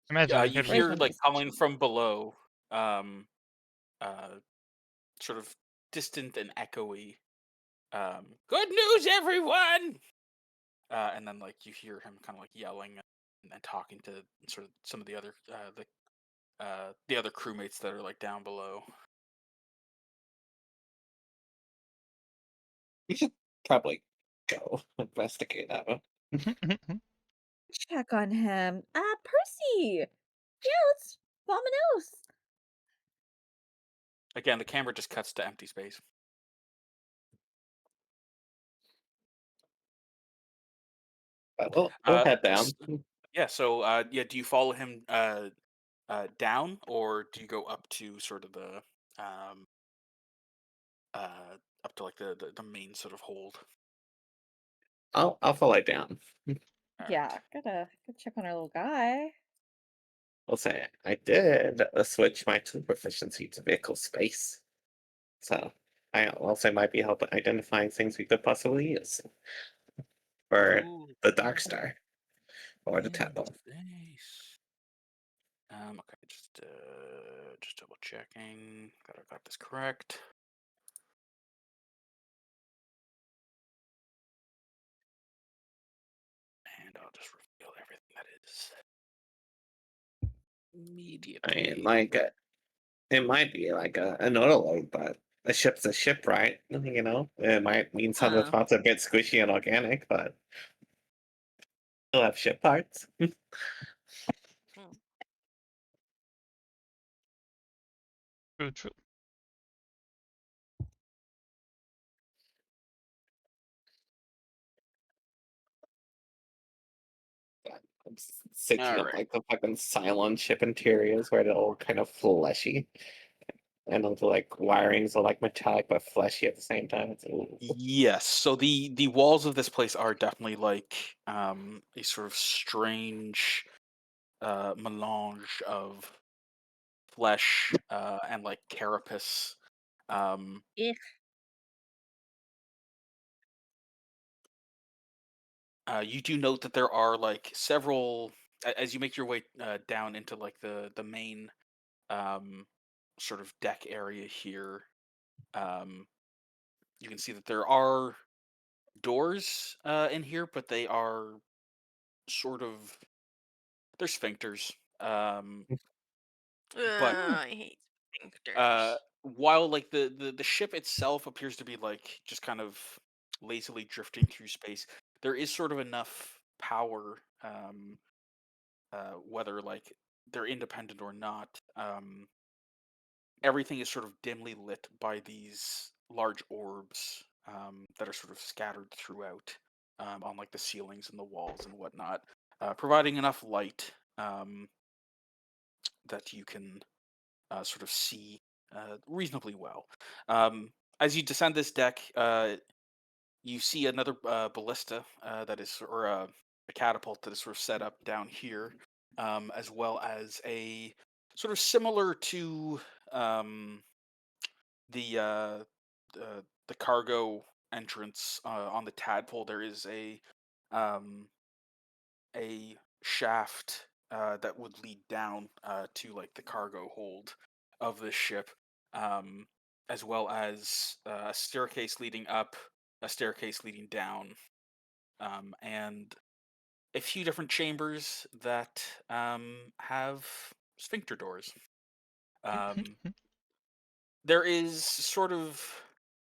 Imagine it You could Where's be. hear my like message? calling from below, uh, sort of distant and echoey. Good news, everyone! And then like you hear him kind of like yelling and talking to sort of some of the other the other crewmates that are like down below. We should probably go investigate that one. Check on him. Percy. Yeah, let's Vominos. Again, the camera just cuts to empty space. But we'll head down. Yeah. So yeah, do you follow him down, or do you go up to sort of the up to like the main sort of hold? I'll follow down. Yeah, Alright. gotta check on our little guy. I'll say I did switch my tool proficiency to vehicle space, so I also might be helping identifying things we could possibly use for Ooh, the Dark Star or the yeah, Temple. nice. Okay, just double checking that I got this correct. And I'll just reveal everything that is I immediately. mean, like it might be like an autoload, but a ship's a ship, right? You know, it might mean some of the Huh. parts are a bit squishy and organic, but still have ship parts. Hmm. True, true. I'm thinking of Alright. like the fucking Cylon ship interiors where they're all kind of fleshy. And all the like wirings are like metallic but fleshy at the same time. It's Yes, so the walls of this place are definitely like a sort of strange melange of flesh and like carapace. Um, Ick. you do note that there are like several as you make your way down into like the main um, sort of deck area here. Um, you can see that there are doors in here, but they are sort of they're sphincters. But I hate sphincters. while like the ship itself appears to be like just kind of lazily drifting through space, there is sort of enough power, whether like they're independent or not. Everything is sort of dimly lit by these large orbs that are sort of scattered throughout on like the ceilings and the walls and whatnot, providing enough light that you can sort of see reasonably well. As you descend this deck, you see another ballista that is, or a catapult that is sort of set up down here, as well as a sort of similar to um, the uh, the cargo entrance on the tadpole. There is um, a shaft that would lead down to like the cargo hold of this ship, um, as well as a staircase leading up, a staircase leading down, and a few different chambers that have sphincter doors. Um, there is sort of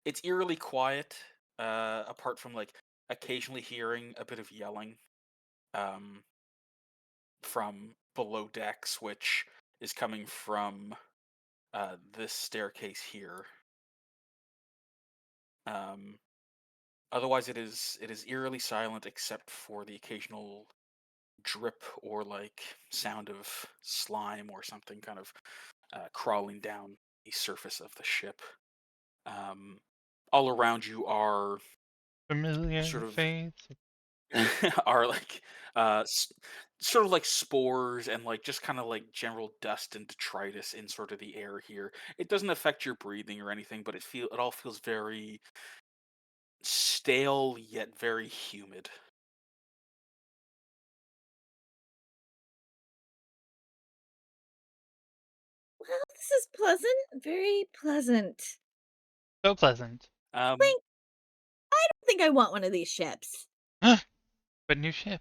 it's eerily quiet, apart from like occasionally hearing a bit of yelling. Um, from below decks, which is coming from this staircase here. Um, Otherwise, it is eerily silent except for the occasional drip or like sound of slime or something kind of crawling down the surface of the ship. Um, all around you are Familiar sort of fates. are like sort of like spores and like just kind of like general dust and detritus in sort of the air here. It doesn't affect your breathing or anything, but it all feels very stale yet very humid. Well, this is pleasant. Very pleasant. So pleasant. Clink, I don't think I want one of these ships. But new ship.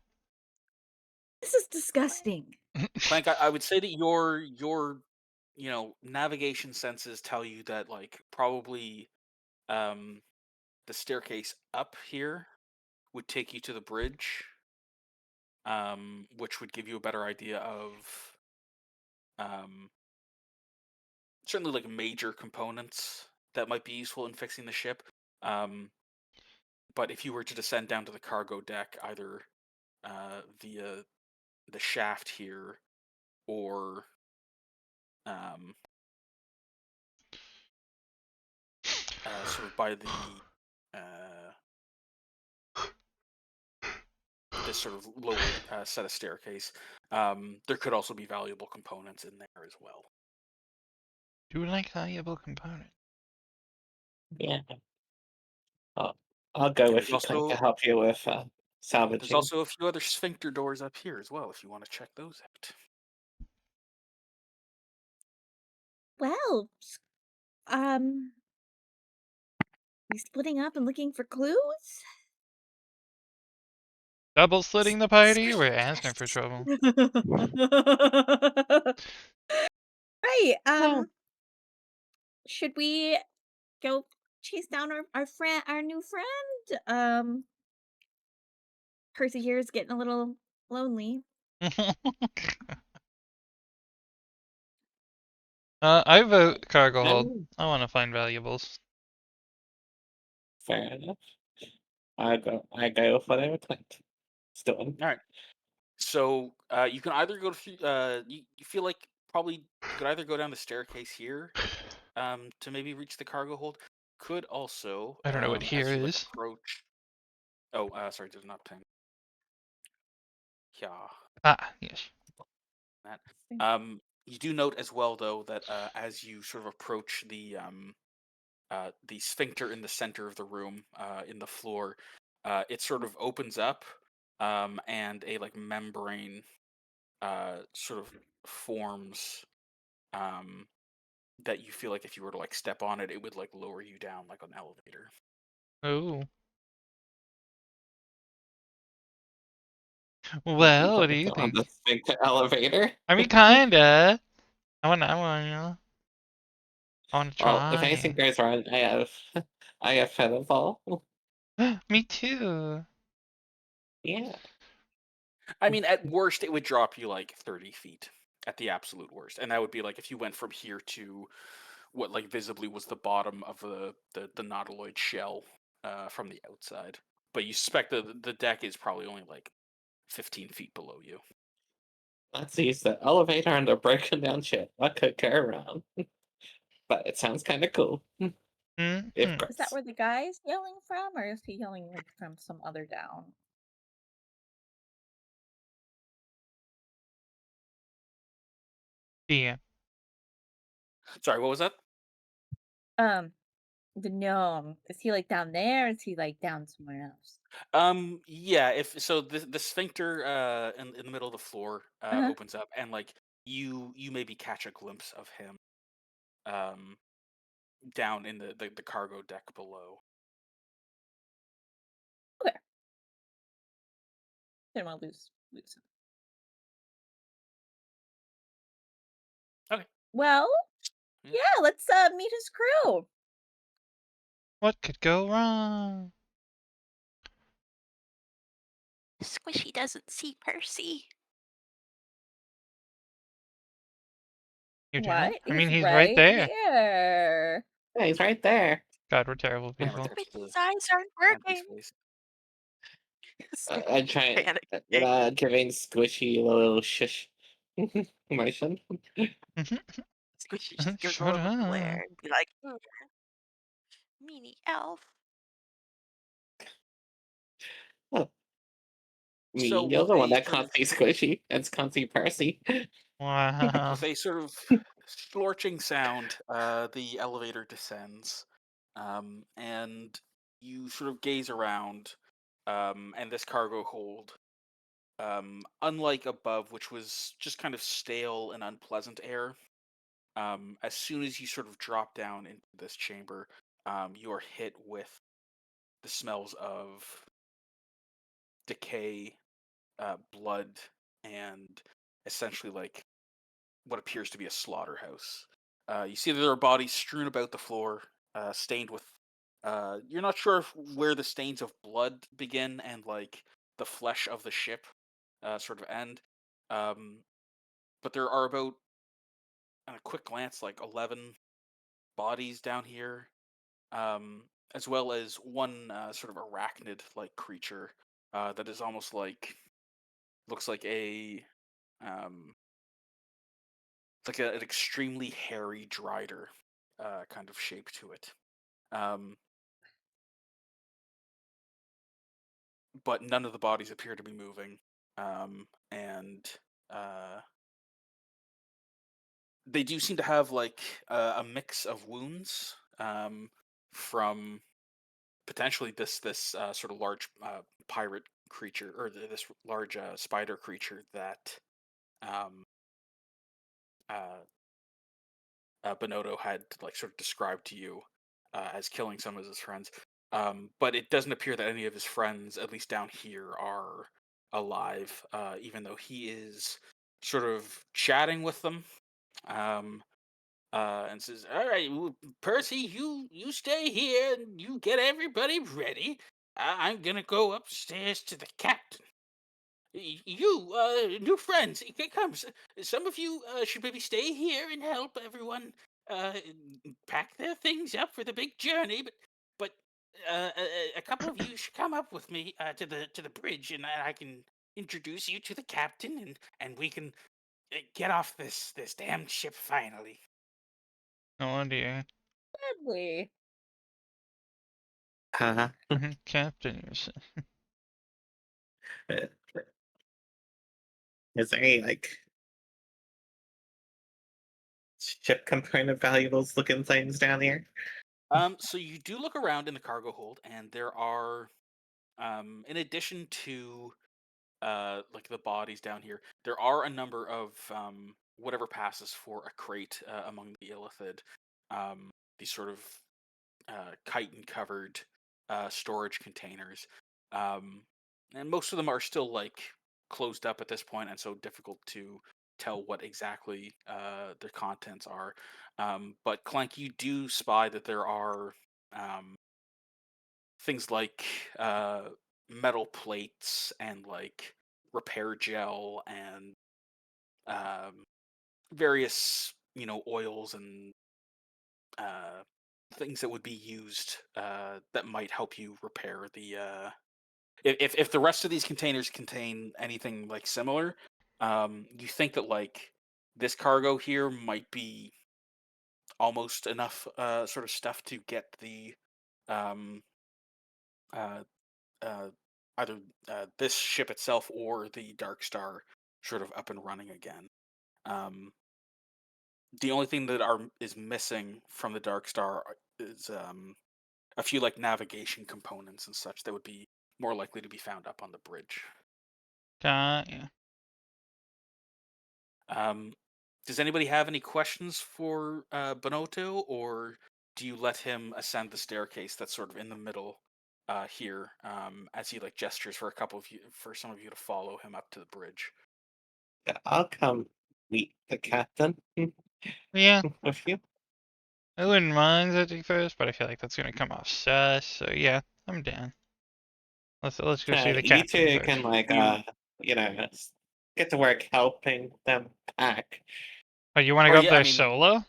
This is disgusting. Clank, I would say that your navigation senses tell you that like probably um the staircase up here would take you to the bridge, which would give you a better idea of um certainly like major components that might be useful in fixing the ship. Um, but if you were to descend down to the cargo deck, either via the shaft here or um, sort of by the uh, this sort of lowered set of staircase, there could also be valuable components in there as well. Do you like valuable component? Yeah. I'll go And with you, Clank, to help you with there's salvaging. also a few other sphincter doors up here as well if you want to check those out. Well, we splitting up and looking for clues? Double slitting the party? We're asking for trouble. Right. Well, Should we go chase down our friend, our new friend? Percy here is getting a little lonely. I vote cargo hold. then I want to find valuables. fair enough. I go with whatever Clank is doing. All right. So you can either go to you feel like probably you could either go down the staircase here to maybe reach the cargo hold. Could also I don't know what here as you like is. approach. Oh, sorry, there's not time. Yeah, Ah, yes. that. You do note as well though that as you sort of approach the sphincter in the center of the room in the floor, it sort of opens up and a like membrane sort of forms um, that you feel like if you were to like step on it, it would like lower you down like an elevator. Oh. You Well, what want do to you go on think? the sphincter elevator? I mean, kinda. I wanna Well, if anything try. goes wrong, I have Featherfall. Me too. Yeah. I mean, at worst, it would drop you like 30 feet at the absolute worst, and that would be like if you went from here to what like visibly was the bottom of the nautiloid shell from the outside. But you suspect the deck is probably only like 15 feet below you. Let's use the elevator and the broken down ship. What could go wrong? But it sounds kind of cool. Hmm. If Is that Chris. where the guy's yelling from, or is he yelling like from some other down? Yeah. Sorry, what was that? Um, the gnome. Is he like down there? Or is he like down somewhere else? Yeah. If so, the sphincter in the middle of the floor Uh-huh. opens up, and like you maybe catch a glimpse of him um down in the cargo deck below. Okay. Didn't want to lose him. Okay. Well, Yeah. yeah. Let's meet his crew. What could go wrong? Squishy doesn't see Percy. You What? don't? I mean, He's he's right right there. here. Yeah, he's right there. God, we're terrible Yeah, people. that's the Squishy's eyes aren't empty working. space. I'm trying. Panicking. Giving Squishy a little shush motion. Squishy just gives a Shut little up. glare and be like, meanie elf. Oh, me, So you're with the one a that sort can't of see Squishy. That's can't see Percy. Wow. with a sort of splorching sound, the elevator descends, and you sort of gaze around, and this cargo hold, unlike above, which was just kind of stale and unpleasant air, as soon as you sort of drop down into this chamber, you are hit with the smells of decay, blood, and essentially like what appears to be a slaughterhouse. You see that there are bodies strewn about the floor, stained with. You're not sure where the stains of blood begin and like the flesh of the ship sort of end. Um, but there are about, at a quick glance, like 11 bodies down here, as well as one sort of arachnid-like creature that is almost like looks like a um, an extremely hairy drider kind of shape to it. Um, but none of the bodies appear to be moving, and uh, they do seem to have like a mix of wounds from potentially this sort of large pirate creature or this large spider creature that um, uh, Bonotto had like sort of described to you as killing some of his friends. But it doesn't appear that any of his friends, at least down here, are alive. Even though he is sort of chatting with them, um, and says, "All right, Percy, you stay here and you get everybody ready. I'm gonna go upstairs to the captain. You, new friends, come. Some of you should maybe stay here and help everyone pack their things up for the big journey. But a couple of you should come up with me to the bridge, and I can introduce you to the captain, and we can get off this damn ship finally." No idea. Deadly. Uh, Captain, you said. is there any like ship component valuables looking things down here? So you do look around in the cargo hold, and there are, in addition to like the bodies down here, there are a number of whatever passes for a crate among the illithid. These sort of chitin covered storage containers, and most of them are still like closed up at this point, and so difficult to tell what exactly their contents are. But Clank, you do spy that there are um, things like metal plates and like repair gel and um, various oils and uh, things that would be used that might help you repair the if the rest of these containers contain anything like similar, you think that like this cargo here might be almost enough sort of stuff to get the um uh uh either this ship itself or the Dark Star sort of up and running again. Um, the only thing that is missing from the Dark Star is a few like navigation components and such that would be more likely to be found up on the bridge. Yeah. Does anybody have any questions for Bonotto, or do you let him ascend the staircase that's sort of in the middle here, as he like gestures for some of you to follow him up to the bridge? I'll come meet the captain Yeah, with you. I wouldn't mind that at first, but I feel like that's gonna come off sus. So yeah, I'm down. Let's go see the You captain two first. can like get to work helping them pack. Oh, you want to Or go up yeah, there I mean, solo?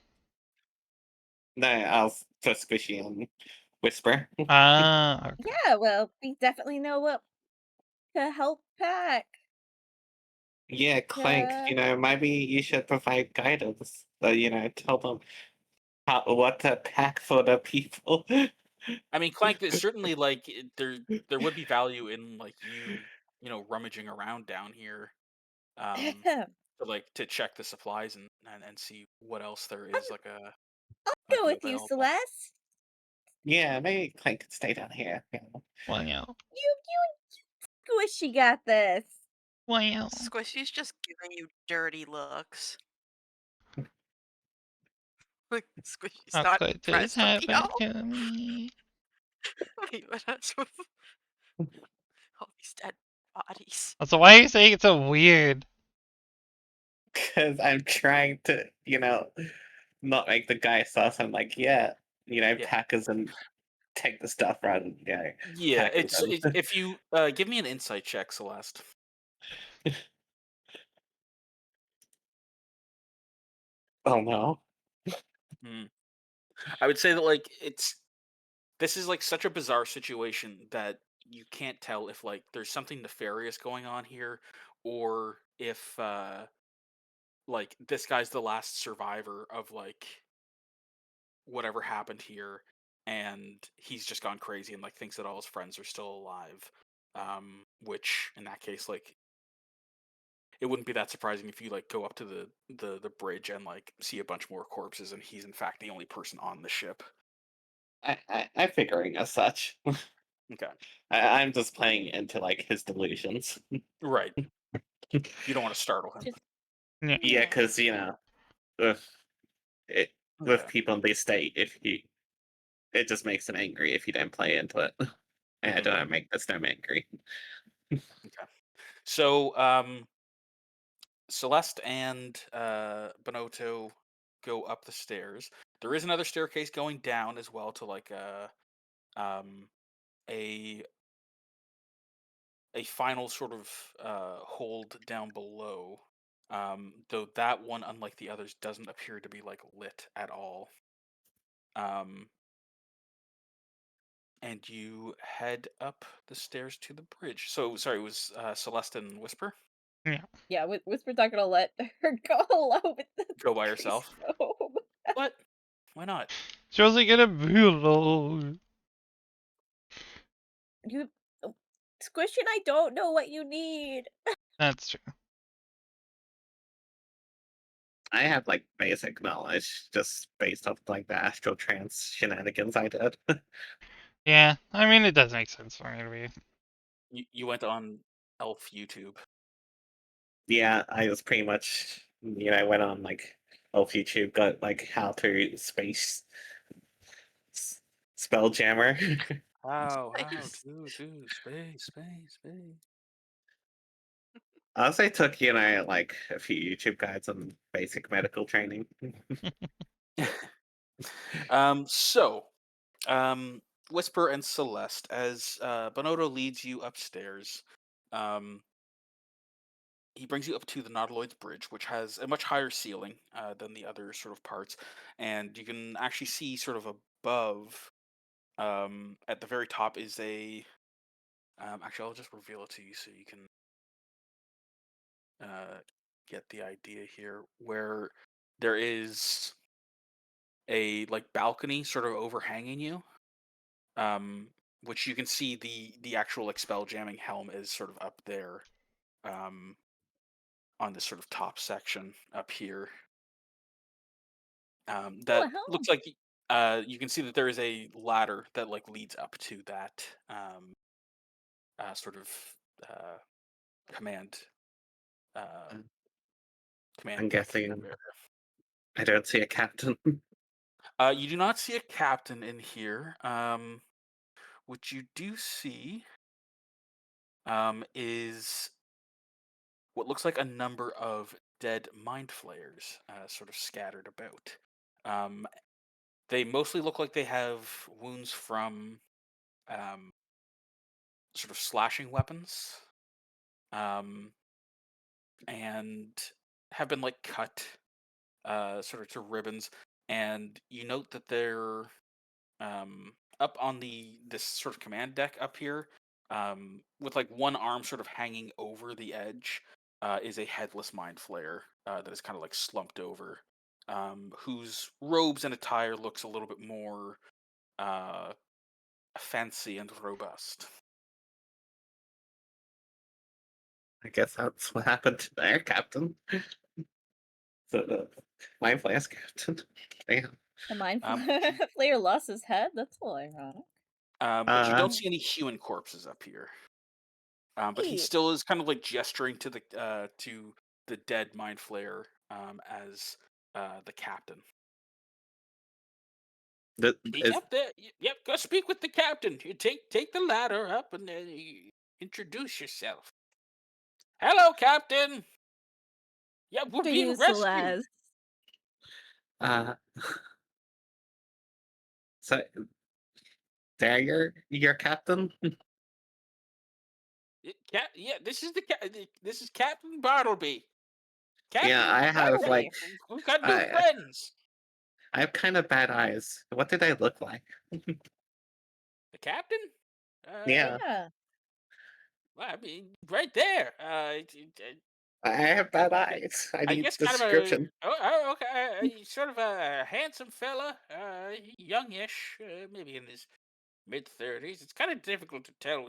No, I'll just Squishy and Whisper. Ah, okay. Yeah, well, we definitely know what to help pack. Yeah, Clank, maybe you should provide guidance. Tell them what to pack for the people. I mean, Clank, there's certainly like there would be value in like rummaging around down here, to check the supplies and see what else there is like might Go be with you, available. Celeste. Yeah, maybe Clank can stay down here. Well, yeah. You Squishy got this. Well, Squishy's just giving you dirty looks. Like Squishy's how not could this impressed with happen you. to me? Wait, what else? All these dead bodies. Also, why are you saying it's so weird? Because I'm trying to, not make the guy sus. I'm like, yeah, packers and take the stuff rather than, Yeah, packing them. if you give me an insight check, Celeste. Oh no. I would say that like this is like such a bizarre situation that you can't tell if like there's something nefarious going on here, or if like this guy's the last survivor of like whatever happened here, and he's just gone crazy and like thinks that all his friends are still alive. Which in that case, like, it wouldn't be that surprising if you like go up to the bridge and like see a bunch more corpses, and he's in fact the only person on the ship. I'm figuring as such. Okay, I'm just playing into like his delusions. right. You don't want to startle him. Just- Yeah. Yeah, because with with Okay. people in this state, it just makes them angry if you don't play into it, and I Mhm. don't make them angry. So, Celeste and Bonotto go up the stairs. There is another staircase going down as well to like um a final sort of hold down below. Though that one, unlike the others, doesn't appear to be like lit at all. And you head up the stairs to the bridge. So sorry, it was Celeste and Whisper Yeah, Whisper's not gonna let her go alone with the go by crazy herself. gnome. What? Why not? She wasn't gonna be alone. You, Squishy and I don't know what you need. That's true. I have like basic knowledge just based off like the astral trance shenanigans I did. Yeah, I mean, it does make sense for me to be. You went on Elf YouTube. Yeah, I was pretty much I went on like Elf YouTube, got like how to space Spelljammer. How Space. to space. I also took, like a few YouTube guides on basic medical training. So, Whisper and Celeste, as Bonodo leads you upstairs, um, he brings you up to the Nautiloids Bridge, which has a much higher ceiling than the other sort of parts, and you can actually see sort of above. At the very top is a. Actually, I'll just reveal it to you so you can get the idea here. Where there is a like balcony sort of overhanging you, um, which you can see the actual like spell jamming helm is sort of up there, um, on this sort of top section up here. Oh, That a helm. looks like you can see that there is a ladder that like leads up to that sort of uh, command uh, Mm. command I'm deck kind guessing of area. I don't see a captain. You do not see a captain in here. What you do see is what looks like a number of dead mind flayers sort of scattered about. Um, they mostly look like they have wounds from um, sort of slashing weapons, um, and have been like cut sort of to ribbons. And you note that they're up on this sort of command deck up here, with like one arm sort of hanging over the edge, is a headless mind flayer that is kind of like slumped over, whose robes and attire looks a little bit more uh, fancy and robust. I guess that's what happened to their captain. So the my flash captain. Damn. The mind Um, flayer lost his head. That's a little ironic. but you don't Uh, see any human corpses up here. But he Hey, still is kind of like gesturing to the dead mind flayer as the captain. is Yep, yep. Go speak with the captain. You take the ladder up and you introduce yourself. Hello, captain. Yep, we're to being you, rescued. Celeste. uh so they're your captain? Yeah, this is this is Captain Bartleby. Yeah, Captain I have Bartleby. like We've got new I friends. I have kind of bad eyes. What did I look like? The captain. Uh, Yeah, Yeah. well, I mean, right there. I have bad eyes. I I need guess kind of a description. okay, sort of a handsome fella, youngish, maybe in his mid-30s. It's kind of difficult to tell.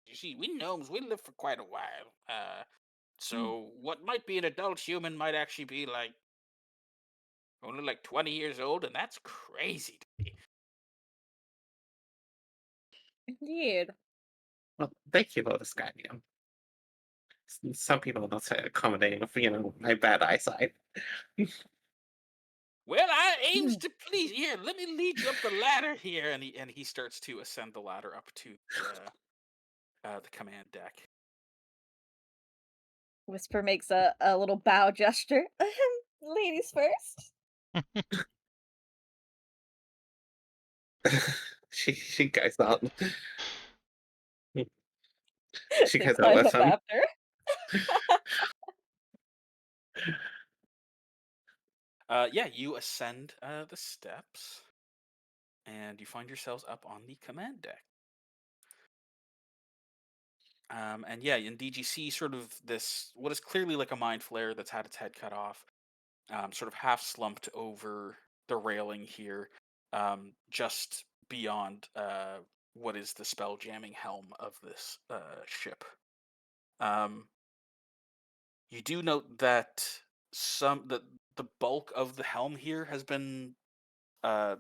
You see, we gnomes we live for quite a while. Mm. So what might be an adult human might actually be like only like 20 years old, and that's crazy to me. Indeed. Well, thank you for describing him. Some people are not so accommodating of my bad eyesight. Well, I aims Mm. to please. Here, let me lead you up the ladder here, and he starts to ascend the ladder up to the command deck. Whisper makes a little bow gesture. Ladies first. She goes out. She They goes out climb with up him. after. Yeah, you ascend the steps, and you find yourselves up on the command deck. And yeah, in DGC, sort of this what is clearly like a mind flare that's had its head cut off, sort of half slumped over the railing here, just beyond what is the spell jamming helm of this ship. Um, you do note that the bulk of the helm here has been uh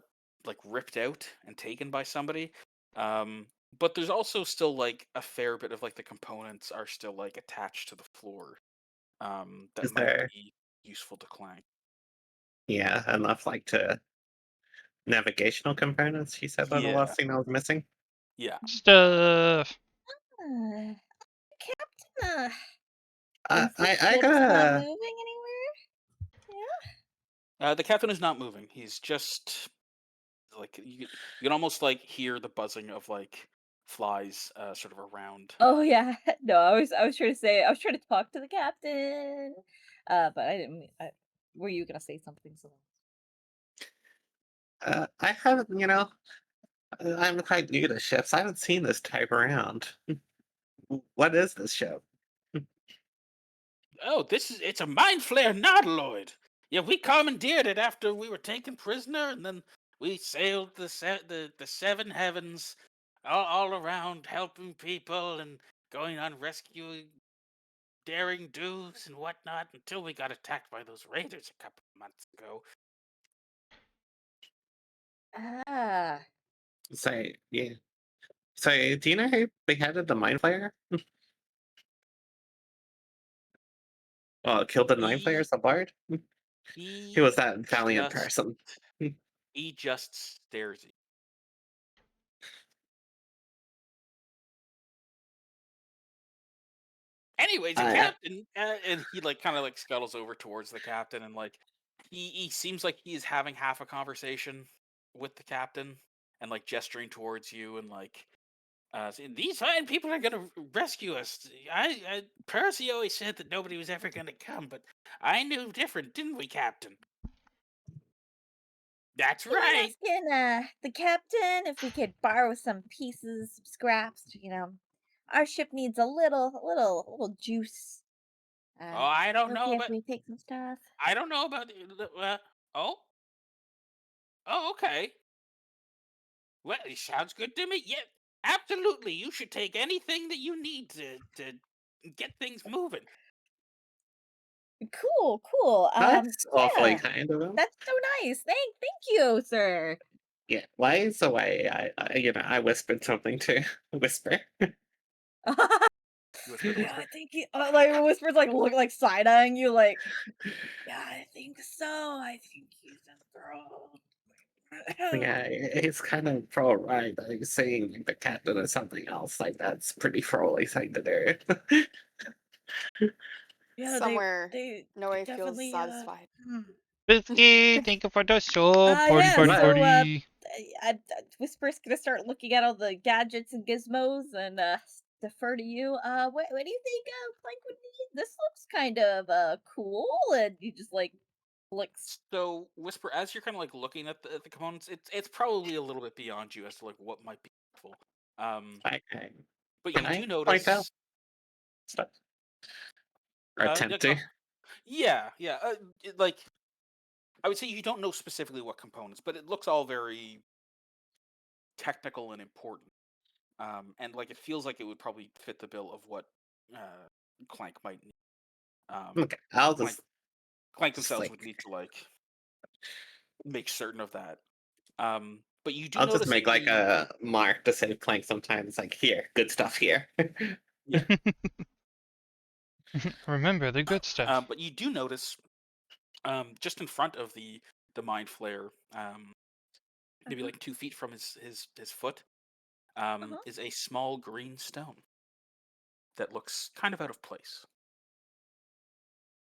like ripped out and taken by somebody. Um, but there's also still like a fair bit of like the components are still like attached to the floor. That Is might there, be useful to clank. yeah, enough like to navigational components? She said that the Yeah. last thing I was missing. Yeah. Stuff. Captain, I since the I ship's not gotta. moving anywhere. The captain is not moving. He's just like you can almost like hear the buzzing of like flies sort of around. Oh yeah, no, I was trying to say I was trying to talk to the captain, but I didn't. Were you gonna say something? So I haven't. I'm quite new to ships. I haven't seen this type around. What is this ship? Oh, it's a mind flare nautiloid. Yeah, we commandeered it after we were taken prisoner, and then we sailed the seven heavens, all around helping people and going on rescue daring do's and whatnot until we got attacked by those raiders a couple of months ago. ah, Say, yeah. Say, do you know who beheaded the mind flayer? Oh, killed the mind He flayers, the bard? Who was he that valiant just person? he just stares at you. Anyways, the I, captain, and he like kind of like scuttles over towards the captain, and like he seems like he is having half a conversation with the captain, and like gesturing towards you, and like saying, these fine people are gonna rescue us. Percy always said that nobody was ever gonna come, but I knew different, didn't we, Captain? That's we were right. asking the captain if we could borrow some pieces, some scraps. Our ship needs a little juice. Oh, I don't know, Okay if but we take some stuff. I don't know about. Oh, oh, okay. Well, it sounds good to me. Yeah, absolutely. You should take anything that you need to get things moving. Cool, cool. that's awfully Yeah, kind of him. that's so nice. Thank you, sir. Yeah, lies away. I whispered something to Whisper. You whisper to Yeah, whisper. I think he like whispers like look like side eyeing you like. Yeah, I think so. I think he's a girl. Yeah, it's kind of pro right. Like saying the captain or something else like that's pretty froly thing to do. Yeah, Somewhere, they Noe feels definitely satisfied. Biscuit, thank you for the show. Party, yeah, party, What? so party. Whisper's gonna start looking at all the gadgets and gizmos and defer to you. What do you think Plank would need? This looks kind of cool, and you just like looks. So, whisper as you're kind of like looking at the components. It's probably a little bit beyond you as to like what might be helpful. Okay. But Can you I do point out notice. stuff? Or Yeah, attempt to? yeah. Like I would say you don't know specifically what components, but it looks all very technical and important. And like it feels like it would probably fit the bill of what uh, Clank might need. Okay, I'll Clank, just Clank just themselves like would need to like make certain of that. But you do I'll just notice make that like the a mark to save Clank sometimes. Like here, good stuff here. yeah, Remember the good stuff. but you do notice just in front of the mind flare, maybe Uh-huh, like 2 feet from his foot, uh-huh. is a small green stone that looks kind of out of place.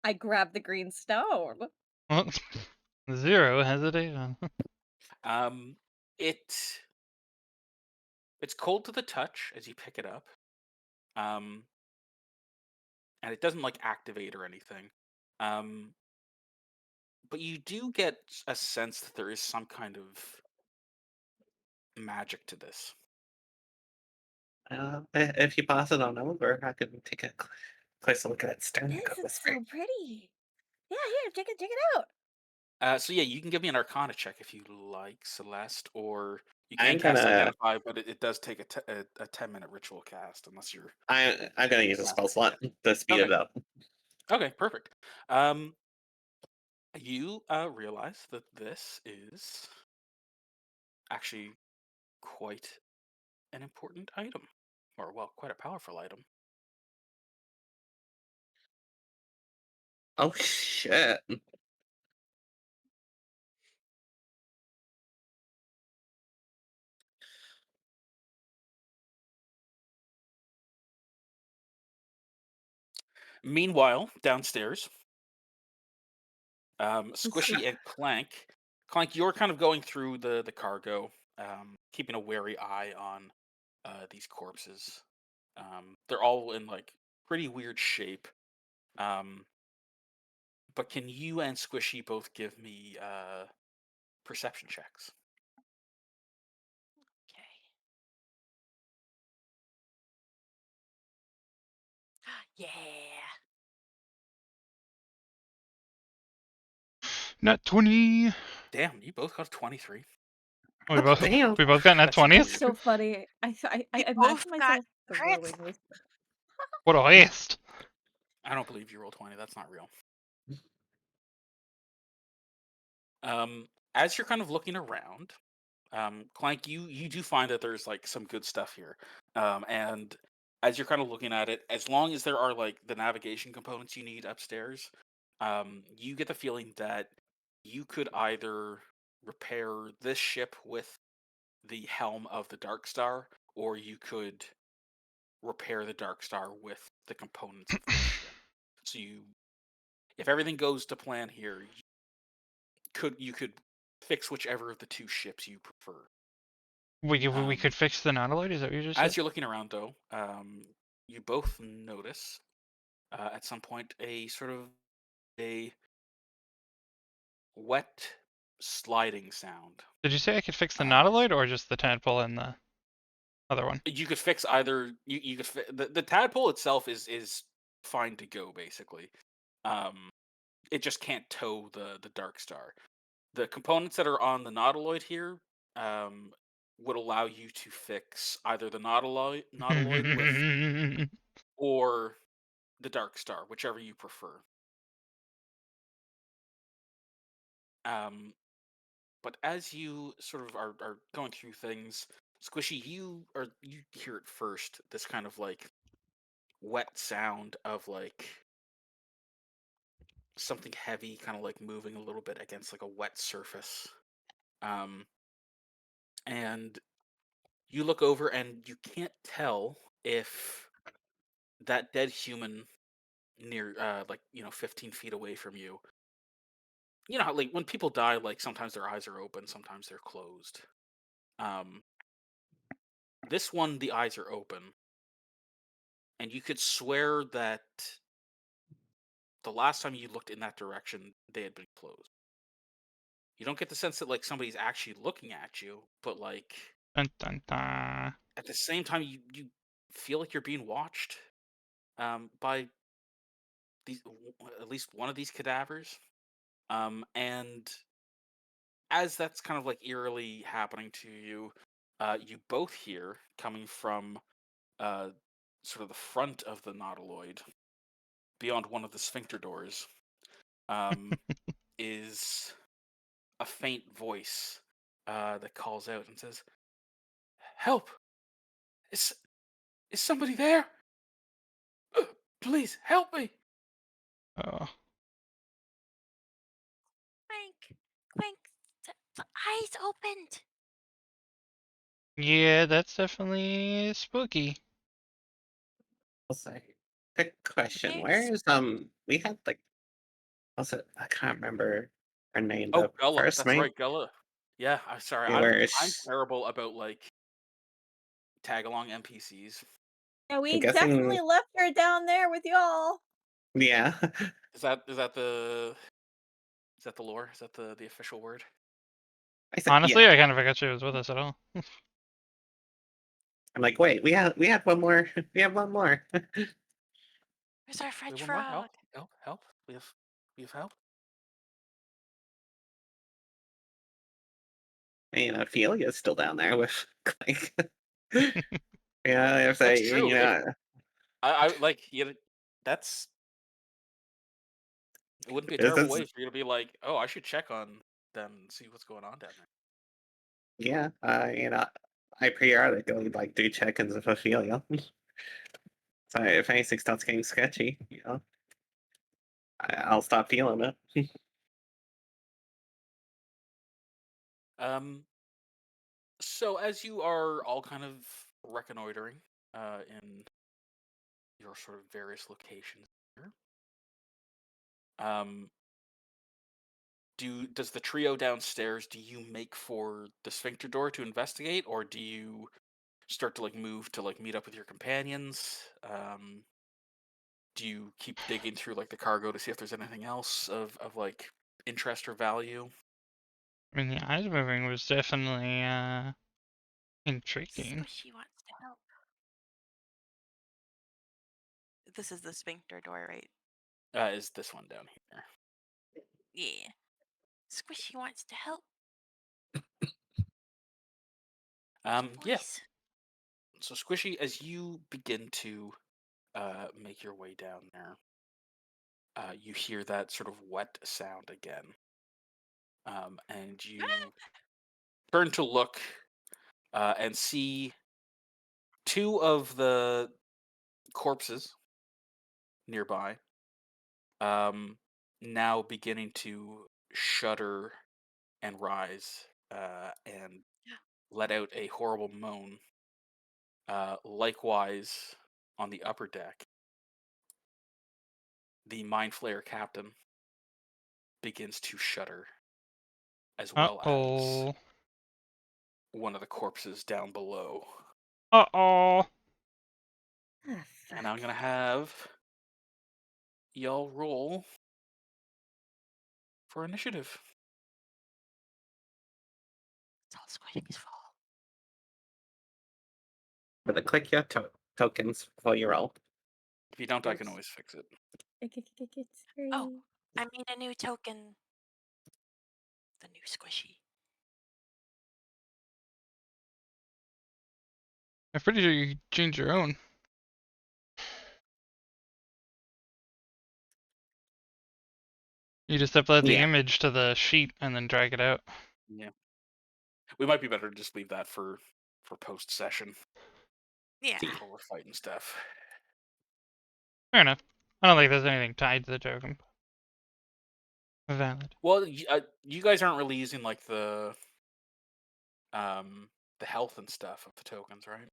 I grab the green stone. Well, zero hesitation. Um, it it's cold to the touch as you pick it up, um, and it doesn't like activate or anything. Um, but you do get a sense that there is some kind of magic to this. If you pass it on over, I can take a closer look at that stone and go This is whisper. so pretty. Yeah, here, check it out. So yeah, you can give me an Arcana check if you like, Celeste, or you can I'm cast gonna Identify, but it does take a 10-minute ritual cast unless you're I'm gonna use a spell last. slot to speed Okay, it up. okay, perfect. Um, you realize that this is actually quite an important item, or well, quite a powerful item. Oh shit. Meanwhile, downstairs, Squishy and Clank. Clank, you're kind of going through the cargo, keeping a wary eye on these corpses. They're all in like pretty weird shape. But can you and Squishy both give me perception checks? Okay. Yeah. Nat 20. Damn, you both got a 23. We both Damn. we both got nat That's super 20s. That's weird. so funny. I We imagine both got myself crits. throwing this. What a waste. I don't believe you roll 20. That's not real. As you're kind of looking around, Clank, you do find that there's like some good stuff here. And as you're kind of looking at it, as long as there are like the navigation components you need upstairs, you get the feeling that you could either repair this ship with the helm of the Dark Star, or you could repair the Dark Star with the components of this ship. So if everything goes to plan here, you could fix whichever of the two ships you prefer. We Um, could fix the Nautiloid. Is that what you just As said? you're looking around, though, you both notice at some point a sort of a wet sliding sound. Did you say I could fix the Um, Nautiloid or just the tadpole and the other one? You could fix either. You could the tadpole itself is fine to go basically. It just can't tow the Dark Star. The components that are on the Nautiloid here would allow you to fix either the Nautiloid with or the Dark Star, whichever you prefer. But as you sort of are going through things, Squishy, you hear it first. This kind of like wet sound of like something heavy, kind of like moving a little bit against like a wet surface. And you look over and you can't tell if that dead human near like 15 feet away from you, you know how like when people die, like sometimes their eyes are open, sometimes they're closed. um this one, the eyes are open, and you could swear that the last time you looked in that direction they had been closed. You don't get the sense that like somebody's actually looking at you, but like Dun, dun, dun. at the same time you feel like you're being watched by these at least one of these cadavers. And as that's kind of like eerily happening to you, you both hear coming from uh, sort of the front of the Nautiloid, beyond one of the sphincter doors, is a faint voice that calls out and says, "Help! Is somebody there? Please help me!" Oh. Clank, the eyes opened. Yeah, that's definitely spooky. I'll say. Quick question. Yes. Where's we had like what's it? I can't remember her name. Oh, The Gullah. first That's mate. right, Gullah. Yeah, I'm sorry. Yeah, I'm where terrible about like tag along NPCs. Yeah, I'm we guessing. definitely left her down there with y'all. Yeah. Is that the lore? Is that the official word? I said Honestly, yeah. I kind of forgot she was with us at all. I'm like, wait, we had one more. We have one more. Where's our French Wait, one more. frog? Help! We have help. And Ophelia's still down there with like. Yeah, if That's they, true. you know, I like that's it wouldn't be a it's, terrible it's way for you to be like, oh, I should check on them and see what's going on down there. yeah, I periodically like do check-ins with Ophelia. So if anything starts getting sketchy, I'll stop feeling it. So as you are all kind of reconnoitering in your sort of various locations, here. Does the trio downstairs, do you make for the sphincter door to investigate, or do you start to like move to like meet up with your companions? Do you keep digging through like the cargo to see if there's anything else of like interest or value? I mean, the eyes moving was definitely intriguing. Squishy wants to help. This is the sphincter door, right? Is this one down here? Yeah. Squishy wants to help. Yeah. Voice. So Squishy, as you begin to make your way down there, you hear that sort of wet sound again, and you turn to look and see two of the corpses nearby, now beginning to shudder and rise and let out a horrible moan. Likewise, on the upper deck, the Mind Flayer captain begins to shudder, as well as Uh-oh. one of the corpses down below. Uh-oh. Ah, And I'm fuck. gonna have y'all roll for initiative. It's all Squishy's fault. For the click your tokens before you roll. If you don't, I can Oops. always fix it. Oh. Sorry. I made a new token. The new Squishy. I'm pretty sure you can change your own. You just upload the Yeah. image to the sheet and then drag it out. Yeah. We might be better to just leave that for post session Yeah. before we're fighting stuff. Fair enough. I don't think there's anything tied to the token. Valid. Well, you guys aren't really using like the health and stuff of the tokens, right?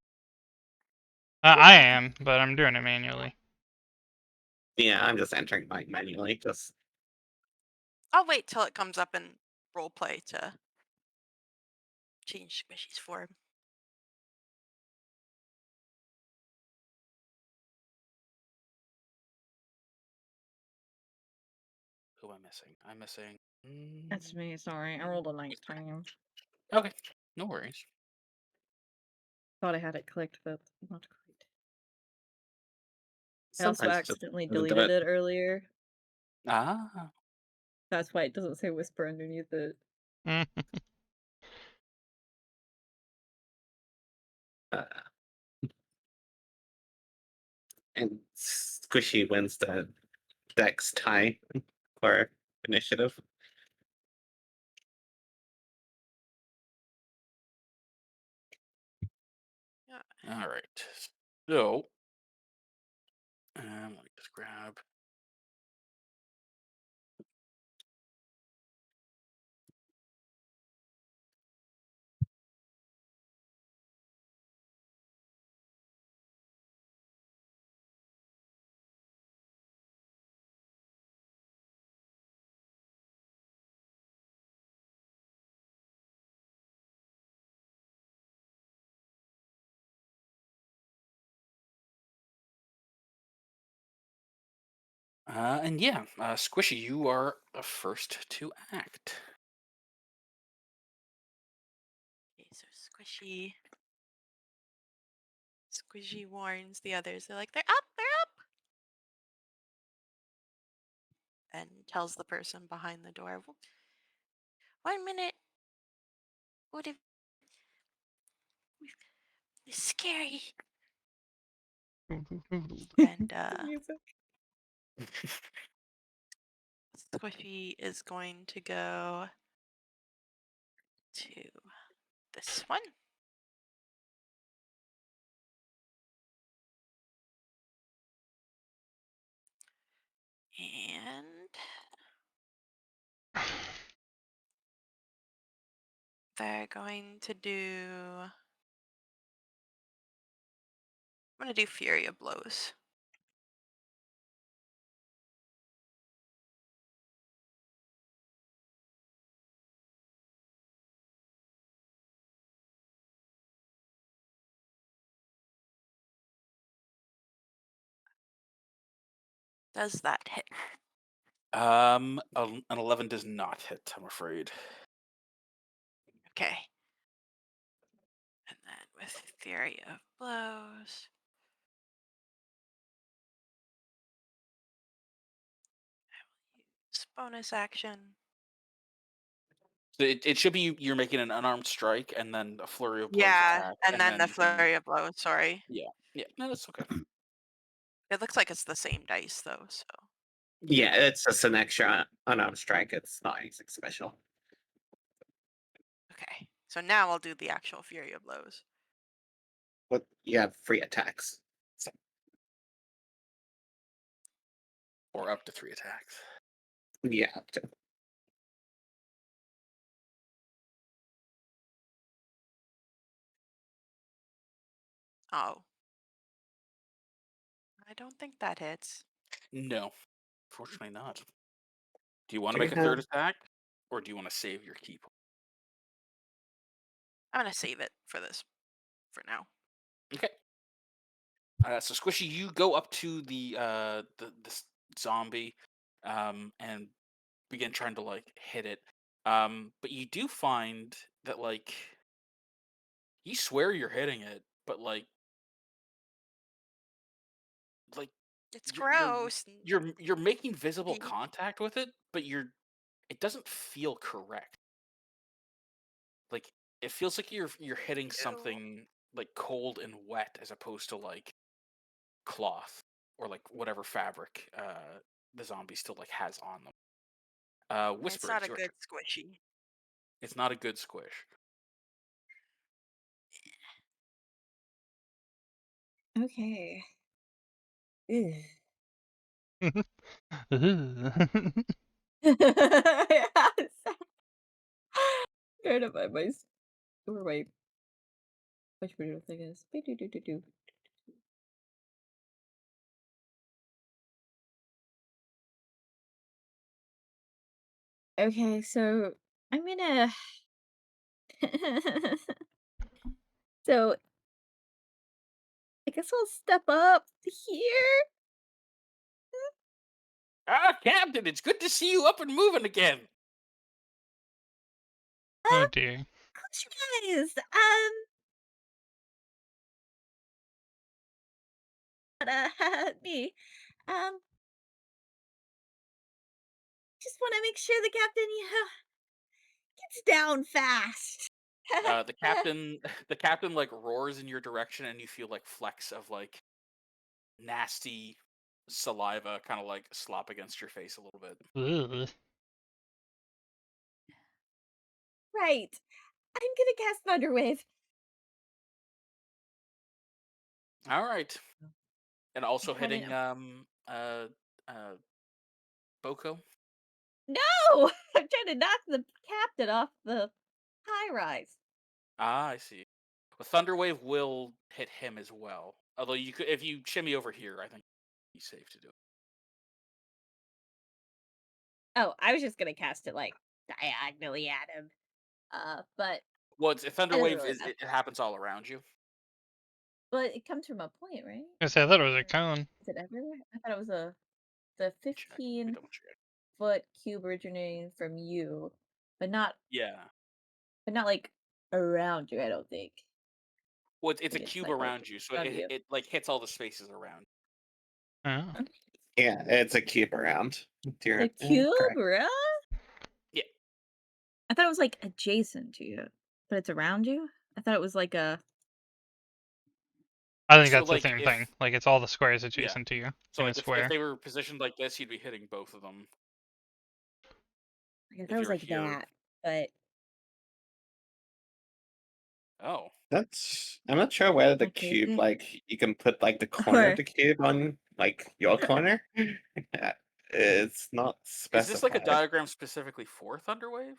I am, but I'm doing it manually. Yeah, I'm just entering mine manually. Just I'll wait till it comes up in roleplay to change Squishy's form. Who am I missing? I'm missing. That's me. Sorry, I rolled a 19. Okay, no worries. Thought I had it clicked, but not quite. I also sometimes just accidentally doesn't do deleted it earlier. Ah, That's why it doesn't say whisper underneath it. Uh, and Squishy wins the Dex tie for initiative. all right. So, let me just grab. And yeah, Squishy, you are the first to act. Okay, so Squishy warns the others. They're like, they're up, and tells the person behind the door, 1 minute. What if it's scary? And Music. Squishy is going to go to this one. And they're going to do. I'm going to do Fury of Blows. Does that hit? An 11 does not hit, I'm afraid. Okay. And then with Fury of Blows. Use bonus action. So it should be you're making an unarmed strike and then a flurry of blows Yeah, attack. and then the flurry of blows, sorry. Yeah. No, that's okay. It looks like it's the same dice though, so. Yeah, it's just an extra unarmed strike. It's not anything special. Okay. So now I'll do the actual Fury of Blows. But you have free attacks. So, Or up to 3 attacks. yeah, up to. Oh. I don't think that hits. No, fortunately not. Do you want to Do you make a third have- attack, or do you want to save your key point? I'm gonna save it for this for now. Okay. So Squishy, you go up to the zombie, and begin trying to like hit it. But you do find that like you swear you're hitting it, but like It's you're you're gross. you're making visible Mhm. contact with it, but it doesn't feel correct. Like it feels like you're hitting Ew. something like cold and wet as opposed to like cloth or like whatever fabric the zombie still like has on them. It's Whisper, not it's a your good turn. squishy. It's not a good squish. Okay. Ugh. Trying to find my where my which video thing is. Be-do-do-do-do. Okay, so I'm gonna so I guess I'll step up here. Captain, it's good to see you up and moving again. Oh dear. Close your eyes. Me. Just want to make sure the captain, gets down fast. The captain, the captain like roars in your direction, and you feel like flecks of like nasty saliva kind of like slop against your face a little bit. Ugh. Right. I'm gonna cast Thunderwave. All right, and also Try to hitting Boko. No! I'm trying to knock the captain off the high rise. Ah, I see. Well, Thunderwave will hit him as well. Although you could, if you shimmy over here, I think he's safe to do it. Oh, I was just gonna cast it like diagonally at him. But Well, it's, Thunderwave really is know. it happens all around you. but it comes from a point, right? I said I thought it was a cone. Is it everywhere? I thought it was the Check. 15 Double check. foot cube originating from you, but not Yeah. like around you. I don't think. Well, it's a Maybe it's cube like around you, so around it you. it like hits all the spaces around. Oh. Yeah, it's a cube around. The cube, correct. really? Yeah. I thought it was like adjacent to you, but it's around you. I thought it was like a. I think So, that's the like, same if- thing. Like it's all the squares adjacent to you So in a like if square. they were positioned like this, you'd be hitting both of them. I if thought it was you're like here. that, but Oh. That's. I'm not sure whether the Okay, cube, okay. like, you can put like the corner Or- of the cube on like your Yeah. corner. It's not Is specified. this like a diagram specifically for Thunderwave?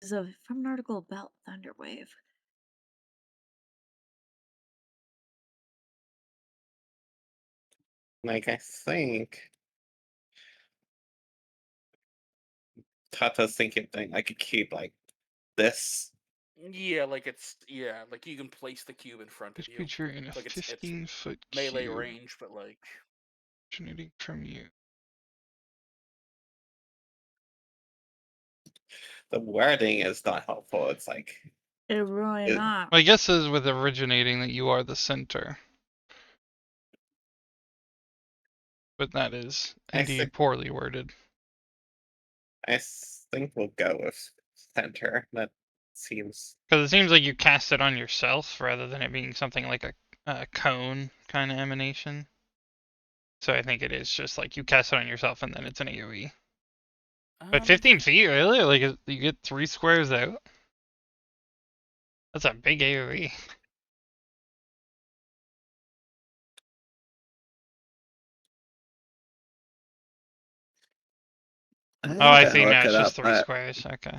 This is from an article about Thunderwave. Like, I think Tata's thinking thing like a cube like this. Yeah, like like you can place the cube in front of This you. creature in a Like it's 15-foot melee cube range, but like originating from you. the wording is not helpful. It's like It's really It- not. My guess is with originating that you are the center. But that is I indeed think- poorly worded. think we'll go with center. That seems Because it seems like you cast it on yourself rather than it being something like a cone kind of emanation. So I think it is just like you cast it on yourself and then it's an AoE. But 15 feet, really? Like you get 3 squares out? That's a big AoE. Oh, I see now. It's just 3 squares. Okay.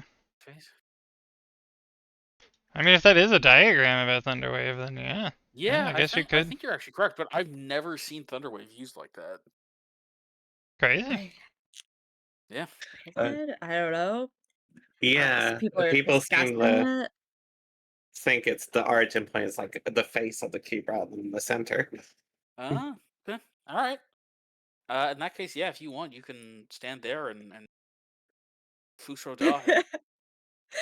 I mean, if that is a diagram about Thunderwave, then yeah. Yeah, I guess you I could. think you're actually correct, but I've never seen Thunderwave used like that. Crazy. Yeah. I don't know. yeah. People are People discussing seem to it. think it's the origin point is like the face of the cube rather than the center. Okay. All right. In that case, yeah, if you want, you can stand there and Fusho die.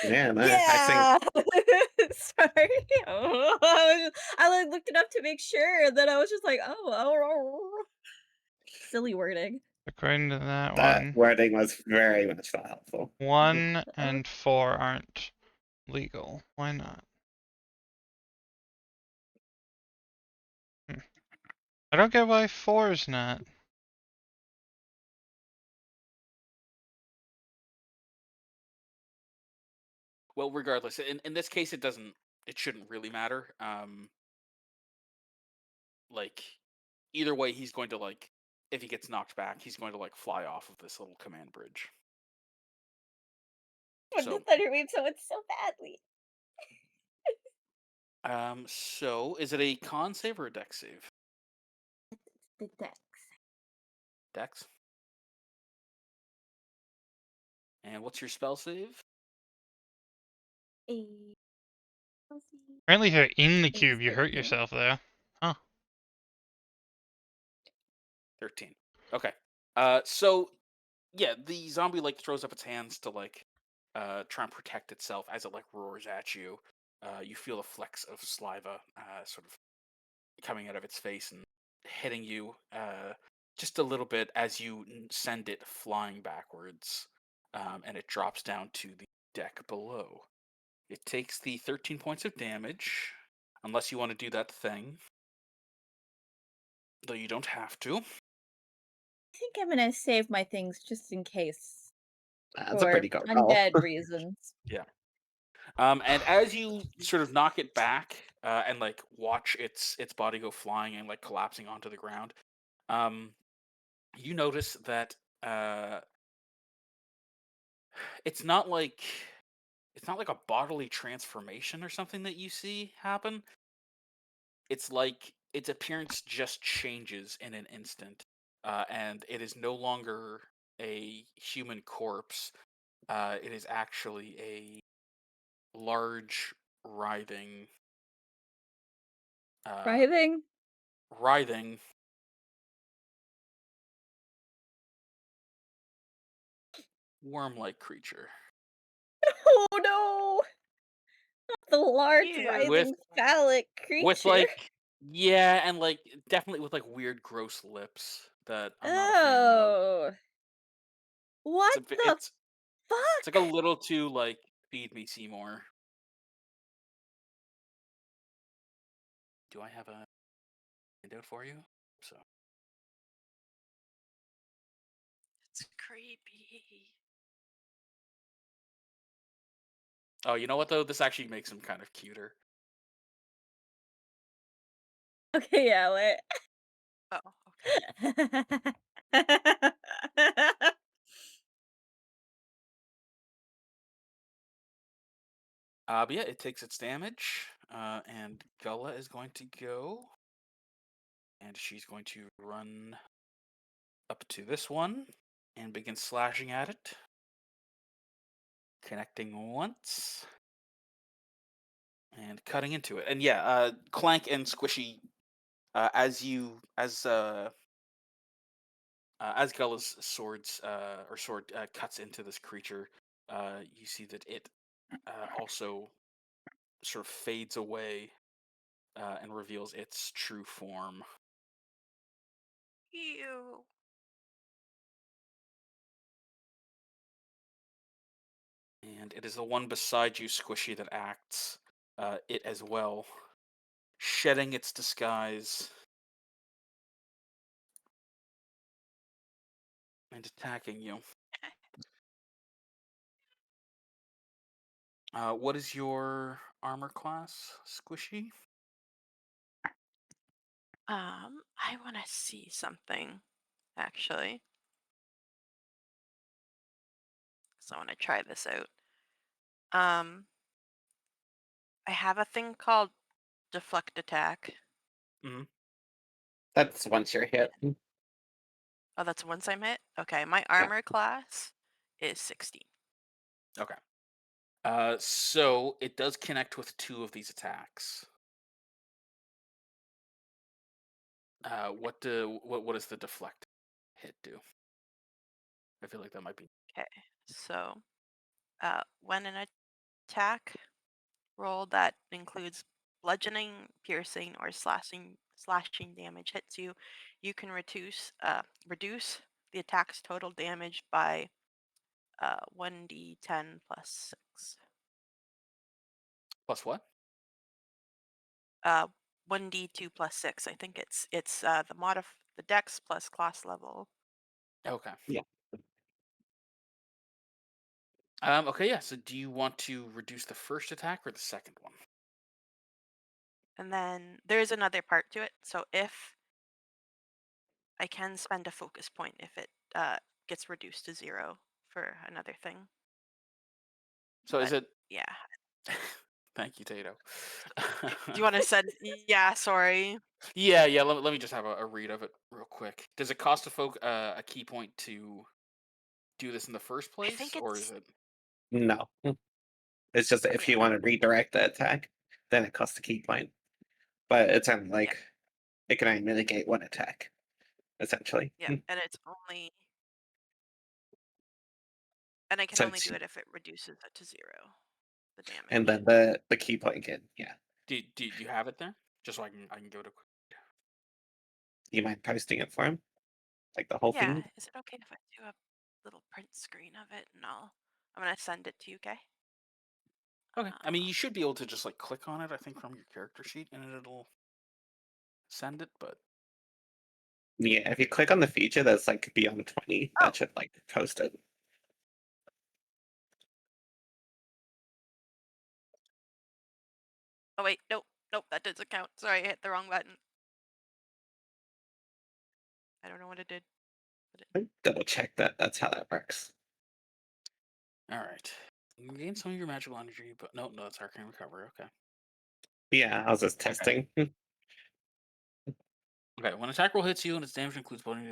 Yeah, no, I think Yeah. Sorry. I like looked it up to make sure, and then I was just like, oh. Silly wording. According to that that one, wording was very much not helpful. 1 and 4 aren't legal. Why not? I don't get why 4's not. Well, regardless, in this case, it shouldn't really matter. Like, either way, he's going to like, if he gets knocked back, he's going to like fly off of this little command bridge. But So- the Thunderwave so it's so badly. So is it a con save or a dex save? The dex. Dex. And what's your spell save? Apparently, if you're in the It's cube, you hurt 13. yourself though. 13. Okay. So yeah, the zombie like throws up its hands to like try and protect itself as it like roars at you. You feel a flecks of saliva sort of coming out of its face and hitting you just a little bit as you send it flying backwards, and it drops down to the deck below. It takes the 13 points of damage, unless you want to do that thing, though you don't have to. I think I'm gonna save my things just in case. That's a For pretty good roll. undead reasons. And as you sort of knock it back and like watch its body go flying and like collapsing onto the ground, you notice that it's not like a bodily transformation or something that you see happen. It's like its appearance just changes in an instant, and it is no longer a human corpse. It is actually a large writhing Writhing? writhing worm-like creature Oh no! Not the large Ew. writhing phallic creature. with like and like definitely with like weird gross lips that I'm not a fan of. Oh. What It's, a, the it's fuck? it's like a little too like feed me Seymour. Do I have a handout for you? So It's creepy. oh, you know what though? This actually makes him kind of cuter. Okay, yeah, wait. Oh, okay. But yeah, it takes its damage, and Gullah is going to go, and she's going to run up to this one and begin slashing at it, connecting once and cutting into it. And yeah, Clank and Squishy, as Gullah's sword cuts into this creature, you see that it also sort of fades away and reveals its true form. Ew. And it is the one beside you, Squishy, that acts it as well, shedding its disguise and attacking you. What is your armor class, Squishy? I want to see something, actually. So I want to try this out. Um, I have a thing called deflect attack. That's once you're hit. Oh, that's once I'm hit? Okay, my Yeah. armor class is 16. Okay. So it does connect with 2 of these attacks. What does the deflect hit do? I feel like that might be Okay, so when an attack roll that includes bludgeoning, piercing, or slashing damage hits you, you can reduce the attack's total damage by 1d10 plus 6. plus what? 1d2 plus 6. I think it's the dex plus class level. Okay. Yeah. Okay, yeah. So do you want to reduce the first attack or the second one? And then there's another part to it. So if I can spend a focus point if it gets reduced to 0 for another thing. So is But it yeah. Thank you, Tato. Do you want to send? Yeah, sorry. Yeah. Let me just have a read of it real quick. Does it cost a key point to do this in the first I place, think or is it's it? No. It's just if you yeah, want to redirect the attack, then it costs a key point. But it's only like it can only mitigate one attack, essentially. yeah, and it's only and I can So only it's, do it if it reduces it to 0, the and damage. then the key point can, yeah. Do you have it there? Just so I can give it a quick. You mind posting it for him? Like the whole Yeah, thing? is it okay if I do a little print screen of it and I'm gonna send it to you, okay? Okay. I mean, Um, you should be able to just like click on it, I think, from your character sheet, and it'll send it. But Yeah, if you click on the feature that's like beyond 20, oh, that should like post it. oh wait, nope, that doesn't count. Sorry, I hit the wrong button. I don't know what it did. Double check that that's how that works. all right, you gain some of your magical energy, but no, it's arcane recovery. Okay. Yeah, I was just testing. Okay. When attack roll hits you and its damage includes bonus,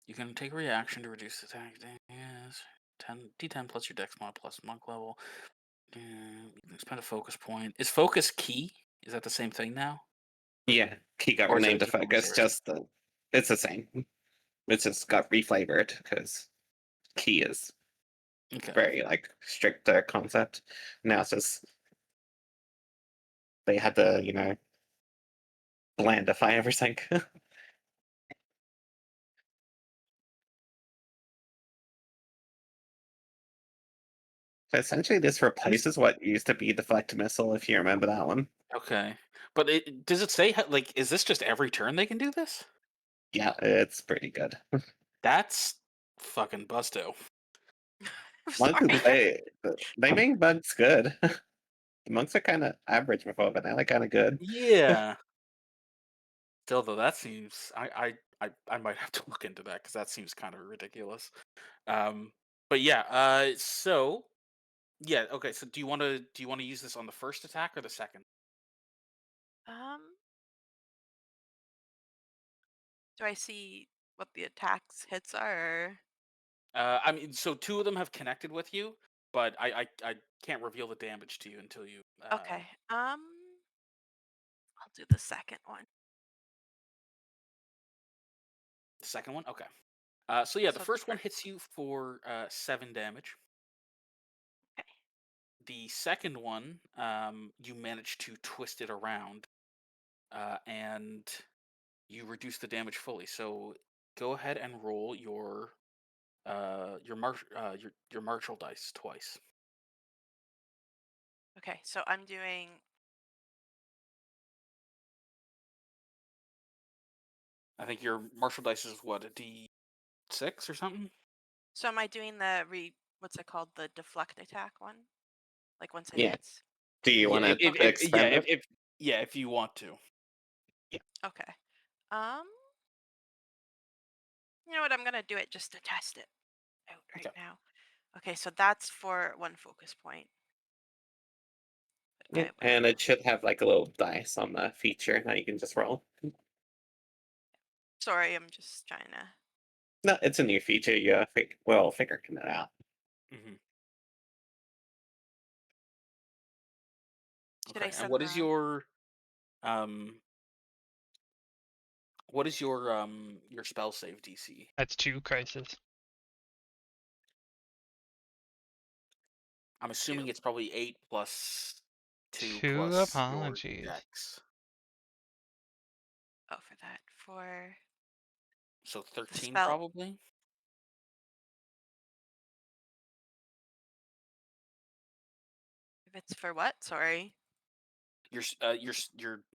you can take a reaction to reduce the attack damage. Yes. 10 plus your dex mod plus monk level. You can spend a focus point. Is focus key? Is that the same thing now? Yeah, key got Or is renamed it to just a focus. resource? It's the same. It's just got reflavored because key is Okay. very like strict concept. Now it's just they had to blandify everything. Essentially, this replaces what used to be deflect missile. If you remember that one. Okay. But does it say like is this just every turn they can do this? Yeah, it's pretty good. That's fucking busto. Monks, Sorry. they make bugs good. The monks are kind of average before, but now they're kind of good. Yeah. Still though, that seems I might have to look into that because that seems kind of ridiculous. But yeah, so yeah, okay. So do you want to use this on the first attack or the second? Um, do I see what the attacks hits are? Or... I mean, so 2 of them have connected with you, but I can't reveal the damage to you until you. Okay. I'll do the second one. The second one, okay. So yeah, the So the first one first. hits you for 7 damage. the second one, you manage to twist it around, and you reduce the damage fully. So go ahead and roll your martial dice twice. Okay, so I'm doing. I think your martial dice is what, a D6 or something? So am I doing what's it called? The deflect attack one? Like once it Yeah. hits? Do you want to Okay. expand it? If you want to. Okay. Um. You know what? I'm gonna do it just to test it out right Okay. now. Okay, so that's for 1 focus point. But Yeah, I and will. it should have like a little dice on the feature that you can just roll. Sorry, I'm just trying to. No, it's a new feature. You figuring it out. Mm-hmm. Should I Okay. And send what is the? your spell save DC? That's 2 Crisis. I'm assuming it's probably 8 plus 2 2 plus your apologies. dex. Oh, for that. For. So 13 spell. probably. If it's for what? Sorry. Your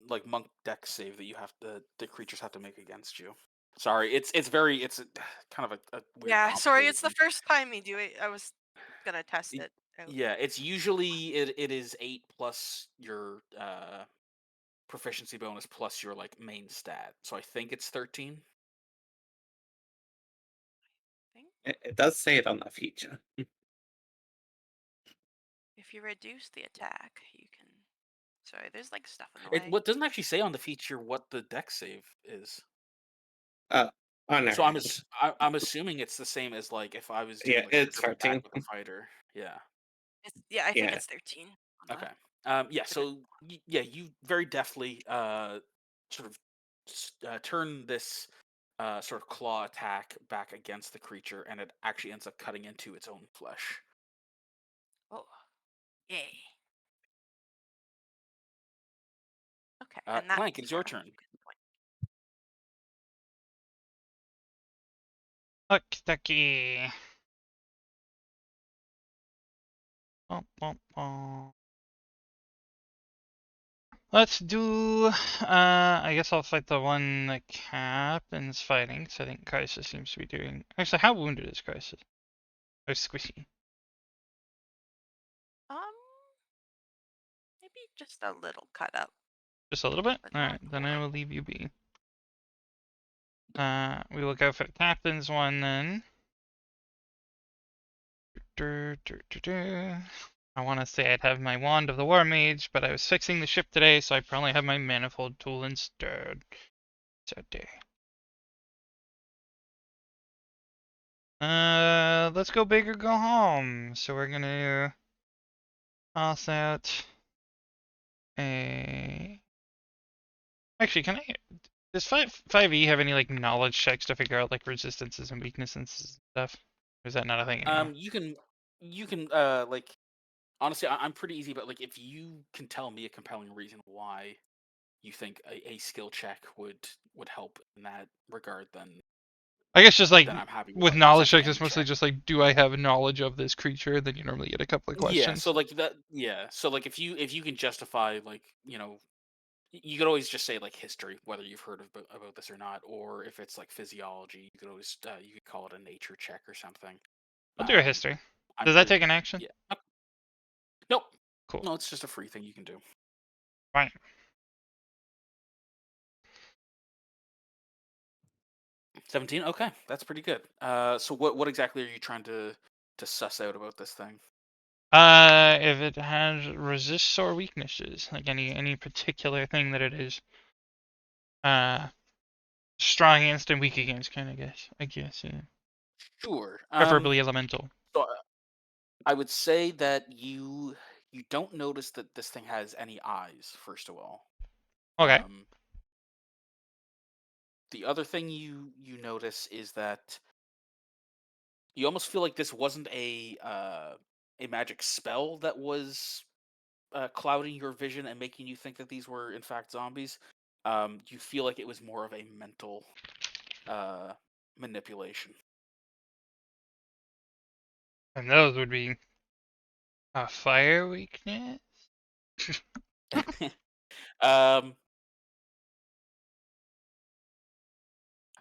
like monk dex save that the creatures have to make against you. Sorry, it's kind of a weird. Yeah, sorry, complicated it's the thing. first time we do it. I was gonna test Y- it out. Yeah, it's usually it is 8 plus your proficiency bonus plus your like main stat. So I think it's 13. Think It does say it on the feature. if you reduce the attack, you can. Sorry, there's like stuff in the It way. what doesn't actually say on the feature what the dex save is. On our So end. I'm assuming it's the same as like if I was doing Yeah, like it's triple attack 13. with a fighter. Yeah. Yeah, I think Yeah. it's 13. On Okay. the- Yeah. But So you very deftly sort of turn this sort of claw attack back against the creature, and it actually ends up cutting into its own flesh. Oh, yay. Okay, and that's Clank, it's your for a turn. focus point. Okie dokie. Bum, bum, bum. Let's do. I guess I'll fight the one that Captain's fighting, because I think Crisis seems to be doing. Actually, how wounded is Crisis? Or squishy? Maybe just a little cut up. Just a little bit? But not Alright, then I quite. will leave you be. We will go for the Captain's one then. I want to say I'd have my Wand of the War Mage, but I was fixing the ship today, so I probably have my Manifold tool instead. Today. Let's go big or go home. So we're gonna toss out a. Actually, can I? Does 5e have any like knowledge checks to figure out like resistances and weaknesses and stuff? Or is that not a thing anymore? You can like honestly, I'm pretty easy, but like if you can tell me a compelling reason why you think a skill check would help in that regard, then I guess just like I'm happy with with knowledge essentially checks, any it's mostly check. just like, do I have knowledge of this creature? Then you normally get a couple of Yeah, questions. so like that. Yeah, so like if you can justify like you could always just say like history, whether you've heard about this or not, or if it's like physiology, you could always you could call it a nature check or something. I'll do a history. I'm Does that pretty take an action? yeah. Nope. Cool. No, it's just a free thing you can do. Fine. 17. Okay, that's pretty good. So what exactly are you trying to suss out about this thing? If it has resists or weaknesses, like any particular thing that it is, strong against and weak against, kind of guess. I guess, yeah. Sure. Preferably elemental. So I would say that you don't notice that this thing has any eyes. First of all. Okay. The other thing you notice is that you almost feel like this wasn't a a magic spell that was clouding your vision and making you think that these were in fact zombies. You feel like it was more of a mental manipulation. And those would be a fire weakness. um,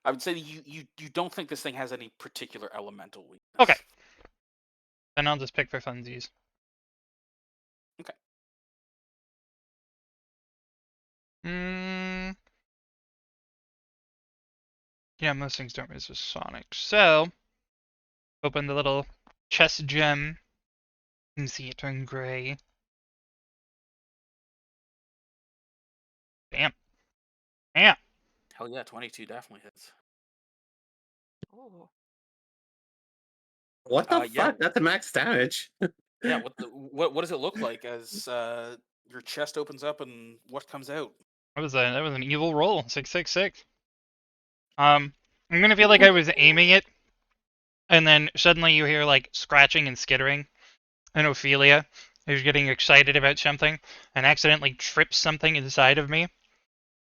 I would say you don't think this thing has any particular elemental weakness. Okay. Then I'll just pick for funsies. Okay. Yeah, most things don't resist Sonic. So, open the little chest gem. You can see it turn gray. Bam. Bam. Hell yeah, 22 definitely hits. Ooh. What the Yeah. fuck? That's a max damage. Yeah, what does it look like as your chest opens up and what comes out? That was an evil roll. 666. I'm gonna feel like I was aiming it, and then suddenly you hear like scratching and skittering, and Ophelia is getting excited about something and accidentally trips something inside of me,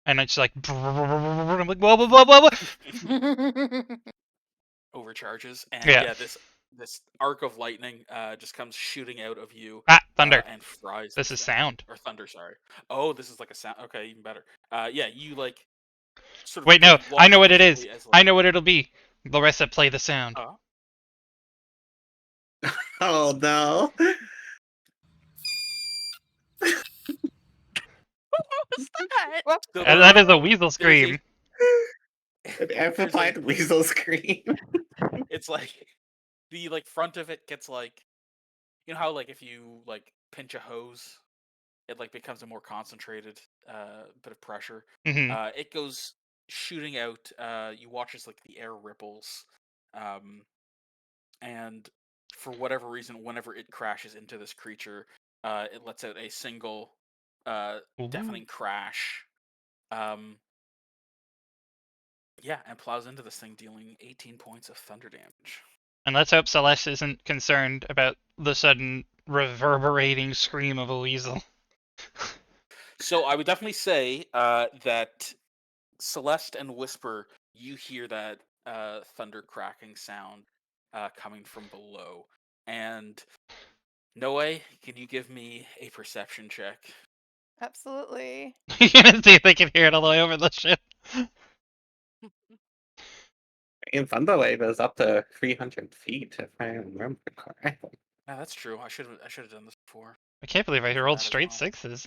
and it's like I'm like blah blah blah blah blah. Overcharges, and Yeah. yeah, this arc of lightning just comes shooting out of you Ah, thunder. and fries. This is sound. Or thunder, sorry. Oh, this is like a sound. Okay, even better. Yeah, you like sort of. Wait, no, I know what it is. logically as, I know what it'll be. Larissa, play the sound. Oh no. What was that? What? So And that is a weasel scream. An amplified weasel scream. It's like the like front of it gets like, you know how like if you like pinch a hose, it like becomes a more concentrated bit of pressure. Hmm. It goes shooting out. You watch as like the air ripples, and for whatever reason, whenever it crashes into this creature, it lets out a single deafening crash. Yeah, and plows into this thing, dealing 18 points of thunder damage. And let's hope Celeste isn't concerned about the sudden reverberating scream of a weasel. So I would definitely say that Celeste and Whisper, you hear that thunder cracking sound coming from below. And Noe, can you give me a perception check? Absolutely. You're gonna see if they can hear it all the way over the ship. And Thunderwave is up to 300 feet, if I remember correctly. Yeah, that's true. I should have done this before. I can't believe I For rolled that as straight well. sixes.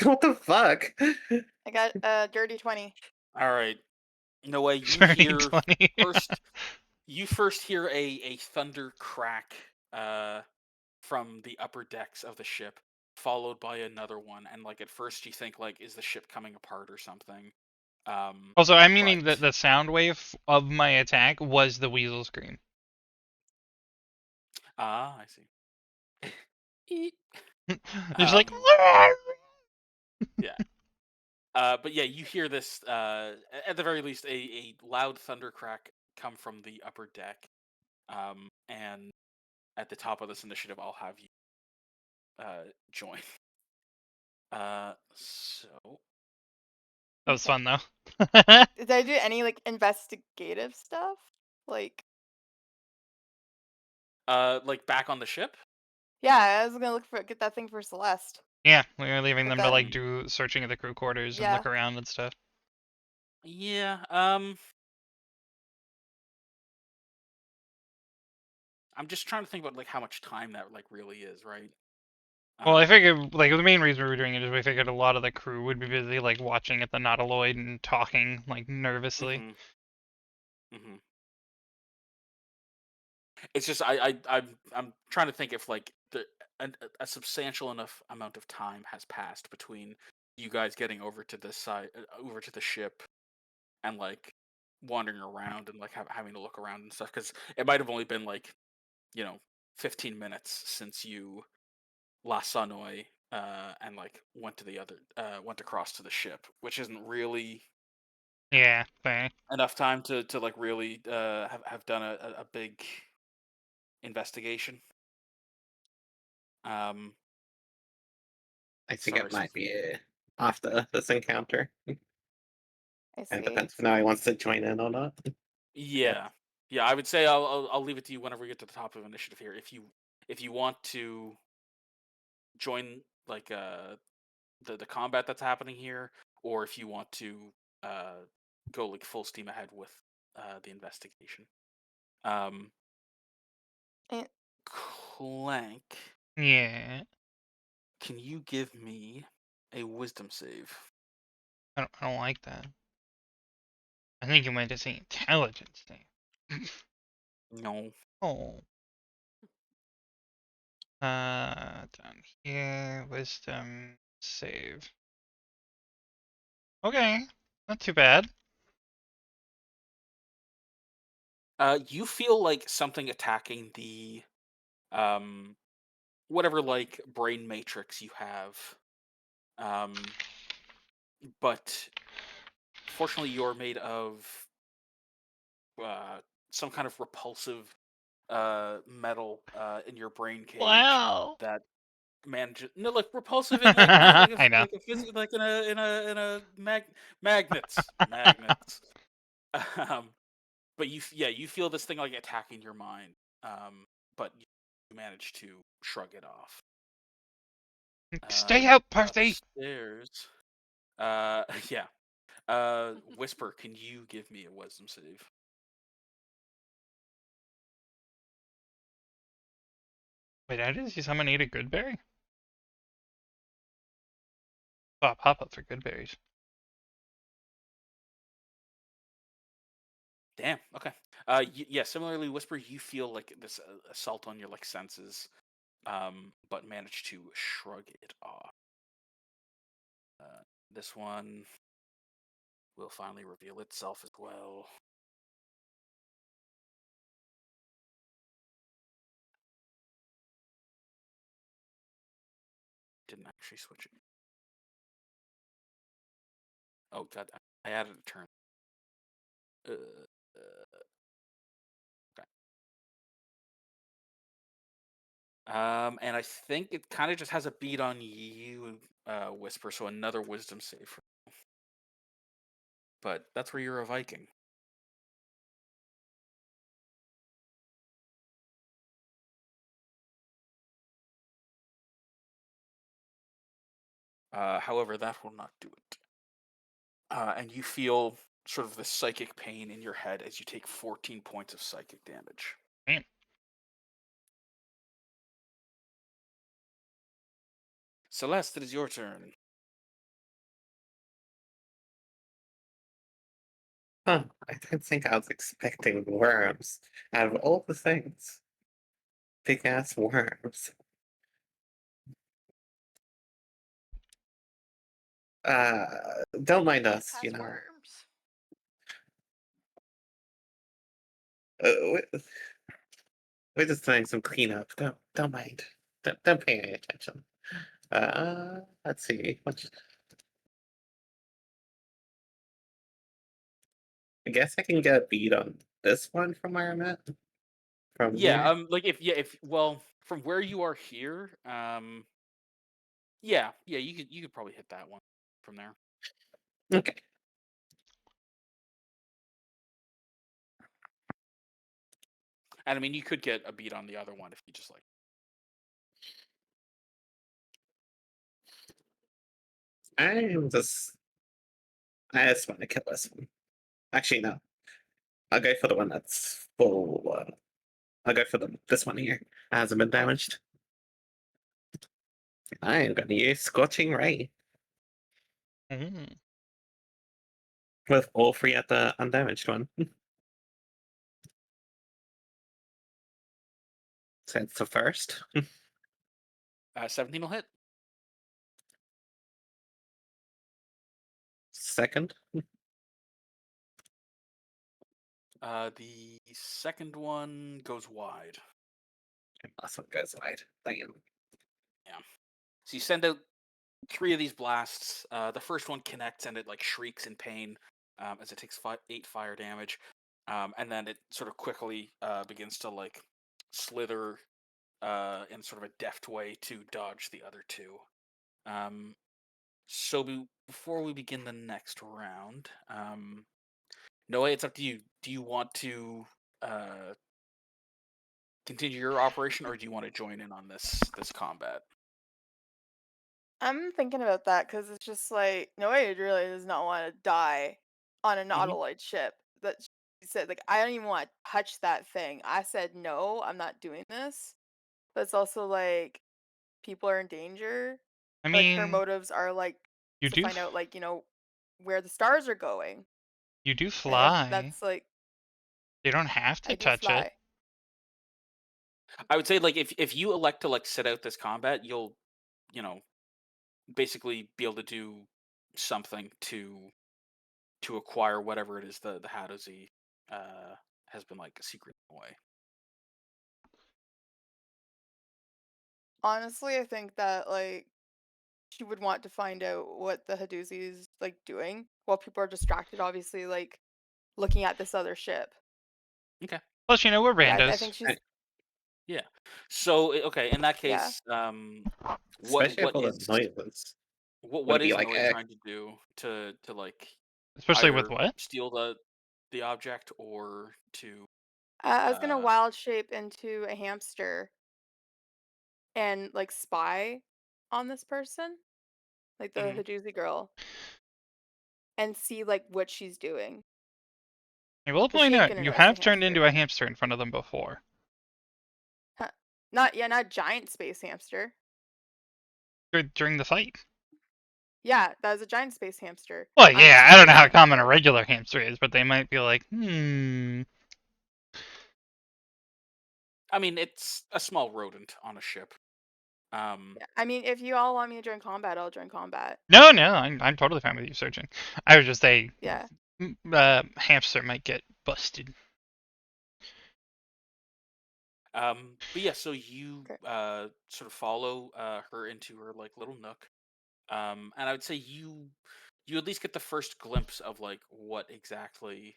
What the fuck? I got a dirty 20. All right, Noe, you Dirty hear 20. first. You first hear a thunder crack from the upper decks of the ship, followed by another one. And like at first, you think like, is the ship coming apart or something? Also, I'm meaning that but- the sound wave of my attack was the weasel scream. Ah, I see. It's like. Yeah. But yeah, you hear this, at the very least, a loud thunder crack come from the upper deck. And at the top of this initiative, I'll have you join. So. That was fun, though. Did I do any like investigative stuff? Like, Like back on the ship? yeah, I was gonna get that thing for Celeste. Yeah, we were leaving But them to like then- do searching of the crew quarters and Yeah. look around and stuff. Yeah, I'm just trying to think about like how much time that like really is, right? Well, I Um, figured like the main reason we were doing it is we figured a lot of the crew would be busy like watching at the Nautiloid and talking like nervously. mhm. It's just I'm trying to think if like a substantial enough amount of time has passed between you guys getting over to this side, over to the ship, and like wandering around and like having to look around and stuff. Because it might have only been like 15 minutes since you last saw Noi and like went across to the ship, which isn't really Yeah, fair. enough time to like really have done a big investigation. Um, I think sorry, it might something. be after this encounter. I And see. it depends if now he wants to join in or not. Yeah, yeah. I would say I'll leave it to you whenever we get to the top of initiative here. If you want to join like the combat that's happening here, or if you want to uh go like full steam ahead with the investigation. Um, And Clank, Yeah. can you give me a wisdom save? I don't like that. I think you might just say intelligence thing. No. Oh. Down here, wisdom save. Okay, not too bad. You feel like something attacking the whatever like brain matrix you have. But fortunately you're made of uh some kind of repulsive metal in your brain cage Wow. that manages no like repulsive in like not like I know. like a like in a magnets. Um but you feel this thing like attacking your mind. But you manage to shrug it off. Stay out, Parthi. Upstairs. Yeah. Whisper, can you give me a wisdom save? Wait, I did see someone eat a good berry? Oh, pop up for good berries. Damn. Okay. Yeah. Similarly, Whisper, you feel like this assault on your like senses, but manage to shrug it off. This one will finally reveal itself as well. Didn't actually switch it. Oh god, I added a turn. Okay. And I think it kind of just has a beat on you, Whisper. So another wisdom save. But that's where you're a Viking. However, that will not do it. And you feel sort of the psychic pain in your head as you take 14 points of psychic damage. Damn. Celeste, it is your turn. Huh, I don't think I was expecting worms out of all the things. Big ass worms. Don't mind us, Has you know. worms. Uh, we're just doing some cleanup. Don't mind. Don't pay any attention. Let's see. I guess I can get a beat on this one from where I'm at. From Yeah, here. like if well, from where you are here, yeah, you could probably hit that one from there. Okay. And I mean, you could get a beat on the other one if you just like. I just want to kill this one. Actually, no. I'll go for the one that's full. I'll go for this one here. Hasn't been damaged. I am going to use Scorching Ray Mm. with all three at the undamaged one. So it's the first. 17 will hit. Second. The second one goes wide. And last one goes wide. Damn. So you send out 3 of these blasts. The first one connects and it like shrieks in pain as it takes 8 fire damage, and then it sort of quickly begins to like slither in sort of a deft way to dodge the other two. So before we begin the next round, Noah, it's up to you. Do you want to continue your operation, or do you want to join in on this combat? I'm thinking about that because it's just like Noe really does not want to die on an Mhm. Autoloid ship. That she said, like, I don't even want to touch that thing. I said no, I'm not doing this. But it's also like people are in danger. I Like her mean, motives are like you to do find out, like, where the stars are going. you do And fly. that's like You don't have to I do touch it. fly. I would say, like, if you elect to like sit out this combat, you'll, you know, basically be able to do something to acquire whatever it is the Hadozi has been like secret away. Honestly, I think that like she would want to find out what the Haduzi is like doing while people are distracted, obviously, like looking at this other ship. Okay. Plus, we're Yeah, I randos. think she's Yeah. So okay, in that yeah. case, Especially with what all the is noises. Would what it be is like Noe trying to do to like Especially with either what? steal the object or to I was gonna uh wild shape into a hamster and like spy on this person, like the mhm. Haduzi girl, and see like what she's doing. I will 'Cause she point ain't out, gonna you notice a have turned into hamster. a hamster in front of them before. Huh. Not giant space hamster. During the fight. Yeah, that was a giant space hamster. Well, I'm just yeah, a I don't know space how common a hamster. regular hamster is, but they might be like, I mean, it's a small rodent on a ship. Yeah, I mean, if you all want me to join combat, I'll join combat. No, I'm totally fine with you searching. I would just say, Yeah. hamster might get busted. But yeah, so you Okay. sort of follow her into her like little nook. And I would say you at least get the first glimpse of like what exactly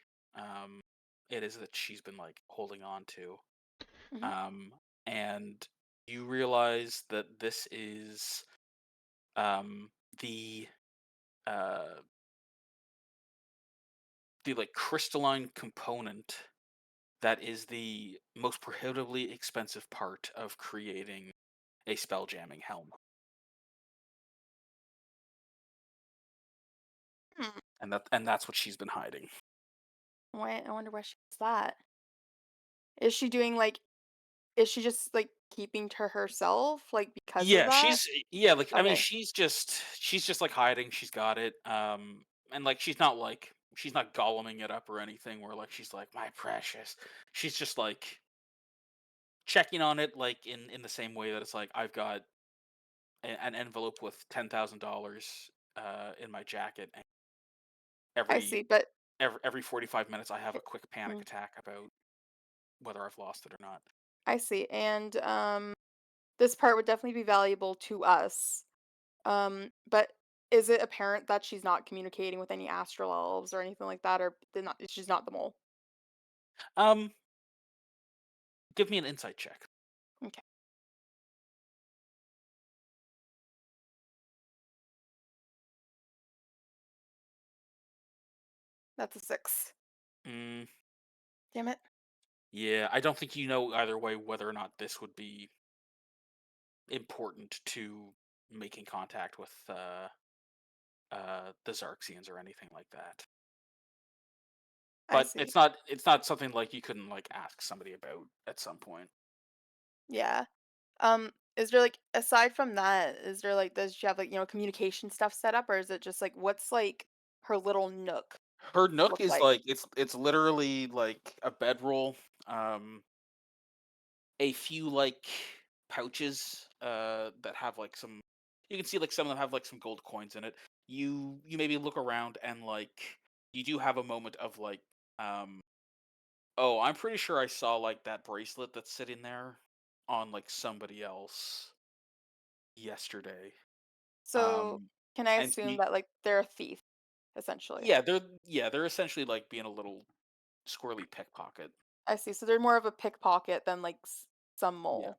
it is that she's been like holding on to. hmm Um, and you realize that this is um the uh the like crystalline component that is the most prohibitively expensive part of creating a spell jamming helm. Hmm. And that's what she's been hiding. Why? I wonder why she does that. Is she doing like? Is she just like keeping to herself, like because of Yeah, that? yeah, like I mean Okay. she's just like hiding, she's got it. And like she's not goleming it up or anything where like she's like my precious. She's just like checking on it like in the same way that it's like I've got an envelope with $10,000 in my jacket, and I every see, but every 45 minutes I have a quick panic mm, attack about whether I've lost it or not. I see, and this part would definitely be valuable to us. But is it apparent that she's not communicating with any astral elves or anything like that, or she's not the mole? Um, give me an insight check. Okay, that's a 6. Mm, Damn it. yeah, I don't think you know either way whether or not this would be important to making contact with the Xarxians or anything like that. I But see. it's not something like you couldn't like ask somebody about at some point. Yeah. Is there like aside from that, is there like does she have like communication stuff set up, or is it just like what's like her little nook Her nook look is like? like it's literally like a bedroll, um, a few like pouches that have like some. You can see like some of them have like some gold coins in it. You maybe look around and like you do have a moment of like um oh, I'm pretty sure I saw like that bracelet that's sitting there on like somebody else yesterday. So Um, can I and assume you, that like they're a thief, essentially? yeah, they're essentially like being a little squirrely pickpocket. I see. So they're more of a pickpocket than like some Yeah. mole.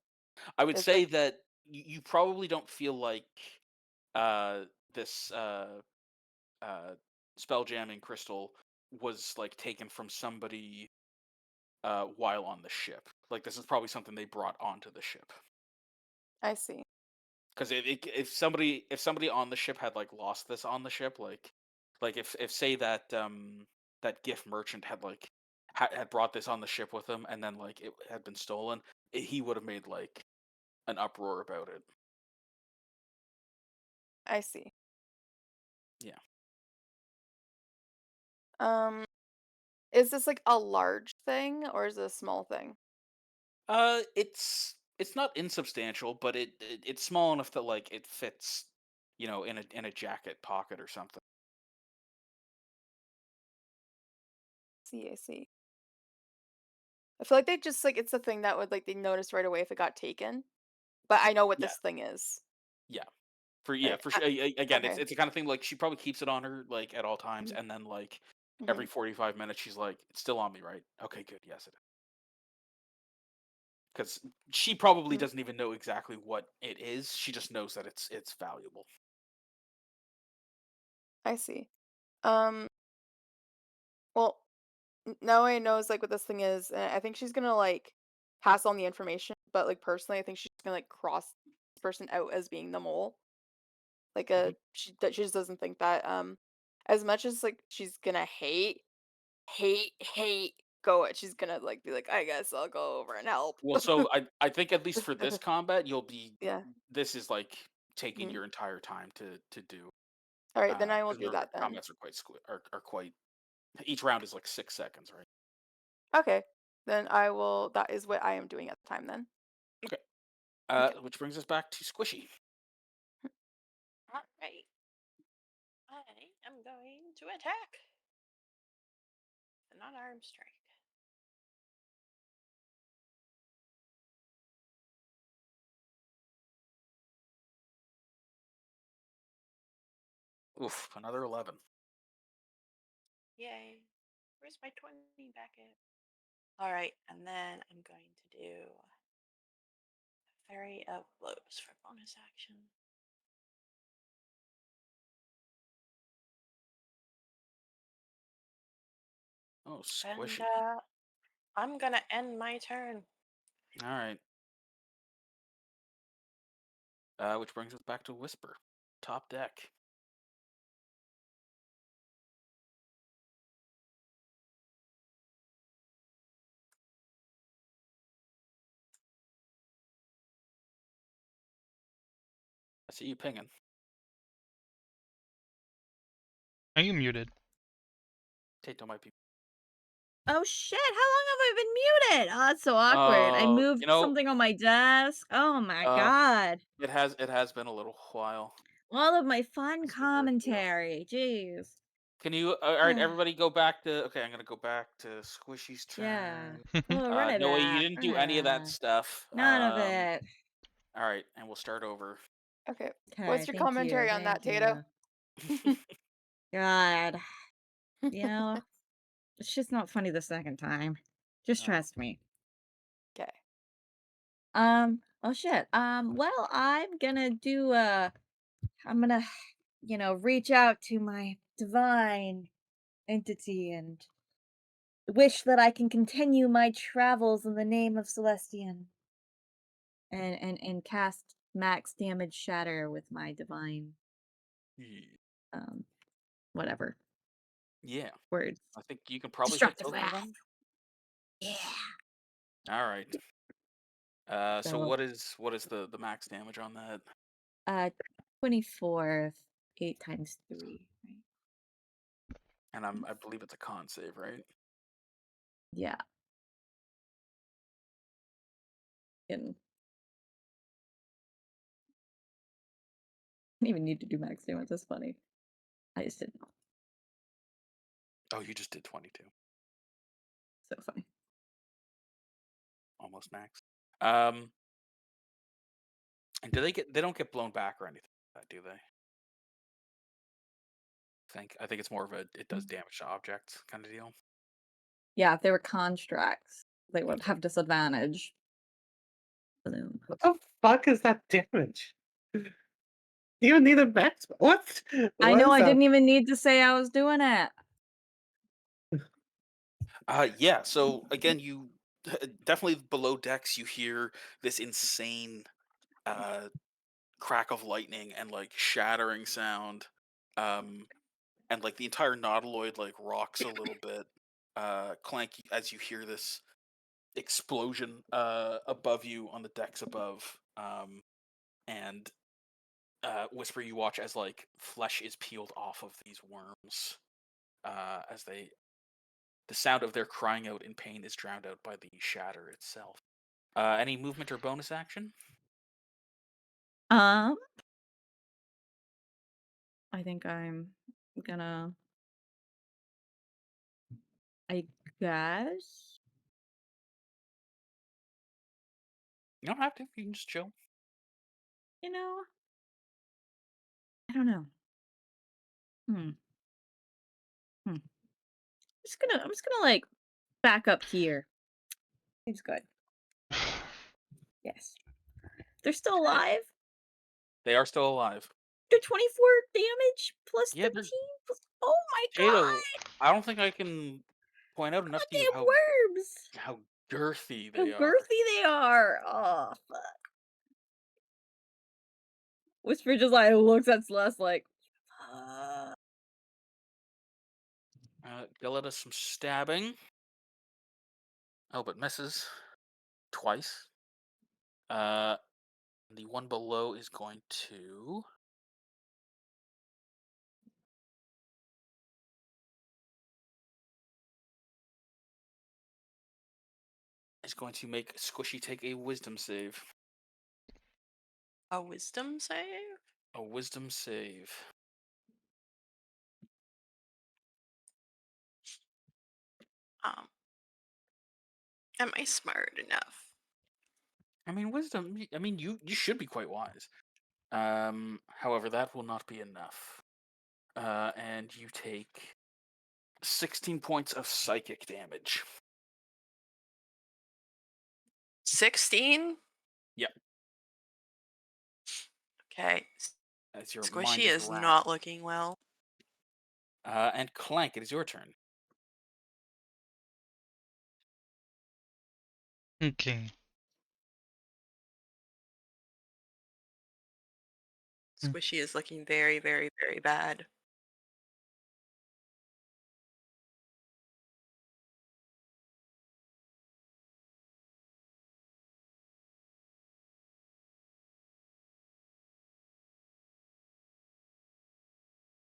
I would Is say like that you probably don't feel like this spell jamming crystal was like taken from somebody while on the ship. Like this is probably something they brought onto the ship. I see. Because if somebody on the ship had like lost this on the ship, like if say that that gift merchant had like had brought this on the ship with him, and then like it had been stolen, he would have made like an uproar about it. I see. Yeah. Um, is this like a large thing or is it a small thing? It's not insubstantial, but it's small enough that like it fits, in a jacket pocket or something. I see. I feel like they just like it's a thing that would like they notice right away if it got taken. But I know what Yeah, this thing is. yeah. For All yeah, right. for sure. Again, it's Okay. it's the kind of thing like she probably keeps it on her like at all times, Mhm. and then like Mhm. every 45 minutes she's like, "It's still on me, right? Okay, good. Yes, it is." Because she probably Mm, doesn't even know exactly what it is. She just knows that it's valuable. I see. Um, well, now I knows like what this thing is, and I think she's gonna like pass on the information. But like personally, I think she's gonna like cross this person out as being the mole. Like Mhm. she just doesn't think that as much as like she's gonna hate go it. She's gonna like be like, I guess I'll go over and help. Well, so I think at least for this combat, you'll be. Yeah. This is like taking Mhm. your entire time to do. All right, then I will Because do our that then. combats are are quite. Each round is like 6 seconds, right? Okay. Then I will that is what I am doing at the time then. Okay. Okay. Which brings us back to Squishy. All right. I am going to attack. An unarmed strike. Oof, another 11. Yay. Where's my 20 back at? All right, and then I'm going to do Fairy of Blows for bonus action. Oh, And Squishy. I'm going to end my turn. All right. Which brings us back to Whisper. Top deck. I see you pinging. Are you muted? Tato might be. Oh shit, how long have I been muted? Oh, that's so awkward. I moved You know, something on my desk. Oh my uh, god. it has been a little while. All of my fun Since we've worked together. commentary. Jeez. Can you? All right, everybody, go back to. Okay, I'm gonna go back to Squishy's Yeah. turn. Oh, run it Noah, you back. didn't Run do it any of that back. stuff. None of it. All right, and we'll start over. Okay. Okay, What's your thank you. commentary on that, Thank Tato? you. God. You know, it's just not funny the second time. Just Oh. trust me. Okay. Oh shit. Well, I'm gonna do I'm gonna, reach out to my divine entity and wish that I can continue my travels in the name of Celestian and cast max damage shatter with my divine um whatever Yeah, words. I think you can probably hit Destructive both of wrath. them. Yeah. All right. So So what is the max damage on that? 24 8 times 3, right? And I believe it's a con save, right? Yeah. And I didn't even need to do max damage. That's funny. I just didn't know. Oh, you just did 22, So funny. almost max. And do they don't get blown back or anything like that, do they? I think it's more of a it does damage to objects kind of deal. Yeah, if they were constructs, they would Okay. have disadvantage. Bloom. What the fuck is that damage? You don't need a max. What? I What know is I that? didn't even need to say I was doing it. Yeah. So again, you definitely below decks. You hear this insane crack of lightning and like shattering sound, and like the entire nautiloid like rocks a little bit. Clank as you hear this explosion above you on the decks above, and Whisper, you watch as like flesh is peeled off of these worms, as the sound of their crying out in pain is drowned out by the shatter itself. Any movement or bonus action? Um, I think I'm gonna. I guess. You don't have to. You can just chill. You know, I don't know. Hmm. Hmm. I'm just gonna like back up here. Seems good. Yes. They're still alive. They are still alive. They're 24 damage plus Yeah, 13. Oh my Jado, god! I don't think I can point out enough to you Goddamn worms! how girthy How they are. girthy they are! Oh fuck. Whisper just like looks at Celeste like, fuck. Go does some stabbing. Oh, but misses twice. The one below is going to. Is going to make Squishy take a wisdom save. A wisdom save? A wisdom save. Am I smart enough? I mean, wisdom. I mean, you should be quite wise. However, that will not be enough. And you take 16 points of psychic damage. 16? Yep. Okay. As your mind Squishy is is racked. not looking well. And Clank, it is your turn. Okay. Squishy is looking very, very, very bad.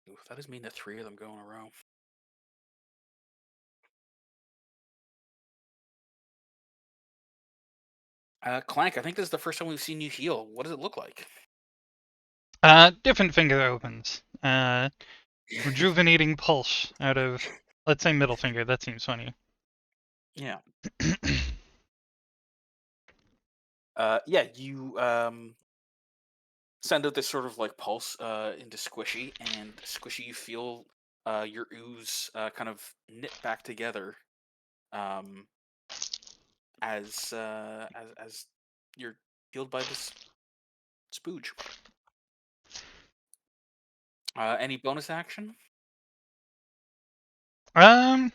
Ooh, that does mean that 3 of them go in a row. Clank, I think this is the first time we've seen you heal. What does it look like? Different finger opens. Rejuvenating pulse out of, let's say, middle finger. That seems funny. Yeah. Yeah, you send out this sort of like pulse into Squishy, and Squishy, you feel your ooze kind of knit back together as you're healed by this spooge. Any bonus action? I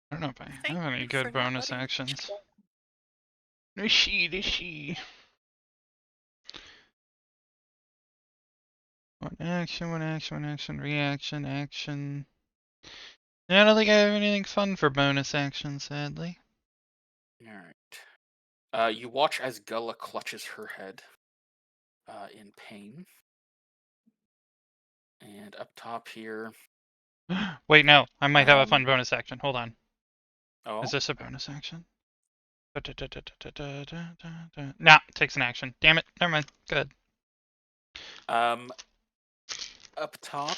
don't know if I Thank have any you for good not bonus letting me actions. check. Rishi. One action, reaction, action. Yeah, I don't think I have anything fun for bonus action, sadly. Alright. You watch as Gullah clutches her head in pain. And up top here. Wait, no. I might have a fun bonus action. Hold on. Oh? Is this a bonus action? Nah, takes an action. Damn it. Never mind. Good. Up top,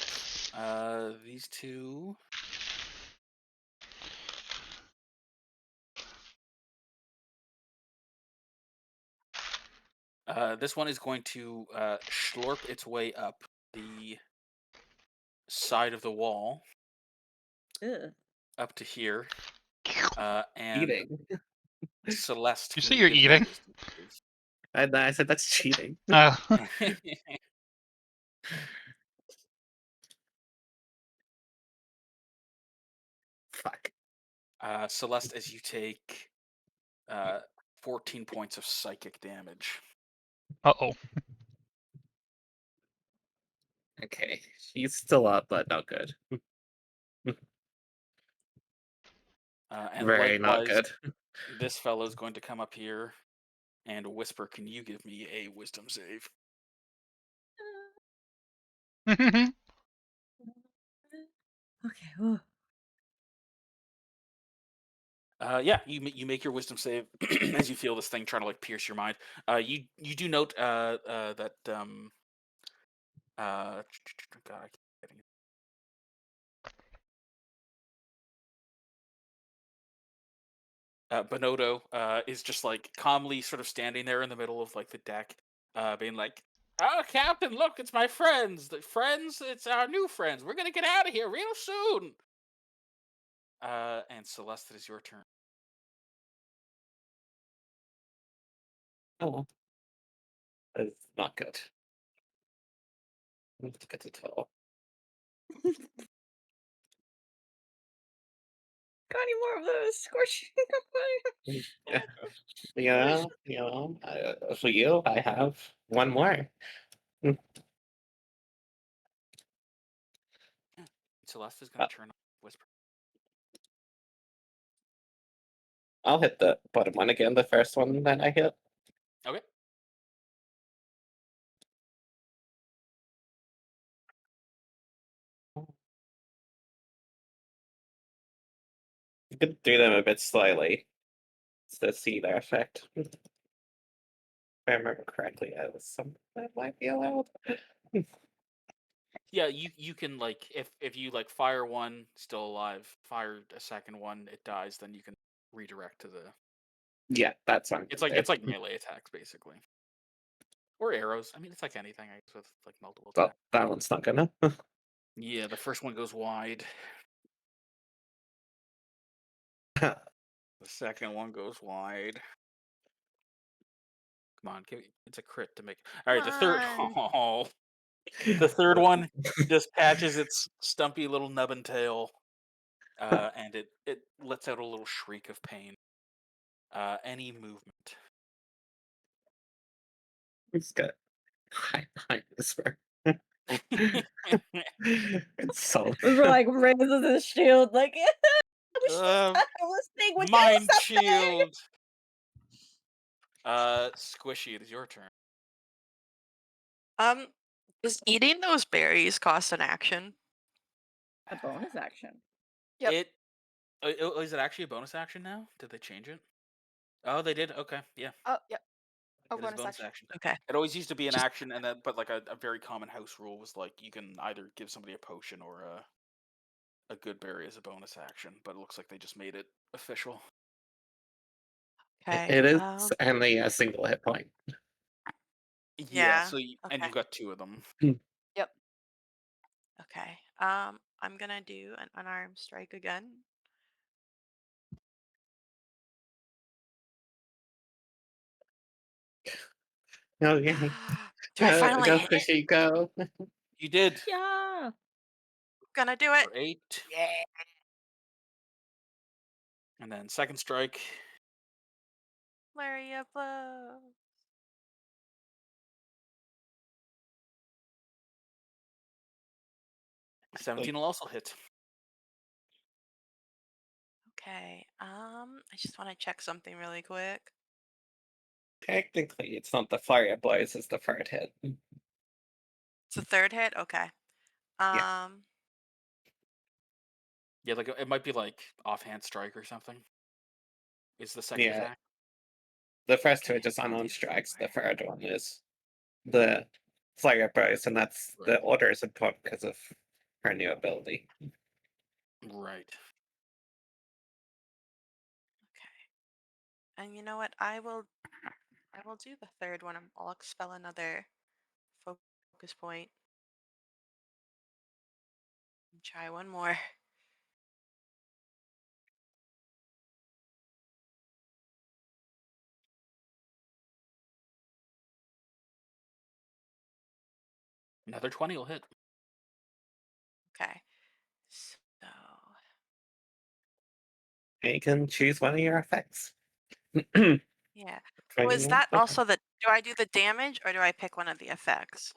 these two. This one is going to slurp its way up the side of the wall Ugh. up to here, and Eating. Celeste. You can say you're give me a eating? wisdom save? And I said that's cheating. Fuck. Celeste, as you take 14 points of psychic damage. Uh-oh. Okay, she's still up, but not good. And Very not likewise, good. this fellow's going to come up here and whisper, "Can you give me a wisdom save?" Okay. Oh. Yeah, you make your wisdom save as you feel this thing trying to like pierce your mind. You do note that God, I keep getting it. Bonotto is just like calmly sort of standing there in the middle of like the deck, being like, "Oh, Captain, look, it's my friends. The friends, it's our new friends. We're gonna get out of here real soon." And Celeste, it is your turn. Oh, it's not good. Not good at all. Got any more of those scorching? For you, I have one more. Celeste is gonna turn on whisper. I'll hit the bottom one again, the first one that I hit. Okay. You could do them a bit slowly to see their effect. If I remember correctly, it was something that might be allowed. Yeah, you can like if you like fire one still alive, fire a second one, it dies, then you can redirect to the. Yeah, that's one. It's like melee attacks basically, or arrows. I mean, it's like anything I guess with like multiple Well, attacks. that one's not gonna. Yeah, the first one goes wide. The second one goes wide. Come on, it's a crit to make. All right, the third. Come Oh, the third one just patches its stumpy little nub and tail, and it lets out a little shriek of pain. Any movement? It's good. I whisper. It's so. Whisper like raises his shield, like Uh, I was thinking, would Mind do something. shield. Squishy, it is your turn. Does eating those berries cost an action? A bonus action. Yep. Is it actually a bonus action now? Did they change it? Oh, they did. Okay, yeah. Oh, yep. Oh, It is a bonus bonus action. action. Okay. It always used to be an Just- action, and then but like a very common house rule was like you can either give somebody a potion or a good berry as a bonus action. But it looks like they just made it official. Okay. It is only a single hit point. Yeah. Yeah, So and okay. you've got two of them. Yep. Okay. I'm gonna do an unarmed strike again. Okay. Do I finally go, hit it? Squishy, go. You did. Yeah. Gonna do it. For 8. Yeah. And then second strike. Flurry of blows. Oh. 17 will also hit. Okay. I just want to check something really quick. Technically, it's not the fire blows, it's the third hit. It's the third hit. Okay. Yeah. Yeah, like it might be like offhand strike or something. Is the second Yeah. attack? The first two are Okay, just I'll do unarmed this strikes. The somewhere. third one is the fire blows, and that's the Right. order is important because of her new ability. Right. Okay. And you know what? I will do the third one. I'll expel another focus point. And try one more. Another 20 will hit. Okay. So And you can choose one of your effects. yeah. Twenty Was one, that okay. also the? Do I do the damage or do I pick one of the effects?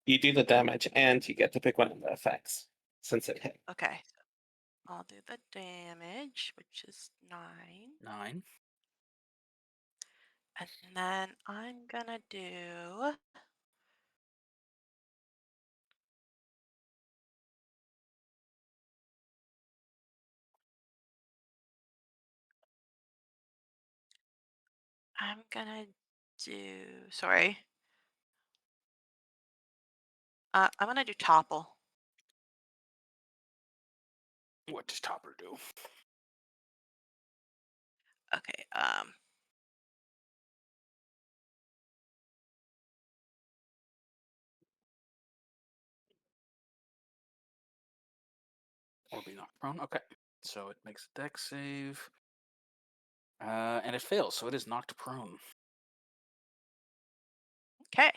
You do the damage, and you get to pick one of the effects since it hit. Okay. So I'll do the damage, which is 9. 9. And then I'm gonna do sorry. I'm gonna do topple. What does Topper do? Okay. Or be knocked prone? Okay. So it makes a dex save. And it fails, so it is knocked prone. Okay.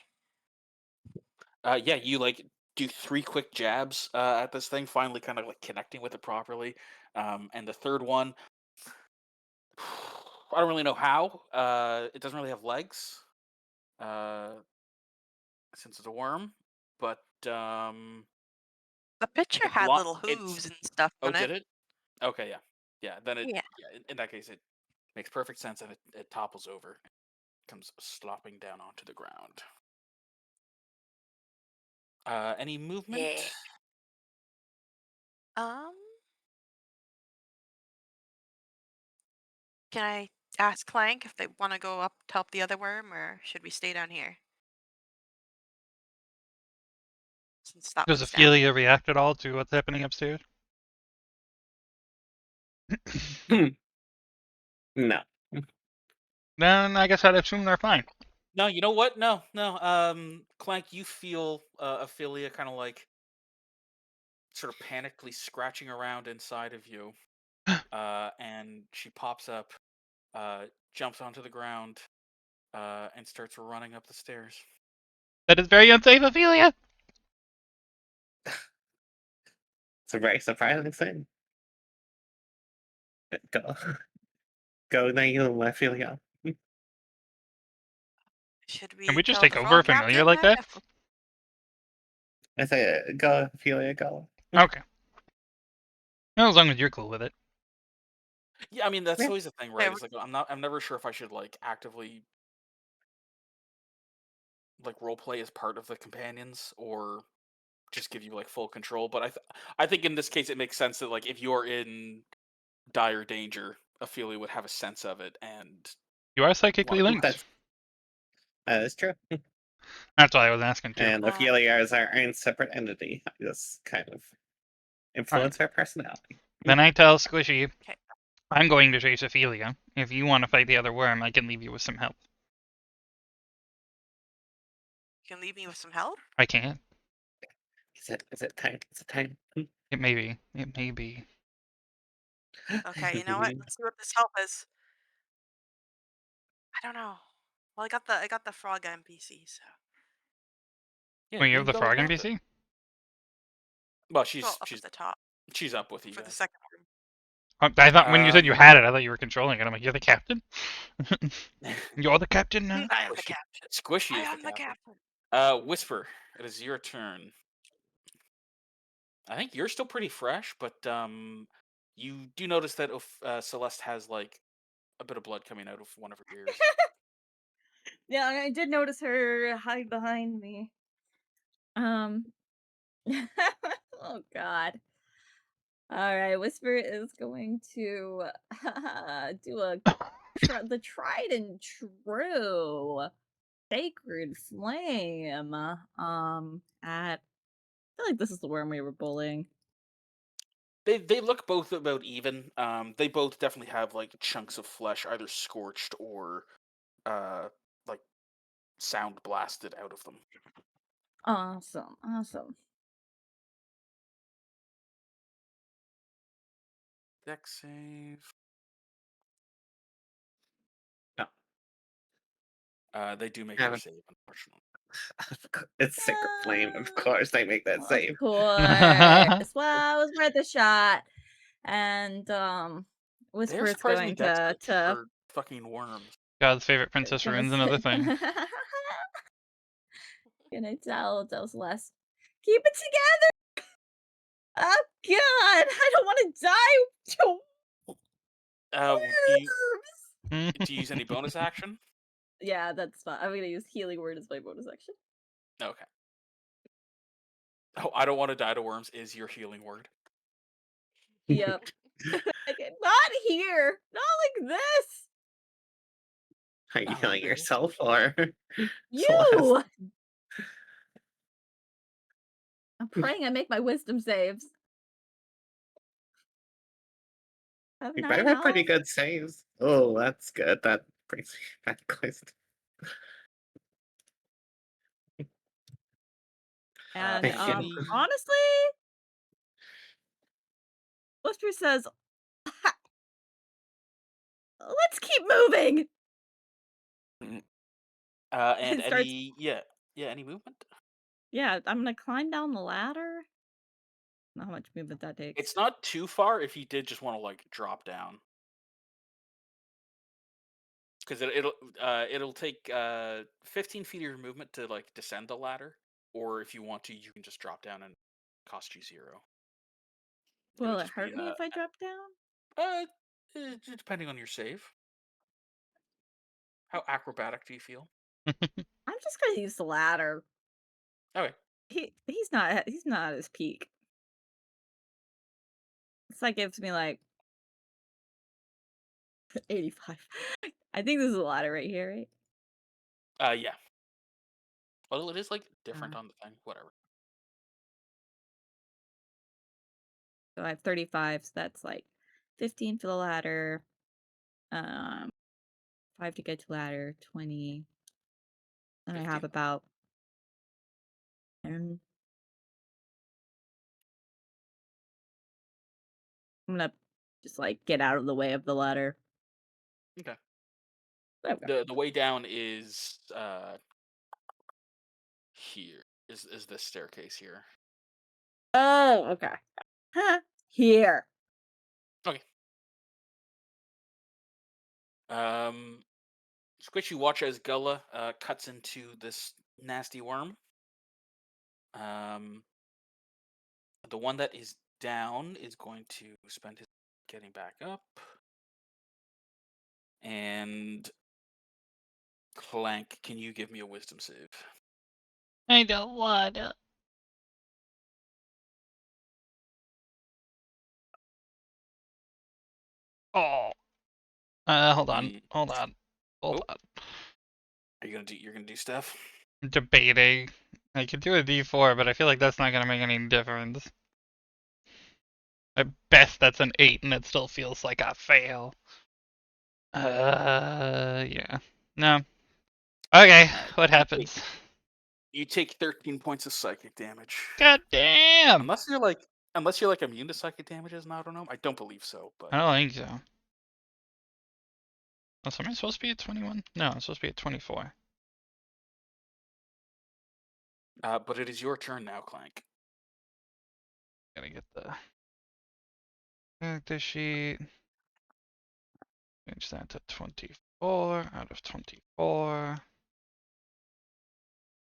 Yeah, you like do 3 quick jabs at this thing, finally kind of like connecting with it properly. And the third one, I don't really know how. It doesn't really have legs, uh, since it's a worm. But The picture it had block. little It's hooves and stuff oh, on it. did it? Okay, yeah, yeah. Then it Yeah. yeah. In that case, it makes perfect sense, and it topples over, comes slopping down onto the ground. Any movement? Yeah. Um. Can I ask Clank if they want to go up to help the other worm, or should we stay down here? Since that Does one's down. Ophelia react at all to what's happening upstairs? No. Then I guess I'd assume they're fine. No, you know what? No, no. Clank, you feel Ophelia kind of like sort of panically scratching around inside of you, and she pops up, jumps onto the ground, and starts running up the stairs. That is very unsafe, Ophelia. It's a very surprising thing. Go. Go, Naomi, Ophelia. Should Can we we just tell take the over a frog familiar captain like then? that? I say, go, Ophelia, go. Okay. Well, as long as you're cool with it. Yeah, I mean that's Yeah. always the thing, right? It's like I'm never sure if I should like actively like role play as part of the companions or just give you like full control. But I think in this case it makes sense that like if you're in dire danger, Ophelia would have a sense of it and You are psychically want to linked. That is true. That's why I was asking too. And Ophelia is our own separate entity. This kind of influence her personality. Then I tell Squishy, Okay. I'm going to chase Ophelia. If you want to fight the other worm, I can leave you with some help. You can leave me with some help. I can. Is it time? Is it time? It may be. It may be. Okay. You know what? Let's see what this help is. I don't know. Well, I got the frog NPC, so. yeah, Wait, you have the go frog grab it. NPC? Well, Well, up at the top she's up with you for the guys. second worm. I thought when you said you had it, I thought you were controlling it. I'm like, you're the captain? You're the captain now? I am the captain. Squishy I is am the the captain. captain. Whisper, it is your turn. I think you're still pretty fresh, but you do notice that Celeste has like a bit of blood coming out of one of her ears. Yeah, I did notice her hide behind me. Oh God. All right, Whisper is going to do the tried and true sacred flame. At I feel like this is the worm we were bullying. They look both about even. They both definitely have like chunks of flesh either scorched or like sound blasted out of them. Awesome, awesome. Dex save. No. They do make Yeah, their but- save, unfortunately. It's Sacred Flame, of course they make that Of save. course. Well, it was worth a shot. And They're Whisper's surprisingly going to dexterous for fucking worms. God's favorite princess gonna ruins s- another thing. gonna tell Celeste, keep it together. Oh God, I don't want to die to Do you use any bonus action? Yeah, that's fine. I'm gonna use healing word as my bonus action. Okay. Oh, I don't want to die to worms is your healing word. Yep. Okay, not here. Not like this. Are you Oh, healing okay. yourself or You. Celeste? I'm praying I make my wisdom saves. Have You 9 better have pretty health. good saves. Oh, that's good. That brings me back close. And Thank you. honestly, Whisper says, let's keep moving. And Starts- any any movement? Yeah, I'm gonna climb down the ladder. I don't know how much movement that takes. It's not too far if you did just want to like drop down. Because it'll take 15 feet of your movement to like descend the ladder, or if you want to, you can just drop down and cost you 0. Will it just be hurt in me a- if I drop down? Depending on your save. How acrobatic do you feel? I'm just gonna use the ladder. Okay. He's not at his peak. This like gives me like 85. I think this is a ladder right here, right? Yeah. Well, it is like different on the thing. Whatever. So I have 35, so that's like 15 for the ladder. 5 to get to ladder, 20. And I 50. have about 10. I'm gonna just like get out of the way of the ladder. Okay. Okay. The way down is here. Is this staircase here? Oh, okay. Here. Okay. Squishy, watch as Gullah cuts into this nasty worm. The one that is down is going to spend his getting back up. And Clank, can you give me a wisdom save? I don't wanna. Oh. Hold on. Mm. Hold on. Hold on. Are you're gonna do stuff? I'm debating. I could do a D4, but I feel like that's not gonna make any difference. At best, that's an 8, and it still feels like a fail. Yeah. No. Okay, what happens? You take 13 points of psychic damage. God damn! Unless you're like immune to psychic damages, and I don't know. I don't believe so, but I don't think so. Oh, so am I supposed to be at 21? No, I'm supposed to be at 24. but it is your turn now, Clank. Gotta get the character sheet. Change that to 24 out of 24.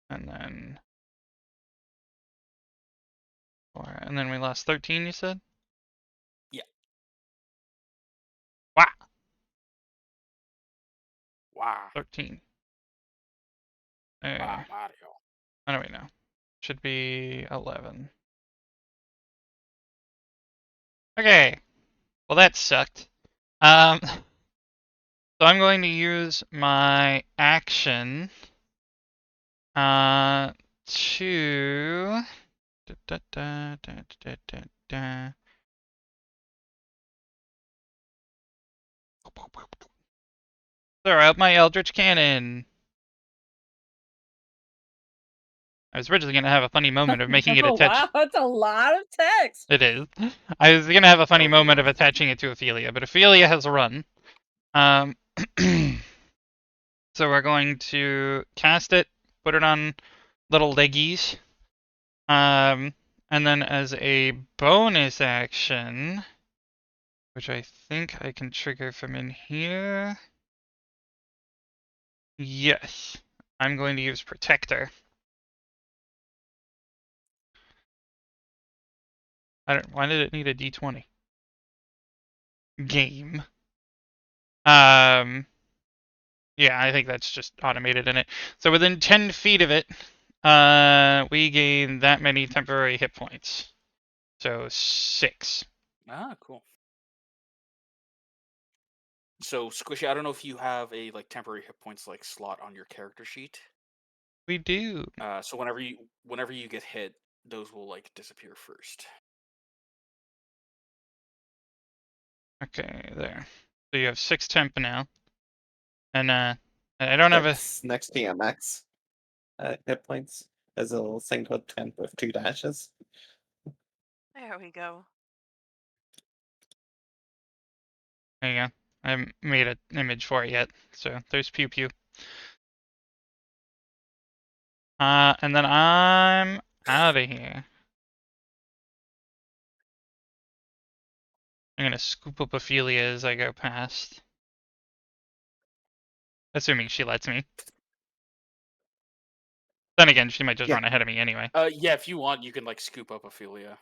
And then 4. And then we lost 13, you said? Yeah. Wow. Wow. 13. Wow, Mario. Oh, no, wait, no. Should be 11. Okay. Well, that sucked. So I'm going to use my action to throw out my Eldritch Cannon. I was originally going to have a funny moment of making it Oh, attach. wow, that's a lot of text. It is. I was going to have a funny Okay. moment of attaching it to Ophelia, but Ophelia has run. So we're going to cast it, put it on little leggies. And then as a bonus action, which I think I can trigger from in here. Yes. I'm going to use Protector. Why did it need a D20? Game. Yeah, I think that's just automated in it. So within 10 feet of it, we gain that many temporary hit points. So 6. Ah, cool. So Squishy, I don't know if you have a like temporary hit points like slot on your character sheet. We do. So whenever you get hit, those will like disappear first. Okay, there. So you have 6 temp now. And I don't have a... It's next to your max hit points. There's a little thing called temp with 2 dashes. There we go. There you go. I haven't made an image for it yet. So there's Pew Pew. And then I'm out of here. I'm gonna scoop up Ophelia as I go past. Assuming she lets me. Then again, she might just Yeah. run ahead of me anyway. Yeah, if you want, you can like scoop up Ophelia.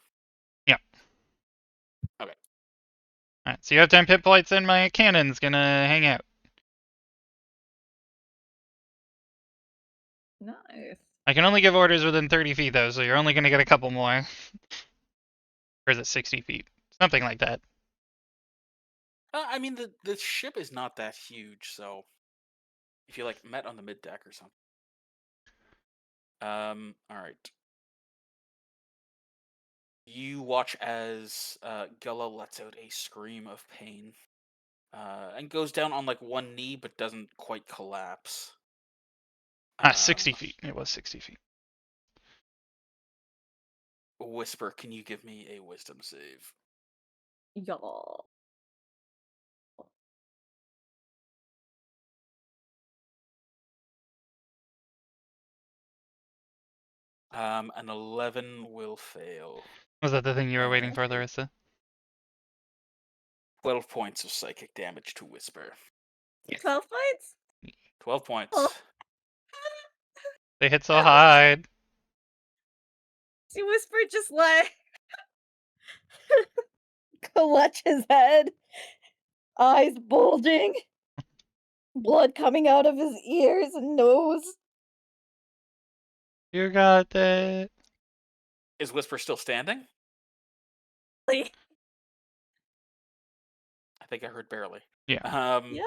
Alright, so you have 10 hit points and my cannon's gonna hang out. Nice. I can only give orders within 30 feet though, so you're only gonna get a couple more. Or is it 60 feet? Something like that. I mean, the ship is not that huge, so if you like met on the mid deck or something. All right. You watch as Gilla lets out a scream of pain, and goes down on like one knee, but doesn't quite collapse. 60 feet. It was 60 feet. Whisper, can you give me a wisdom save? Y'all. An 11 will fail. Was that the thing you were waiting for, Okay. Larissa? 12 points of psychic damage to Whisper. Yes. 12 points? 12 points. Oh. They hit so hard. She whispered just like clutch his head, eyes bulging, blood coming out of his ears and nose. You got that. Is Whisper still standing? Like, I think I heard barely. Yeah. yeah.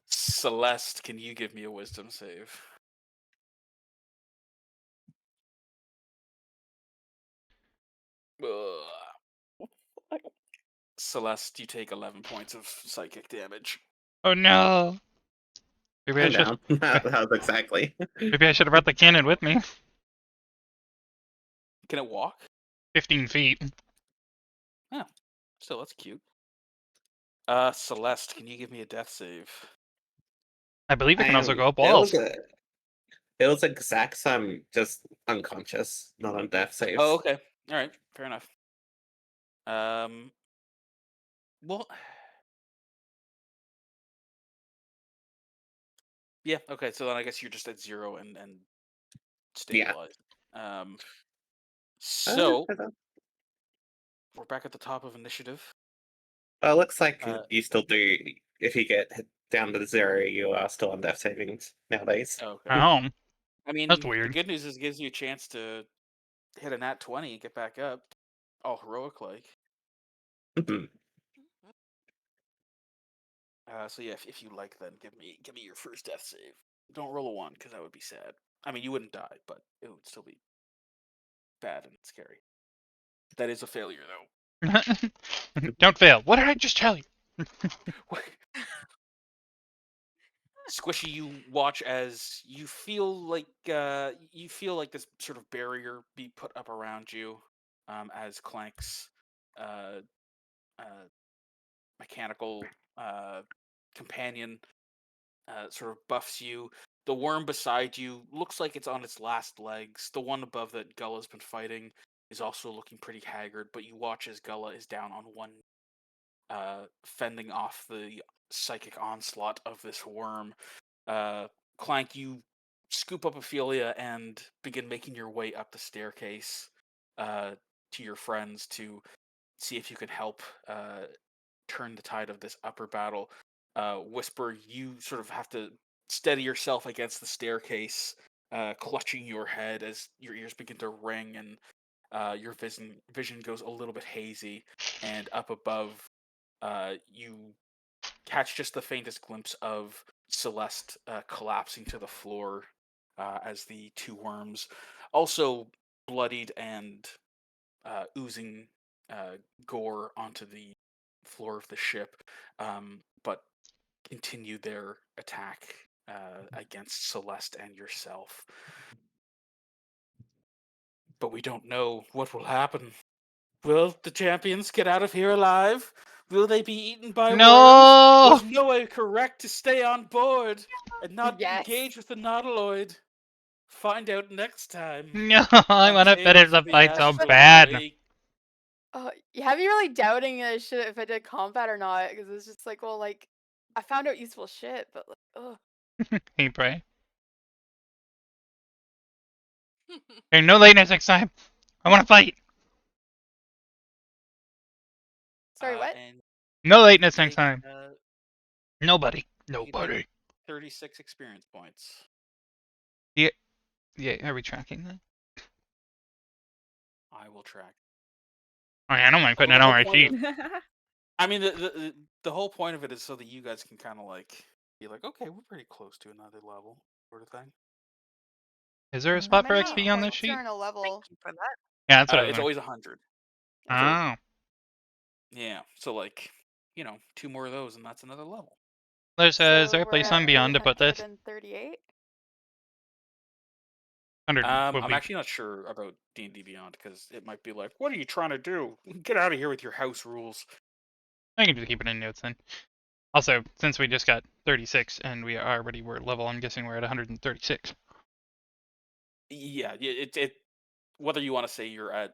Celeste, can you give me a wisdom save? Ugh. Celeste, you take 11 points of psychic damage. Oh no. Maybe I I should. know. How exactly? Maybe I should have brought the cannon with me. Can it walk? 15 feet. Still, that's cute. Celeste, can you give me a death save? I believe it can also am go up walls. It was exact, so I'm just unconscious, not on death saves. Oh, okay. All right, fair enough. Well, yeah, okay. So then I guess you're just at 0 and stabilized. So we're back at the top of initiative. Well, it looks like Uh, you still do. If you get hit down to 0, you are still on death savings nowadays. Okay. Oh. I mean, That's the weird. good news is it gives you a chance to hit a nat 20 and get back up, all heroic like. Mhm. So yeah, if you like, then give me your first death save. Don't roll a 1 because that would be sad. I mean, you wouldn't die, but it would still be bad and scary. That is a failure, though. Don't fail. What did I just tell you? Squishy, you watch as you feel like this sort of barrier be put up around you, as Clank's mechanical companion sort of buffs you. The worm beside you looks like it's on its last legs. The one above that Gulla's been fighting is also looking pretty haggard, but you watch as Gulla is down on one, fending off the psychic onslaught of this worm. Clank, you scoop up Ophelia and begin making your way up the staircase to your friends to see if you can help turn the tide of this upper battle. Whisper, you sort of have to steady yourself against the staircase, clutching your head as your ears begin to ring and your vision goes a little bit hazy. And up above, you catch just the faintest glimpse of Celeste collapsing to the floor as the two worms, also bloodied and oozing gore onto the floor of the ship, but continue their attack against Celeste and yourself. But we don't know what will happen. Will the champions get out of here alive? Will they be eaten by worms? No! Was Noah correct to stay on board and not Yes. engage with the Nautiloid? Find out next time. No, I on want to Tales finish of the fight so Astral bad. Wake. Have you really doubting if I did combat or not? Because it's just like, well, like, I found out useful shit, but like, ugh. Hey, pray. Hey, no lateness next time. I want to fight. Sorry, what? And No lateness next take, time. Nobody. you take Nobody. 36 experience points. Yeah, are we tracking that? I will track. Oh, yeah, I don't mind putting Well, it the on my whole point sheet. I mean, the whole point of it is so that you guys can kind of like be like, okay, we're pretty close to another level, sort of thing. Is there a How spot How for many XP on this points sheet? are in a level? Thank you for that. Yeah, that's what I was It's wondering. always 100. Oh. Yeah, so like, 2 more of those, and that's another level. Is there a So place we're on at Beyond to put this? 838? 100 will I'm be... actually not sure about D&D Beyond because it might be like, what are you trying to do? Get out of here with your house rules. I can just keep it in notes then. Also, since we just got 36 and we already were level, I'm guessing we're at 136. Yeah, it whether you want to say you're at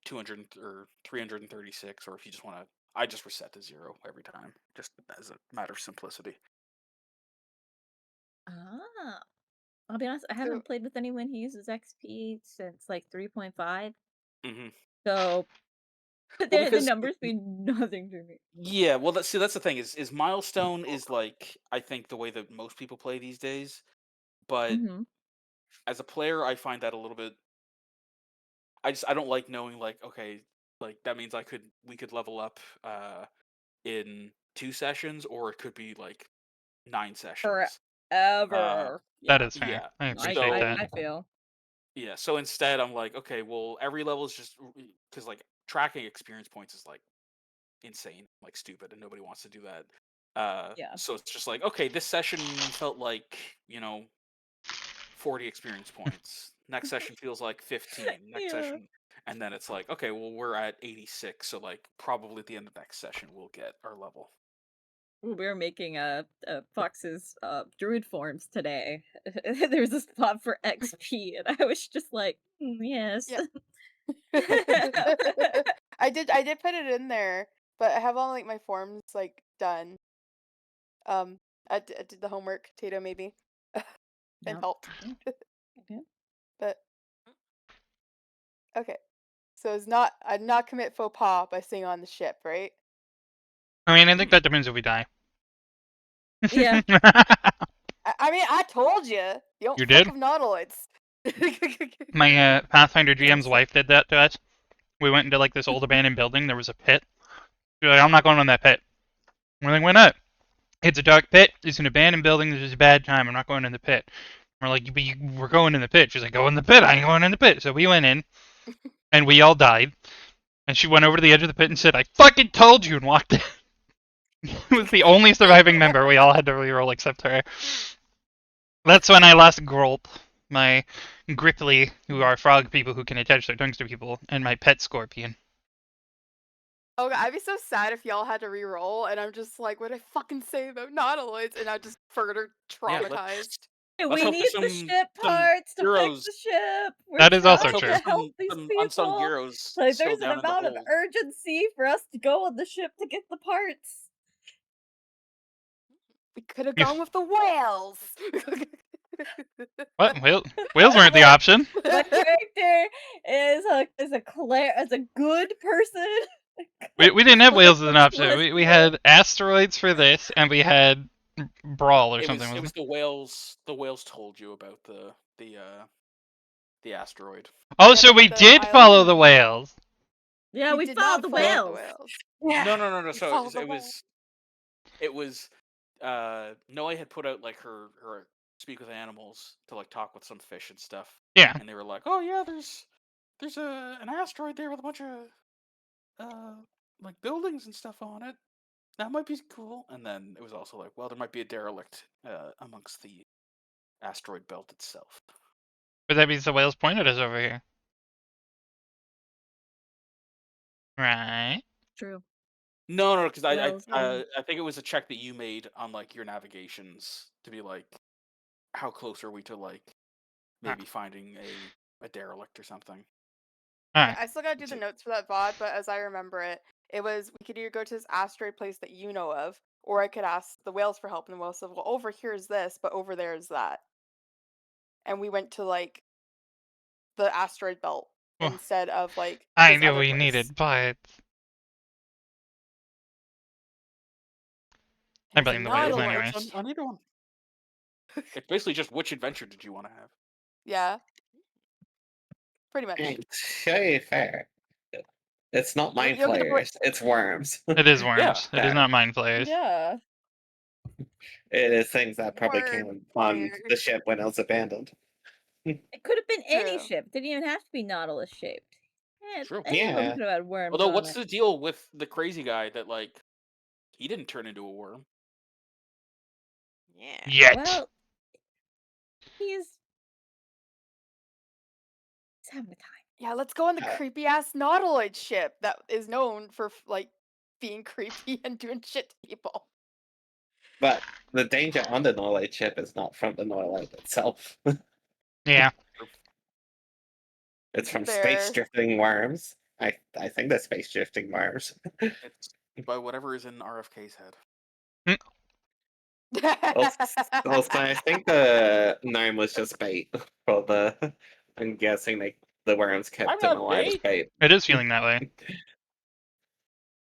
200 or 336, or if you just want to, I just reset to 0 every time, just as a matter of simplicity. Ah, I'll be honest, I So, haven't played with anyone who uses XP since like 3.5, Mm-hmm. so Well, the because numbers mean nothing to me. yeah, well, that's the thing is milestone is like I think the way that most people play these days, but Mm-hmm. as a player, I find that a little bit. I don't like knowing like okay, like that means we could level up in 2 sessions, or it could be like 9 sessions. Forever. That Yeah. is fair. Yeah. I I, appreciate I, that. I feel. Yeah, so instead I'm like, okay, well every level is just because like tracking experience points is like insane, like stupid, and nobody wants to do that. Yeah. So it's just like, okay, this session felt like 40 experience points. Next session feels like 15. Next Yeah. session, and then it's like, okay, well we're at 86, so like probably at the end of next session we'll get our level. We were making Fox's druid forms today. There's a spot for XP, and I was just like, yes. Yeah. I did put it in there, but I have all like my forms like done. I did the homework, Tato maybe, and Yep. helped. Okay. But okay, so I'd not commit faux pas by staying on the ship, right? I mean, I think that depends if we die. Yeah. I mean, I told you. You don't You fuck did? with nautiloids. My Pathfinder GM's Yes. wife did that to us. We went into like this old abandoned building. There was a pit. She's like, I'm not going in that pit. We're like, why not? It's a dark pit. It's an abandoned building. This is a bad time. I'm not going in the pit. We're like, but we're going in the pit. She's like, go in the pit. I ain't going in the pit. So we went in, and we all died. And she went over to the edge of the pit and said, I fucking told you, and walked in. It was the only surviving member. We all had to reroll except her. That's when I lost Grolp, my Gripply, who are frog people who can attach their tongues to people, and my pet scorpion. Oh god, I'd be so sad if y'all had to re-roll, and I'm just like, what did I fucking say about Nautiloids? And I'm just further Yeah, traumatized. Hey, Let's we hope need there's the some ship parts to fix heroes. the ship. We're That is also trying Let's hope true. to there's help these some unsung people. heroes Like, still there's an down in the amount of hold. urgency for us to go on the ship to get the parts. We could have Yeah. gone with the whales. What? Whales weren't the option. My character is a good person. We didn't have whales as an option. Was We had asteroids for this, and we had Brawl or It something. was wasn't the whales. The whales told you about the asteroid. Oh, Yeah, so the- we the did island follow the and- whales. Yeah, we did followed not the follow whales. Yeah. No. we So followed the it whales. was Noe had put out like her speak with animals to like talk with some fish and stuff, Yeah. and they were like, "Oh yeah, there's an asteroid there with a bunch of like buildings and stuff on it. That might be cool." And then it was also like, "Well, there might be a derelict amongst the asteroid belt itself." But that means the whales pointed us over here. Right. True. No, because Whales, yeah. I think it was a check that you made on like your navigations to be like, how close are we to like maybe finding a derelict or something. Alright. I still gotta do the notes for that VOD, but as I remember it, it was we could either go to this asteroid place that you know of, or I could ask the whales for help, and the whales said, "Well, over here is this, but over there is that." And we went to like the asteroid belt Well, instead of like. I this knew other we place. needed parts. I It's a blame the whales Nautilus. anyways. On either one. It's basically just which adventure did you want to have? Yeah. Pretty much. And to show you fair, it's not mind you'll get the flayers, it's worms. It is worms. Yeah. It is not mind flayers. Yeah. It is things that probably came Worm on the flayers. ship when it was abandoned. It could have been any True. ship. Didn't even have to be Nautilus shaped. Yeah, True. any of them Yeah. could have had worms Although, on what's it. the deal with the crazy guy that like he didn't turn into a worm? Yeah. Yet. Well, he's having a time. Yeah, let's go on the creepy ass Nautiloid ship that is known for like being creepy and doing shit to people. But the danger on the Norlight ship is not from the Norlight itself. Yeah. It's from There. space drifting worms. I think they're space drifting worms. It's by whatever is in RFK's head. Also, I think the gnome was just bait for the. I'm guessing the worms kept I'm him not alive as bait. bait. It is feeling that way.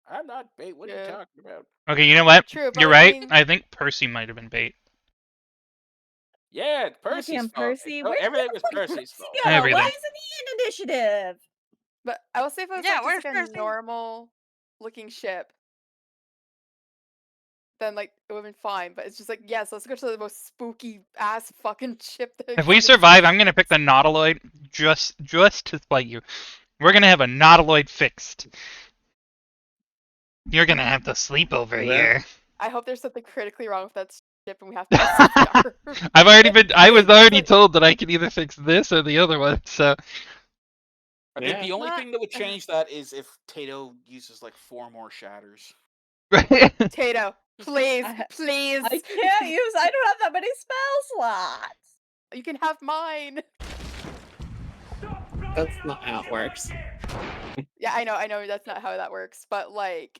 I'm not bait. What are you Yeah. talking about? Okay, you know what? True, but You're like, I right. mean- I think Percy might have been bait. Yeah, Percy's Goddamn fault. Percy. No, Where everything the was fuck did Percy's Percy fault. go? Everything. Why isn't he in initiative? But I will say if it was Yeah, like, where's just like a Percy? normal looking ship, then like it would have been fine. But it's just like, yes, let's go to the most spooky ass fucking ship that If we exists. survive, I'm gonna pick the Nautiloid just to spite you. We're gonna have a Nautiloid fixed. You're gonna have to sleep over Well, here. I hope there's something critically wrong with that ship and we have to do CPR. I was already told that I could either fix this or the other one, so I think Yeah. the only What? thing that would change that is if Tato uses like 4 more shatters. Tato, please, please. I can't use. I don't have that many spell slots. You can have mine. That's not how it works. Yeah, I know that's not how that works, but like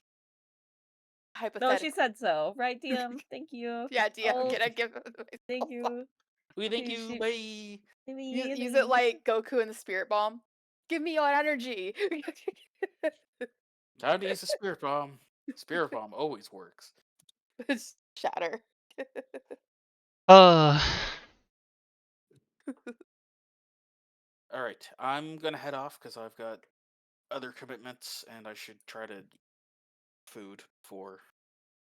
No, hypothetically. she said so. Right, DM? Thank you. Yeah, DM, Oh, can I give Thank you. We thank Please you, shoot. bye. use it like Goku in the Spirit Bomb? Give me your energy. Time to use the spirit bomb. Spirit bomb always works. Shatter. uh All right, I'm gonna head off because I've got other commitments, and I should try to food for.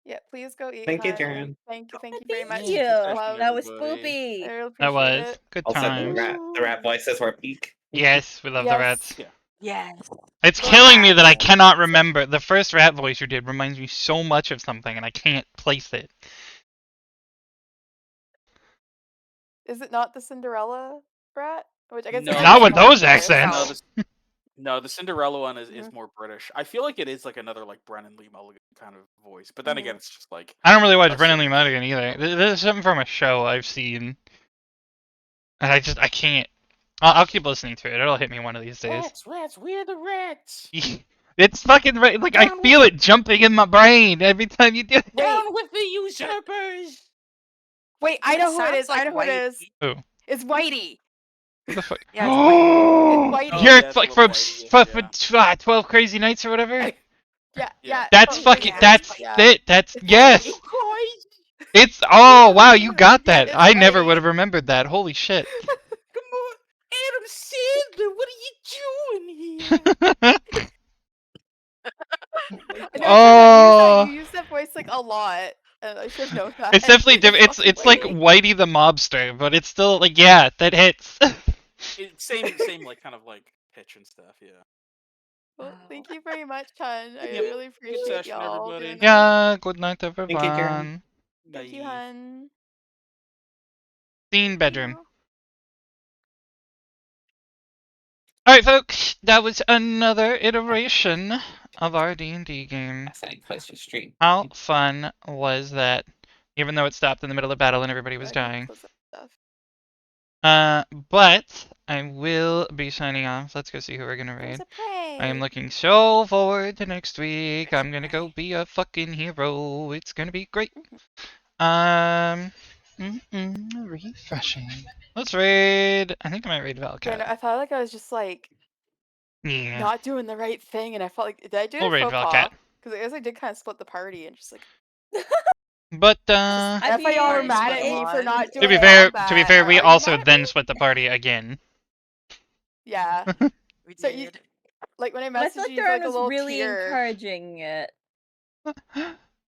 Yeah, please go eat. Thank you, hun. Jaren. Thank you very Thank much. you. Love. That was everybody. spoopy. I really that appreciate was it. good Also, the times. rat voices were peak. Yes, we love the Yes. rats. Yeah. Yes. It's The killing me that I rats. cannot remember. The first rat voice you did reminds me so much of something, and I can't place it. Is it not the Cinderella rat? Which I guess No, It's I not guess with call it those Cinderella. accents. No, No, the Cinderella one is Mhm. more British. I feel like it is like another like Brennan Lee Mulligan kind of voice, but then again, Mhm. it's just like I don't really watch a Brennan Lee certain- Mulligan either. This is something from a show I've seen, and I can't. I'll keep listening to it. It'll hit me one of these days. Rats, we're the rats. It's fucking like I Down feel with it jumping in my brain every time you do it. Wait, Down with the usurpers. wait, I It know who it sounds is. I like know who it is. Whitey. Who? It's Whitey. Who the fuck? Yeah, it's Whitey. It's Whitey. Oh, You're yeah, it's like a little from Whitey-ish, 12 Crazy Nights or whatever. Yeah, Yeah. yeah. That's oh, fucking. yeah, That's yeah. it. That's It's yes. Whitey. It's oh wow, you got Yeah, that. it's I never Whitey. would have remembered that. Holy shit. Come on, Adam Sandler, what are you doing here? Oh. You use that voice like a lot. And I should know that. It's definitely different. fucking It's like Whitey. Whitey the mobster, but it's still like yeah, that hits. Same like kind of like pitch and stuff. Yeah. Well, thank you very much, Hun. I Yep. really appreciate session, y'all everybody. doing this. Yeah. Good night, you, Karen. everyone. Thank you, Bye. Hun. Scene bedroom. You. All right, folks. That was another iteration of our D&D game. Assign close your stream. How fun was that? Even though it stopped in the middle of battle and everybody was I can dying. close that stuff. But I will be signing off. Let's go see who we're gonna raid. There's a prey. I am looking so forward to next week. I'm gonna go be a fucking hero. It's gonna be great. Refreshing. Let's raid. I think I might raid Yeah, no, Valcat. I felt like I was just like Yeah. not doing the right thing, and I felt like did I do We'll a raid faux pas? Valcat. Because I guess I did kind of split the party and just like. But I thought y'all were mean, mad at me for not doing to be combat. fair, we Are you also mad at then me? split the party again. Yeah, We So did. you- like when I But I messaged feel like you, Darren like a was little really tear. encouraging it.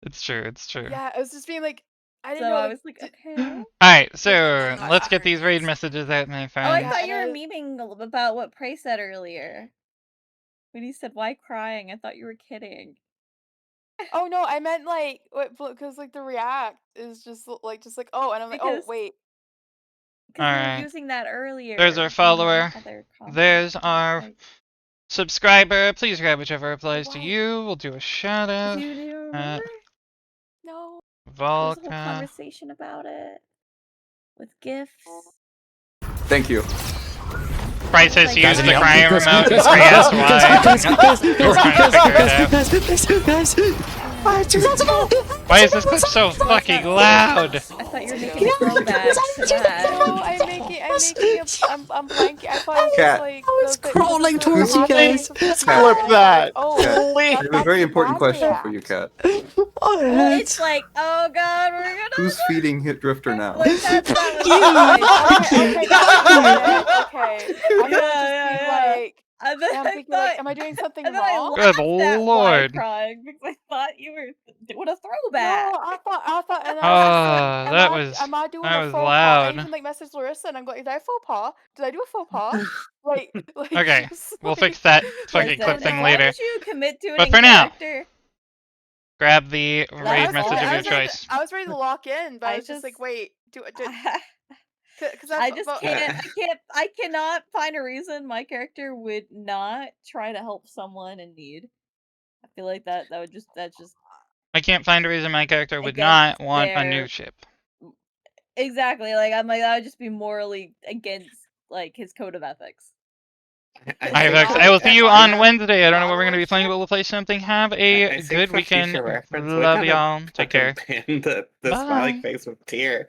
It's true. It's true. Yeah, I was just being like, I didn't So know. I Like, was like, d- okay. All right, I'm so not let's get these raid ironies. messages out, my Oh, I friends. Yeah, thought and you were I- memeing about what Prey said earlier. When he said, "Why crying?" I thought you were kidding. oh no, I meant like what? Because like the react is just like oh, and I'm like Because- oh wait. Because you Alright. were using that earlier. There's our in that follower. other comment, There's and, our like, subscriber. Please grab whichever applies to What? you. We'll do a shout out. do you remember? No. There was a whole Volca. conversation about it with gifts. Thank you. Bryce has Like, used the guys, crying guys, remote. guys, Free guys, asked guys, why. We're trying to figure it out. Why is this clip so fucking loud? I thought you were making a throwback to that. No, I'm making I'm blanking. I thought it was Cat. like was the crawling the towards you hot guys. things of the Cat. fire, Clip and I was that. like, oh, Cat. that- I have a that's very a important bad question for you, react. Kat. Well, it's like, oh god, we're gonna. Who's feeding Hit Drifter now? Like, that's not what You. Okay, okay. I'm gonna Yeah, just be yeah. like, And then I'm I thinking thought, like, am I doing something and then I wrong? laughed Good at why lord. crying because I thought you were doing a No, throwback. I thought, and I was Ah, just like, that am was I doing that a was faux pas? I loud. even like messaged Larissa, and I'm going, did I faux pas? Did I do a faux pas? like, Okay, just, we'll like- fix that fucking Listen, clip as thing long later. as you commit to it But in for now, character, grab the I raid was- message I of your was ready to- choice. I was ready to lock in, but I I was just like, just- wait, because I just can't. I cannot find a reason my character would not try to help someone in need. I feel like that's just I can't find a reason my character would Against not want a new their- ship. exactly like I'm like that would just be morally against like his code of ethics. Hi, think folks. I will see you on Yeah. Wednesday. I don't know what we're Follower gonna be playing, ship? but we'll play something. Have I a think good for weekend. future reference, we're Love gonna y'all. Take care. fucking pin the Bye. smiley face with tear.